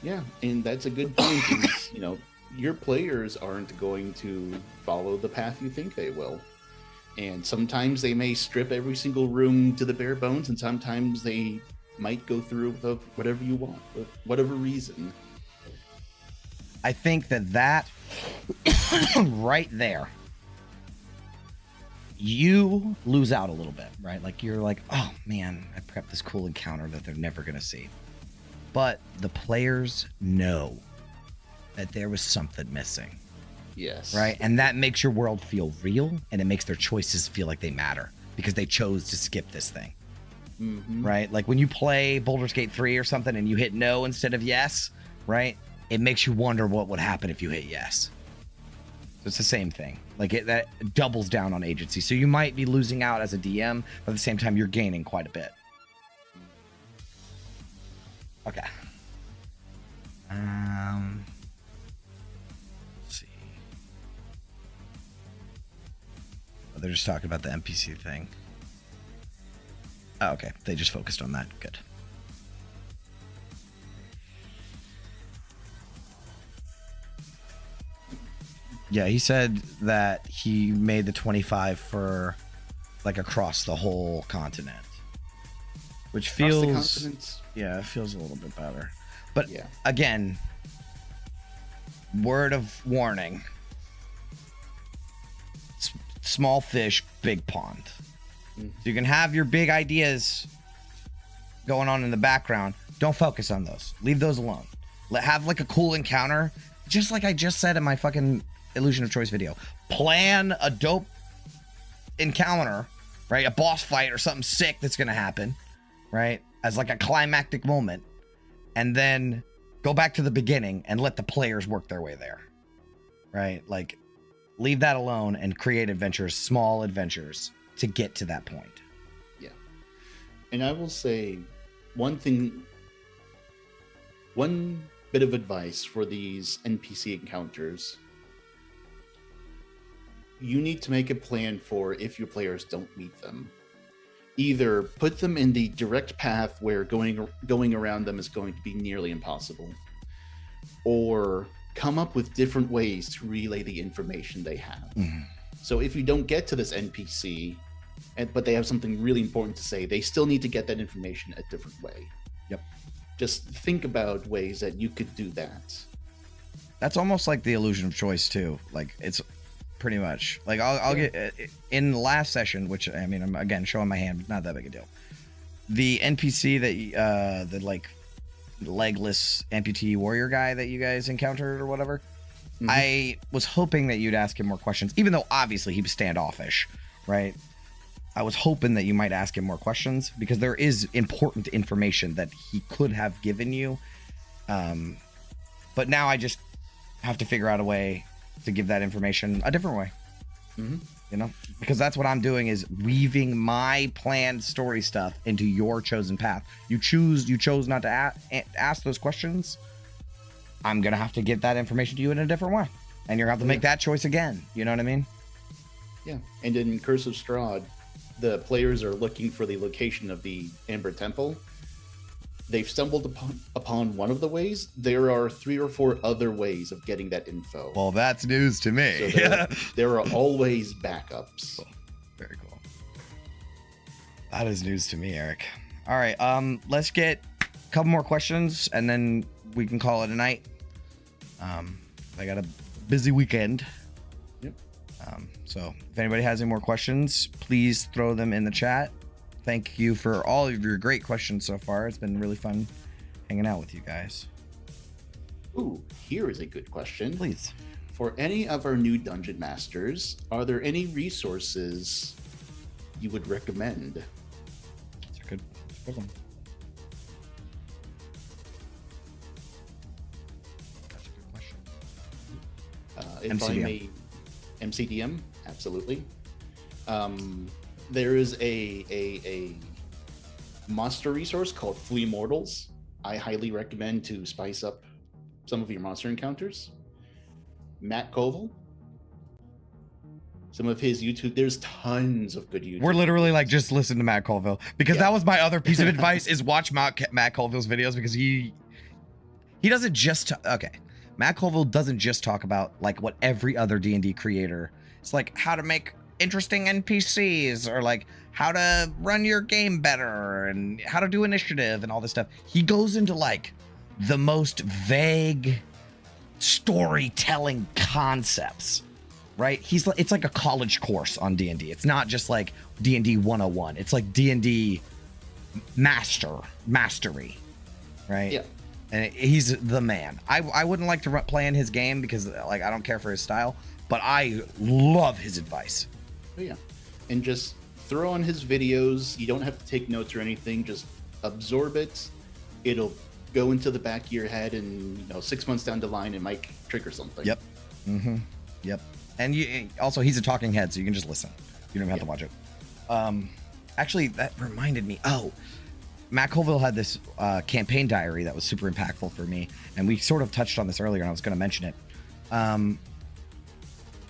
Yeah, and that's a good point. Is, you know, your players aren't going to follow the path you think they will. And sometimes they may strip every single room to the bare bones, and sometimes they might go through with whatever you want, for whatever reason. I think that right there, you lose out a little bit, right? Like, you're like, oh man, I prepped this cool encounter that they're never going to see. But the players know that there was something missing. Yes. Right? And that makes your world feel real, and it makes their choices feel like they matter because they chose to skip this thing. Mm-hmm. Right? Like when you play Baldur's Gate 3 or something and you hit no instead of yes, right? It makes you wonder what would happen if you hit yes. So it's the same thing. Like, that doubles down on agency. So you might be losing out as a DM, but at the same time, you're gaining quite a bit. Okay. Let's see. Oh, they're just talking about the NPC thing. Oh, okay. They just focused on that. Good. Yeah, he said that he made the 25 for, like, across the whole continent. Which feels... Yeah, it feels a little bit better. But, yeah, again, word of warning. Small fish, big pond. So you can have your big ideas going on in the background. Don't focus on those. Leave those alone. Have, like, a cool encounter. Just like I just said in my fucking Illusion of Choice video. Plan a dope encounter, right? A boss fight or something sick that's going to happen, right? As like a climactic moment. And then go back to the beginning and let the players work their way there, right? Like, leave that alone and create adventures, small adventures, to get to that point. Yeah. And I will say one bit of advice for these NPC encounters. You need to make a plan for if your players don't meet them. Either put them in the direct path where going around them is going to be nearly impossible, or come up with different ways to relay the information they have. Mm-hmm. So if you don't get to this NPC, but they have something really important to say, they still need to get that information a different way. Yep. Just think about ways that you could do that. That's almost like the Illusion of Choice too. Like, it's pretty much like I'll get in the last session, which, I mean, I'm again showing my hand, but not that big a deal. The NPC that the like legless amputee warrior guy that you guys encountered or whatever, I was hoping that you'd ask him more questions, even though obviously he was standoffish, right? I was hoping that you might ask him more questions, because there is important information that he could have given you. But now I just have to figure out a way to give that information a different way. Mm-hmm. You know, because that's what I'm doing, is weaving my planned story stuff into your chosen path. You chose not to ask those questions. I'm going to have to get that information to you in a different way. And you're going to have to make that choice again. You know what I mean? Yeah. And in Curse of Strahd, the players are looking for the location of the Amber Temple. They've stumbled upon one of the ways. There are 3 or 4 other ways of getting that info. Well, that's news to me. So there are always backups. Cool. Very cool. That is news to me, Eric. All right, let's get a couple more questions, and then we can call it a night. I got a busy weekend. Yep. So if anybody has any more questions, please throw them in the chat. Thank you for all of your great questions so far. It's been really fun hanging out with you guys. Ooh, here is a good question. Please. For any of our new dungeon masters, are there any resources you would recommend? That's a good one. That's a good question. If MCDM. I may, MCDM, absolutely. There is a monster resource called Flea Mortals. I highly recommend to spice up some of your monster encounters. Matt Koval, some of his YouTube, there's tons of good YouTube. We're literally like, just listen to Matt Colville, because that was my other piece of advice, is watch Matt Colville's videos, because he doesn't just, okay. Matt Colville doesn't just talk about like what every other D&D creator, it's like how to make interesting NPCs, or like how to run your game better, and how to do initiative and all this stuff. He goes into like the most vague storytelling concepts, right? It's like a college course on D&D. It's not just like D&D 101. It's like D&D mastery, right? Yeah. And he's the man. I wouldn't like to play in his game, because like I don't care for his style, but I love his advice. Oh, yeah. And just throw on his videos. You don't have to take notes or anything. Just absorb it. It'll go into the back of your head, and 6 months down the line, it might trigger something. Yep. Mm-hmm. Yep. And also, he's a talking head, so you can just listen. You don't even have to watch it. Actually, that reminded me. Oh, Matt Colville had this campaign diary that was super impactful for me, and we sort of touched on this earlier, and I was going to mention it.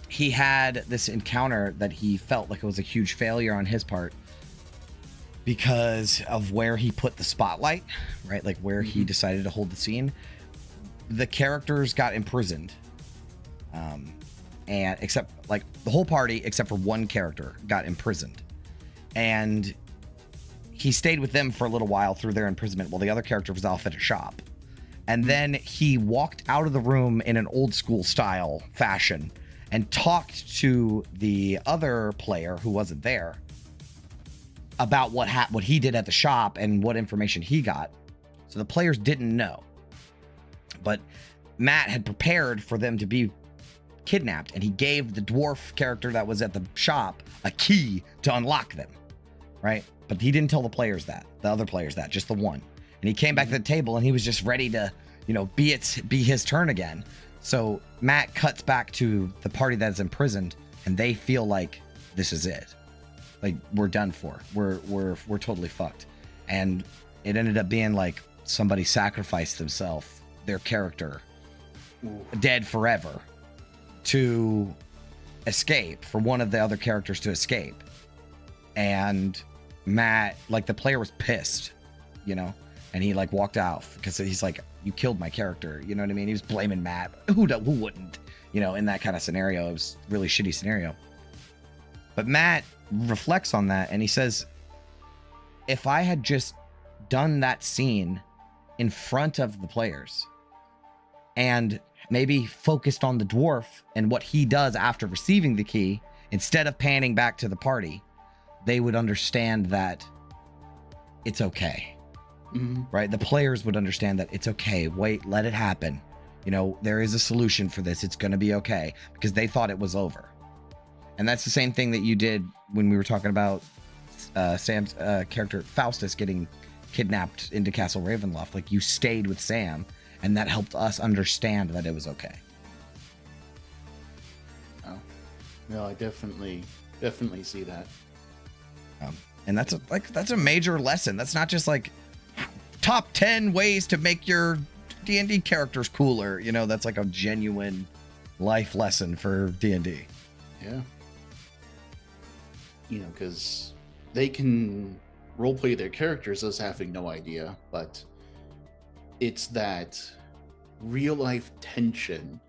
He had this encounter that he felt like it was a huge failure on his part because of where he put the spotlight, right? Like where he decided to hold the scene. The characters got imprisoned. And except like the whole party, except for one character, got imprisoned. And he stayed with them for a little while through their imprisonment while the other character was off at a shop. And then he walked out of the room in an old school style fashion and talked to the other player who wasn't there about what he did at the shop and what information he got. So the players didn't know. But Matt had prepared for them to be kidnapped, and he gave the dwarf character that was at the shop a key to unlock them, right? But he didn't tell the other players that, just the one. And he came back to the table, and he was just ready to, be his turn again. So Matt cuts back to the party that's imprisoned, and they feel like this is it. Like, we're done for. We're totally fucked. And it ended up being like somebody sacrificed themselves, their character, dead forever, to escape, for one of the other characters to escape. And Matt, like, the player was pissed, and he like walked out because he's like, you killed my character, you know what I mean? He was blaming Matt. Who wouldn't, in that kind of scenario? It was a really shitty scenario. But Matt reflects on that, and he says, if I had just done that scene in front of the players and maybe focused on the dwarf and what he does after receiving the key, instead of panning back to the party, they would understand that it's okay. Right? The players would understand that it's okay. Wait, let it happen. There is a solution for this. It's going to be okay, because they thought it was over. And that's the same thing that you did when we were talking about Sam's character Faustus getting kidnapped into Castle Ravenloft. Like, you stayed with Sam, and that helped us understand that it was okay. Oh, no, I definitely see that. And that's a major lesson. That's not just like top 10 ways to make your D&D characters cooler. You know, that's like a genuine life lesson for D&D. Yeah. You know, because they can roleplay their characters as having no idea, but it's that real life tension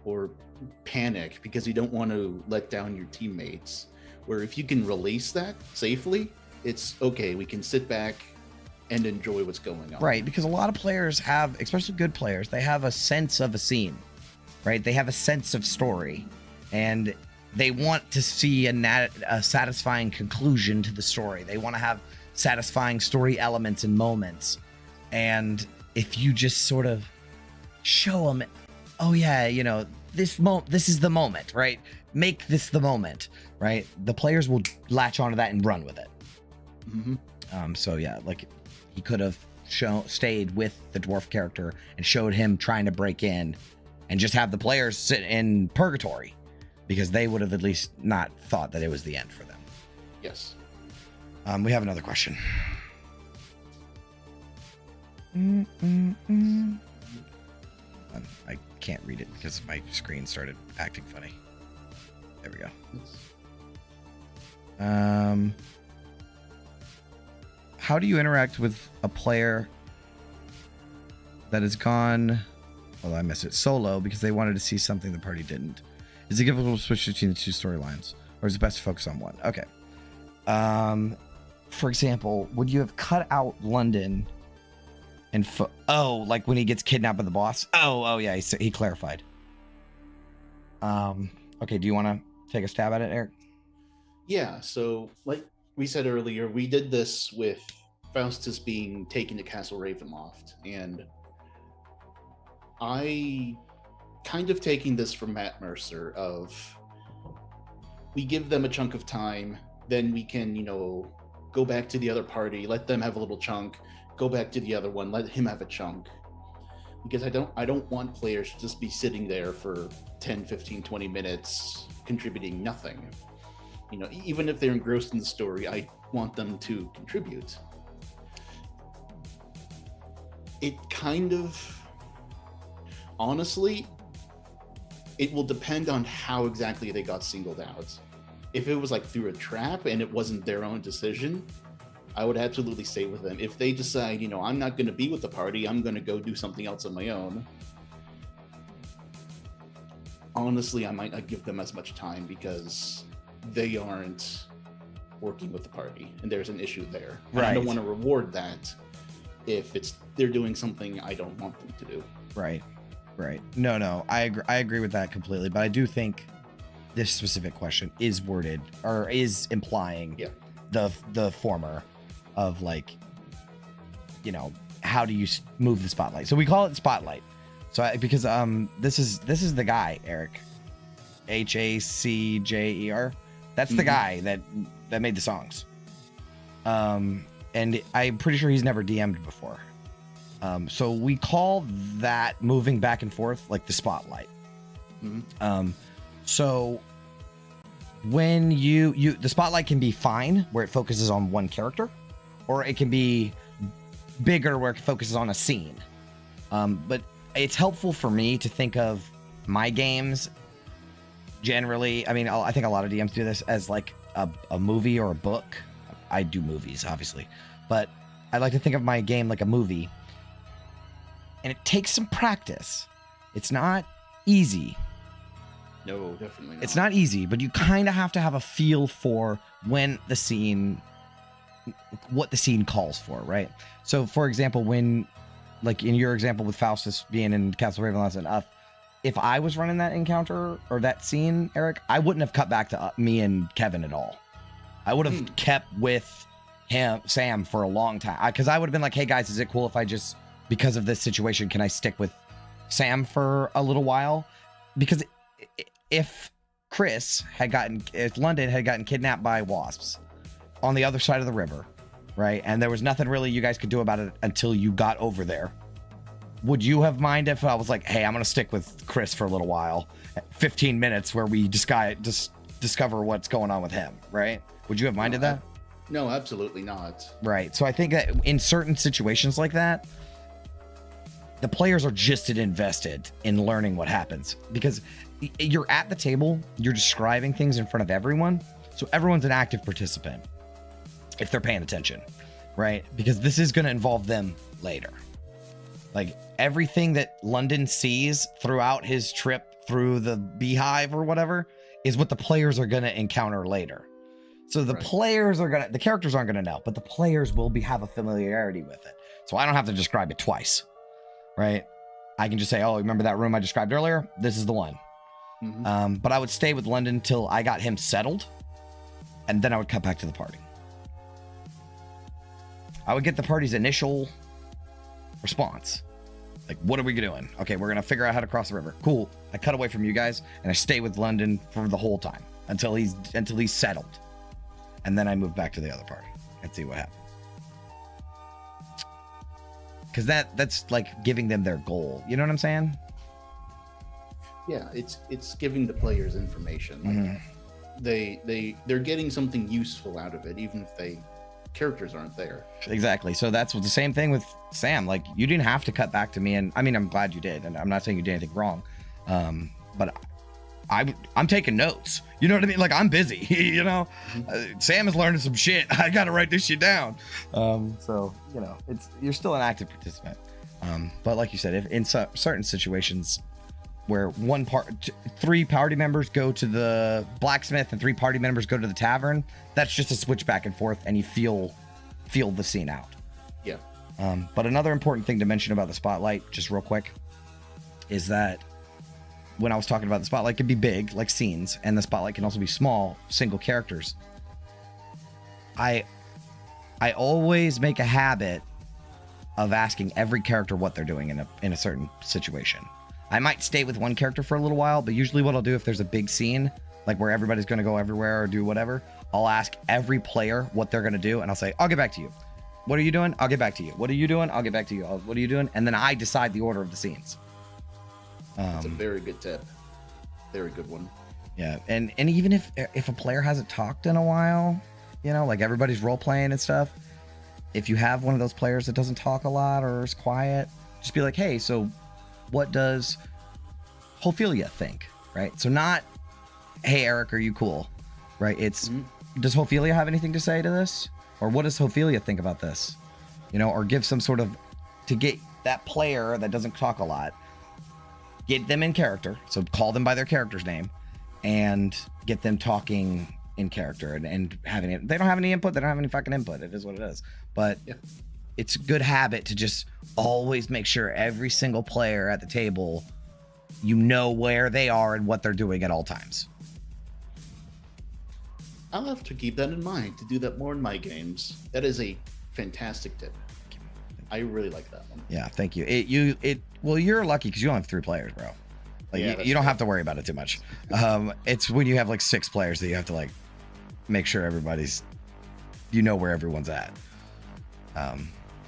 or panic because you don't want to let down your teammates, where if you can release that safely, it's okay, we can sit back and enjoy what's going on. Right, because a lot of players have, especially good players, they have a sense of a scene, right? They have a sense of story, and they want to see a satisfying conclusion to the story. They want to have satisfying story elements and moments. And if you just sort of show them, oh yeah, you know, this is the moment, right? Make this the moment, right? The players will latch onto that and run with it. Mm-hmm. So yeah, like he could have stayed with the dwarf character and showed him trying to break in, and just have the players sit in purgatory, because they would have at least not thought that it was the end for them. Yes. We have another question. I can't read it because my screen started acting funny. There we go. How do you interact with a player that has gone, well, I missed it, solo because they wanted to see something the party didn't? Is it difficult to switch between the two storylines, or is it best to focus on one? Okay. For example, would you have cut out London and like when he gets kidnapped by the boss? Oh yeah, he clarified. Okay, do you want to take a stab at it, Eric? Yeah, so like we said earlier, we did this with Faustus being taken to Castle Ravenloft, and I kind of taking this from Matt Mercer of, we give them a chunk of time, then we can, you know, go back to the other party, let them have a little chunk, go back to the other one, let him have a chunk. Because I don't want players to just be sitting there for 10, 15, 20 minutes contributing nothing. You know, even if they're engrossed in the story, I want them to contribute. It kind of, honestly, it will depend on how exactly they got singled out. If it was like through a trap and it wasn't their own decision, I would absolutely stay with them. If they decide, you know, I'm not going to be with the party, I'm going to go do something else on my own, honestly, I might not give them as much time because they aren't working with the party and there's an issue there. And I don't want to reward that if they're doing something I don't want them to do. Right. No, I agree with that completely, but I do think this specific question is worded or is implying the former of, like, you know, how do you move the spotlight? So we call it spotlight. So because this is the guy, Eric, Hacjer. That's the guy that made the songs. And I'm pretty sure he's never DM'd before. So we call that moving back and forth like the spotlight. So when the spotlight can be fine where it focuses on one character, or it can be bigger where it focuses on a scene. But it's helpful for me to think of my games generally. I mean, I think a lot of DMs do this as like a movie or a book. I do movies, obviously, but I like to think of my game like a movie. And it takes some practice. It's not easy. No, definitely not. It's not easy, but you kind of have to have a feel for what the scene calls for, right? So, for example, when, like in your example with Faustus being in Castle Ravenloft and up, if I was running that encounter or that scene, Eric, I wouldn't have cut back to me and Kevin at all. I would have kept with Sam, for a long time, because I would have been like, hey guys, is it cool if I just, because of this situation, can I stick with Sam for a little while? Because if London had gotten kidnapped by wasps, on the other side of the river, right? And there was nothing really you guys could do about it until you got over there. Would you have minded if I was like, hey, I'm going to stick with Chris for a little while, 15 minutes where we just discover what's going on with him, right? Would you have minded that? No, absolutely not. Right. So I think that in certain situations like that, the players are just as invested in learning what happens because you're at the table, you're describing things in front of everyone. So everyone's an active participant if they're paying attention, right? Because this is going to involve them later. Like everything that London sees throughout his trip through the beehive or whatever is what the players are going to encounter later. So the players are the characters aren't going to know, but the players will have a familiarity with it. So I don't have to describe it twice, right? I can just say, oh, remember that room I described earlier? This is the one. Mm-hmm. But I would stay with London till I got him settled, and then I would cut back to the party. I would get the party's initial response. Like, what are we doing? Okay, we're going to figure out how to cross the river. Cool. I cut away from you guys, and I stay with London for the whole time until he's settled. And then I move back to the other party and see what happens. Because that's like giving them their goal. You know what I'm saying? Yeah, it's giving the players information. Like they're getting something useful out of it, even if characters aren't there. Exactly. So that's the same thing with Sam. Like, you didn't have to cut back to me, and I mean, I'm glad you did, and I'm not saying you did anything wrong, but I'm taking notes. You know what I mean? Like, I'm busy. You know, Sam is learning some shit. I gotta write this shit down. So you know, you're still an active participant. But like you said, if in certain situations where three party members go to the blacksmith and 3 party members go to the tavern, that's just a switch back and forth, and you feel the scene out. Yeah. But another important thing to mention about the spotlight, just real quick, is that when I was talking about the spotlight can be big, like scenes, and the spotlight can also be small, single characters. I always make a habit of asking every character what they're doing in a certain situation. I might stay with one character for a little while, but usually what I'll do if there's a big scene, like where everybody's going to go everywhere or do whatever, I'll ask every player what they're going to do, and I'll say, I'll get back to you. What are you doing? I'll get back to you. What are you doing? I'll get back to you. What are you doing? And then I decide the order of the scenes. That's a very good tip. Very good one. Yeah, and even if a player hasn't talked in a while, you know, like everybody's role playing and stuff, if you have one of those players that doesn't talk a lot or is quiet, just be like, hey, so what does Ophelia think, right? So not, hey, Eric, are you cool, right? It's, does Ophelia have anything to say to this? Or what does Ophelia think about this? You know, or give some sort of, to get that player that doesn't talk a lot, get them in character. So call them by their character's name and get them talking in character and having it. They don't have any input. They don't have any fucking input. It is what it is. But yeah, it's a good habit to just always make sure every single player at the table, you know where they are and what they're doing at all times. I'll have to keep that in mind to do that more in my games. That is a fantastic tip. I really like that one. Yeah, thank you. Well, you're lucky because you only have 3 players, bro. Like, yeah, you don't have to worry about it too much. It's when you have like 6 players that you have to like make sure everybody's, you know where everyone's at.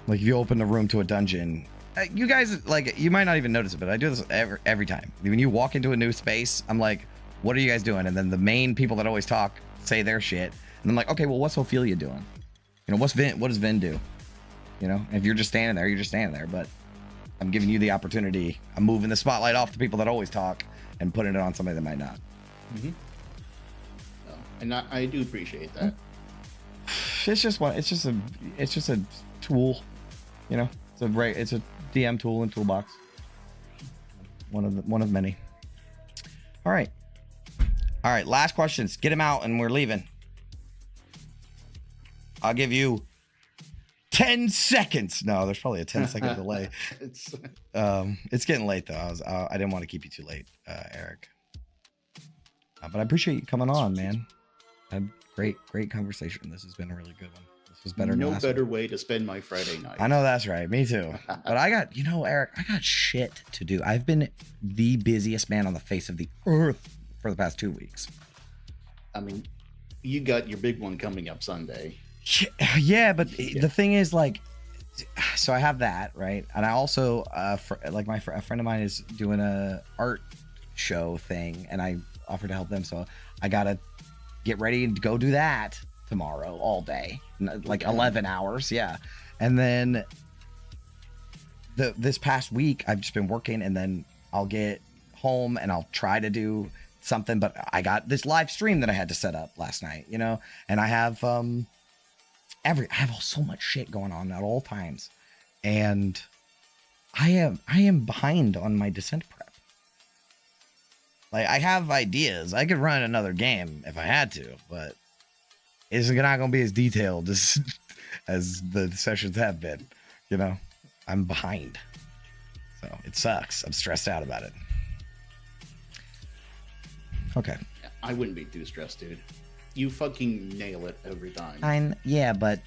Like if you open the room to a dungeon, you guys, like, you might not even notice it, but I do this every time. When you walk into a new space, I'm like, what are you guys doing? And then the main people that always talk say their shit, and I'm like, okay, well, what's Ophelia doing? You know, what does Vin do? You know, if you're just standing there, you're just standing there. But I'm giving you the opportunity. I'm moving the spotlight off the people that always talk and putting it on somebody that might not. Mm-hmm. And I do appreciate that. It's just a tool, you know. It's a DM tool and toolbox. One of many. All right. Last questions. Get them out, and we're leaving. I'll give you 10 seconds. No, there's probably a 10-second delay. It's getting late though. I didn't want to keep you too late, Eric. But I appreciate you coming on, man. A great conversation. This has been a really good one. This was better. No better way to spend my Friday night. I know that's right. Me too. But Eric, I got shit to do. I've been the busiest man on the face of the earth for the past 2 weeks. I mean, you got your big one coming up Sunday. Yeah, but the thing is, like, so I have that, right? And I also, a friend of mine is doing a art show thing, and I offered to help them. So I gotta get ready and go do that tomorrow all day, like 11 hours. Yeah. And then this past week, I've just been working, and then I'll get home and I'll try to do something, but I got this live stream that I had to set up last night, you know, and I have, I have so much shit going on at all times, and I am behind on my Descent prep. Like, I have ideas. I could run another game if I had to, but it's not going to be as detailed as the sessions have been. You know, I'm behind, so it sucks. I'm stressed out about it. Okay. I wouldn't be too stressed, dude. You fucking nail it every time. Yeah, but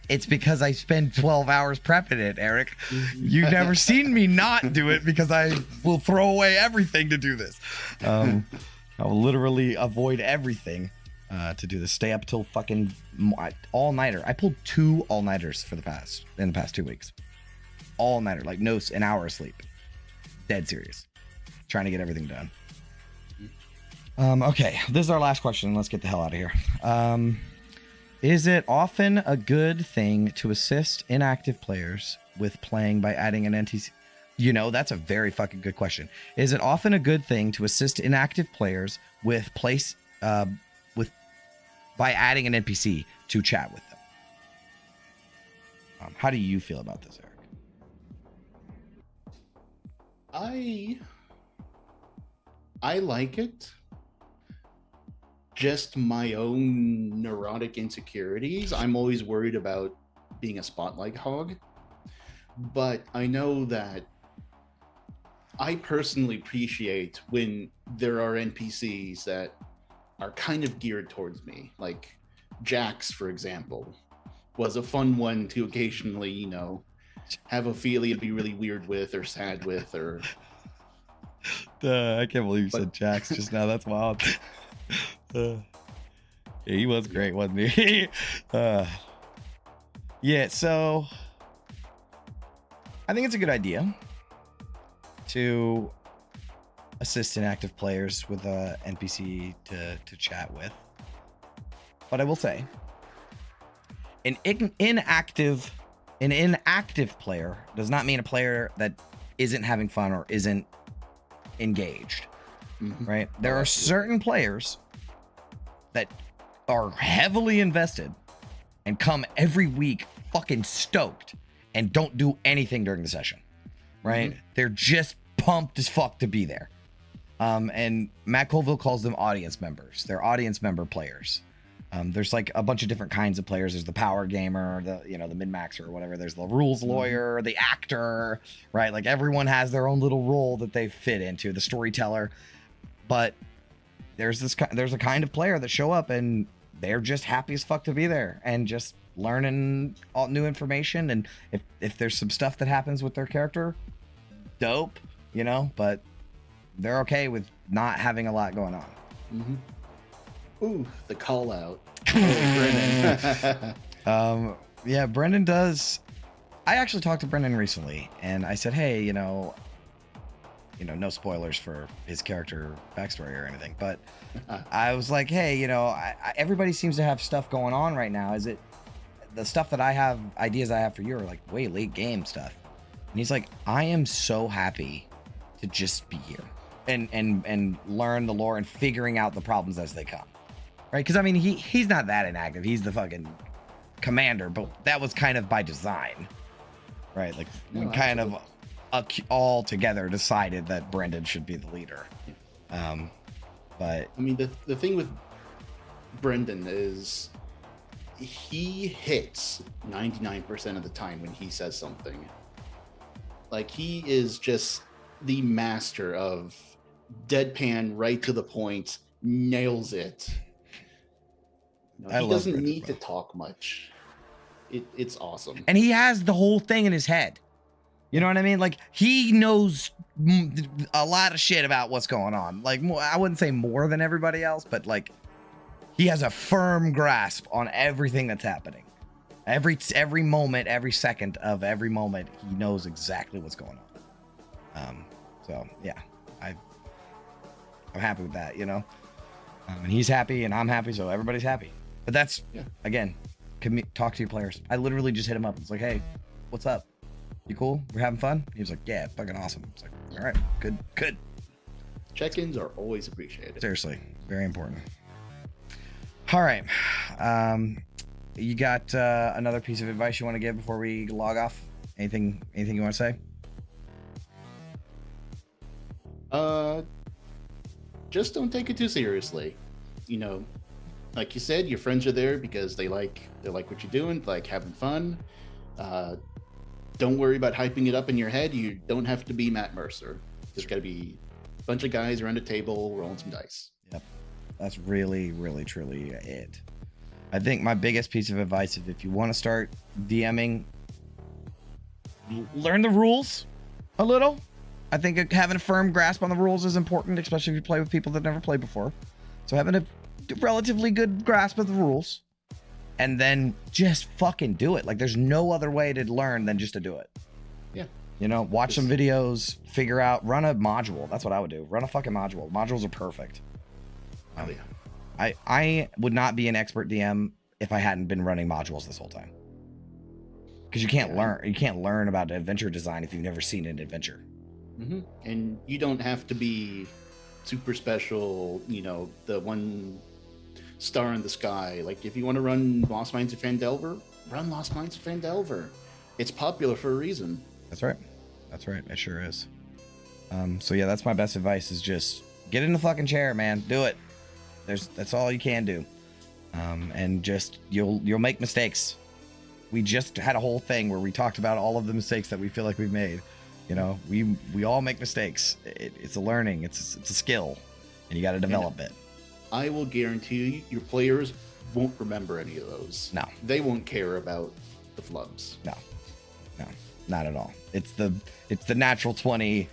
it's because I spend 12 hours prepping it, Eric. You've never seen me not do it because I will throw away everything to do this. I will literally avoid everything to do this. Stay up till fucking all-nighter. I pulled 2 all-nighters in the past 2 weeks. All-nighter, like no, an hour of sleep. Dead serious. Trying to get everything done. Okay, this is our last question. Let's get the hell out of here. Is it often a good thing to assist inactive players with playing by adding an NPC? You know, that's a very fucking good question. Is it often a good thing to assist inactive players by adding an NPC to chat with them? How do you feel about this, Eric? I like it. Just my own neurotic insecurities. I'm always worried about being a spotlight hog. But I know that I personally appreciate when there are NPCs that are kind of geared towards me. Like Jax, for example, was a fun one to occasionally, you know, have Ophelia be really weird with or sad with, or... I can't believe you said Jax just now. That's wild. Yeah, he was great, wasn't he? Yeah, so I think it's a good idea to assist inactive players with a NPC to chat with. But I will say, an inactive player does not mean a player that isn't having fun or isn't engaged. Right? There are certain players that are heavily invested and come every week fucking stoked and don't do anything during the session. Right? They're just pumped as fuck to be there. And Matt Colville calls them audience members. They're audience member players. There's like a bunch of different kinds of players. There's the power gamer, the min-maxer or whatever. There's the rules lawyer, the actor, right? Like everyone has their own little role that they fit into, the storyteller. But there's a kind of player that show up and they're just happy as fuck to be there and just learning all new information. And if there's some stuff that happens with their character, dope, you know, but they're okay with not having a lot going on. Ooh, the call out. Brennan. Yeah, Brendan does. I actually talked to Brendan recently and I said, hey, you know, no spoilers for his character backstory or anything, but I was like, hey, you know, everybody seems to have stuff going on right now. Is it the stuff that I have, ideas I have for you are like way late game stuff? And he's like, I am so happy to just be here and learn the lore and figuring out the problems as they come. Right? Because I mean, he's not that inactive. He's the fucking commander, but that was kind of by design. Right? Like we kind of all together decided that Brendan should be the leader. But I mean, the thing with Brendan is he hits 99% of the time when he says something. Like he is just the master of deadpan, right to the point, nails it. You know, he doesn't need to talk much. It's awesome. And he has the whole thing in his head. You know what I mean? Like he knows a lot of shit about what's going on. Like I wouldn't say more than everybody else, but like He has a firm grasp on everything that's happening. Every moment, every second of every moment, he knows exactly what's going on. So yeah, I'm happy with that, you know. And he's happy, and I'm happy, so everybody's happy. But that's again, talk to your players. I literally just hit him up. It's like, hey, what's up? You cool? We're having fun? He was like, yeah, fucking awesome. It's like, all right, good. Check-ins are always appreciated. Seriously, very important. All right. You got another piece of advice you want to give before we log off? Anything you want to say? Just don't take it too seriously. You know, like you said, your friends are there because they like what you're doing, like having fun. Don't worry about hyping it up in your head. You don't have to be Matt Mercer. There's got to be a bunch of guys around a table rolling some dice. Yep. That's really, really, truly it. I think my biggest piece of advice is if you want to start DMing, learn the rules a little. I think having a firm grasp on the rules is important, especially if you play with people that never played before. So having a relatively good grasp of the rules, and then just fucking do it. Like there's no other way to learn than just to do it. Yeah. You know, watch some videos, figure out, run a module. That's what I would do. Run a fucking module. Modules are perfect. Oh yeah. I would not be an expert DM if I hadn't been running modules this whole time. Because you can't learn about adventure design if you've never seen an adventure. Mm-hmm. And you don't have to be super special, you know, the one star in the sky. Like if you want to run Lost Mines of Phandelver, run Lost Mines of Phandelver. It's popular for a reason. That's right. It sure is. So yeah, that's my best advice is just get in the fucking chair, man. Do it. That's all you can do. And just you'll make mistakes. We just had a whole thing where we talked about all of the mistakes that we feel like we've made. You know, we all make mistakes. It's a learning. It's a skill, and you got to develop it. I will guarantee you, your players won't remember any of those. No, they won't care about the flubs. No, not at all. It's the natural 20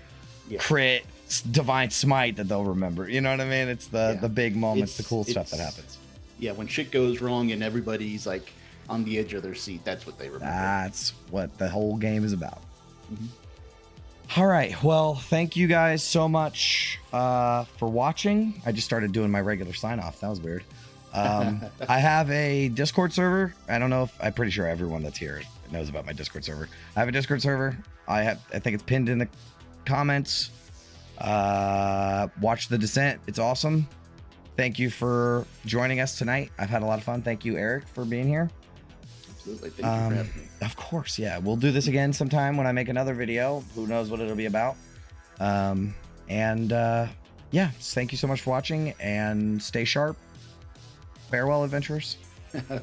crit divine smite that they'll remember. You know what I mean? It's the big moments, the cool stuff that happens. Yeah, when shit goes wrong and everybody's like on the edge of their seat, that's what they remember. That's what the whole game is about. Mm-hmm. All right. Well, thank you guys so much for watching. I just started doing my regular sign off. That was weird. I have a Discord server. I don't know if I'm pretty sure everyone that's here knows about my Discord server. I have a Discord server. I think it's pinned in the comments. Watch The Descent. It's awesome. Thank you for joining us tonight. I've had a lot of fun. Thank you, Eric, for being here. Absolutely. Thank you for having me. Of course, yeah. We'll do this again sometime when I make another video. Who knows what it'll be about. Yeah, thank you so much for watching, and stay sharp. Farewell, adventurers. Farewell.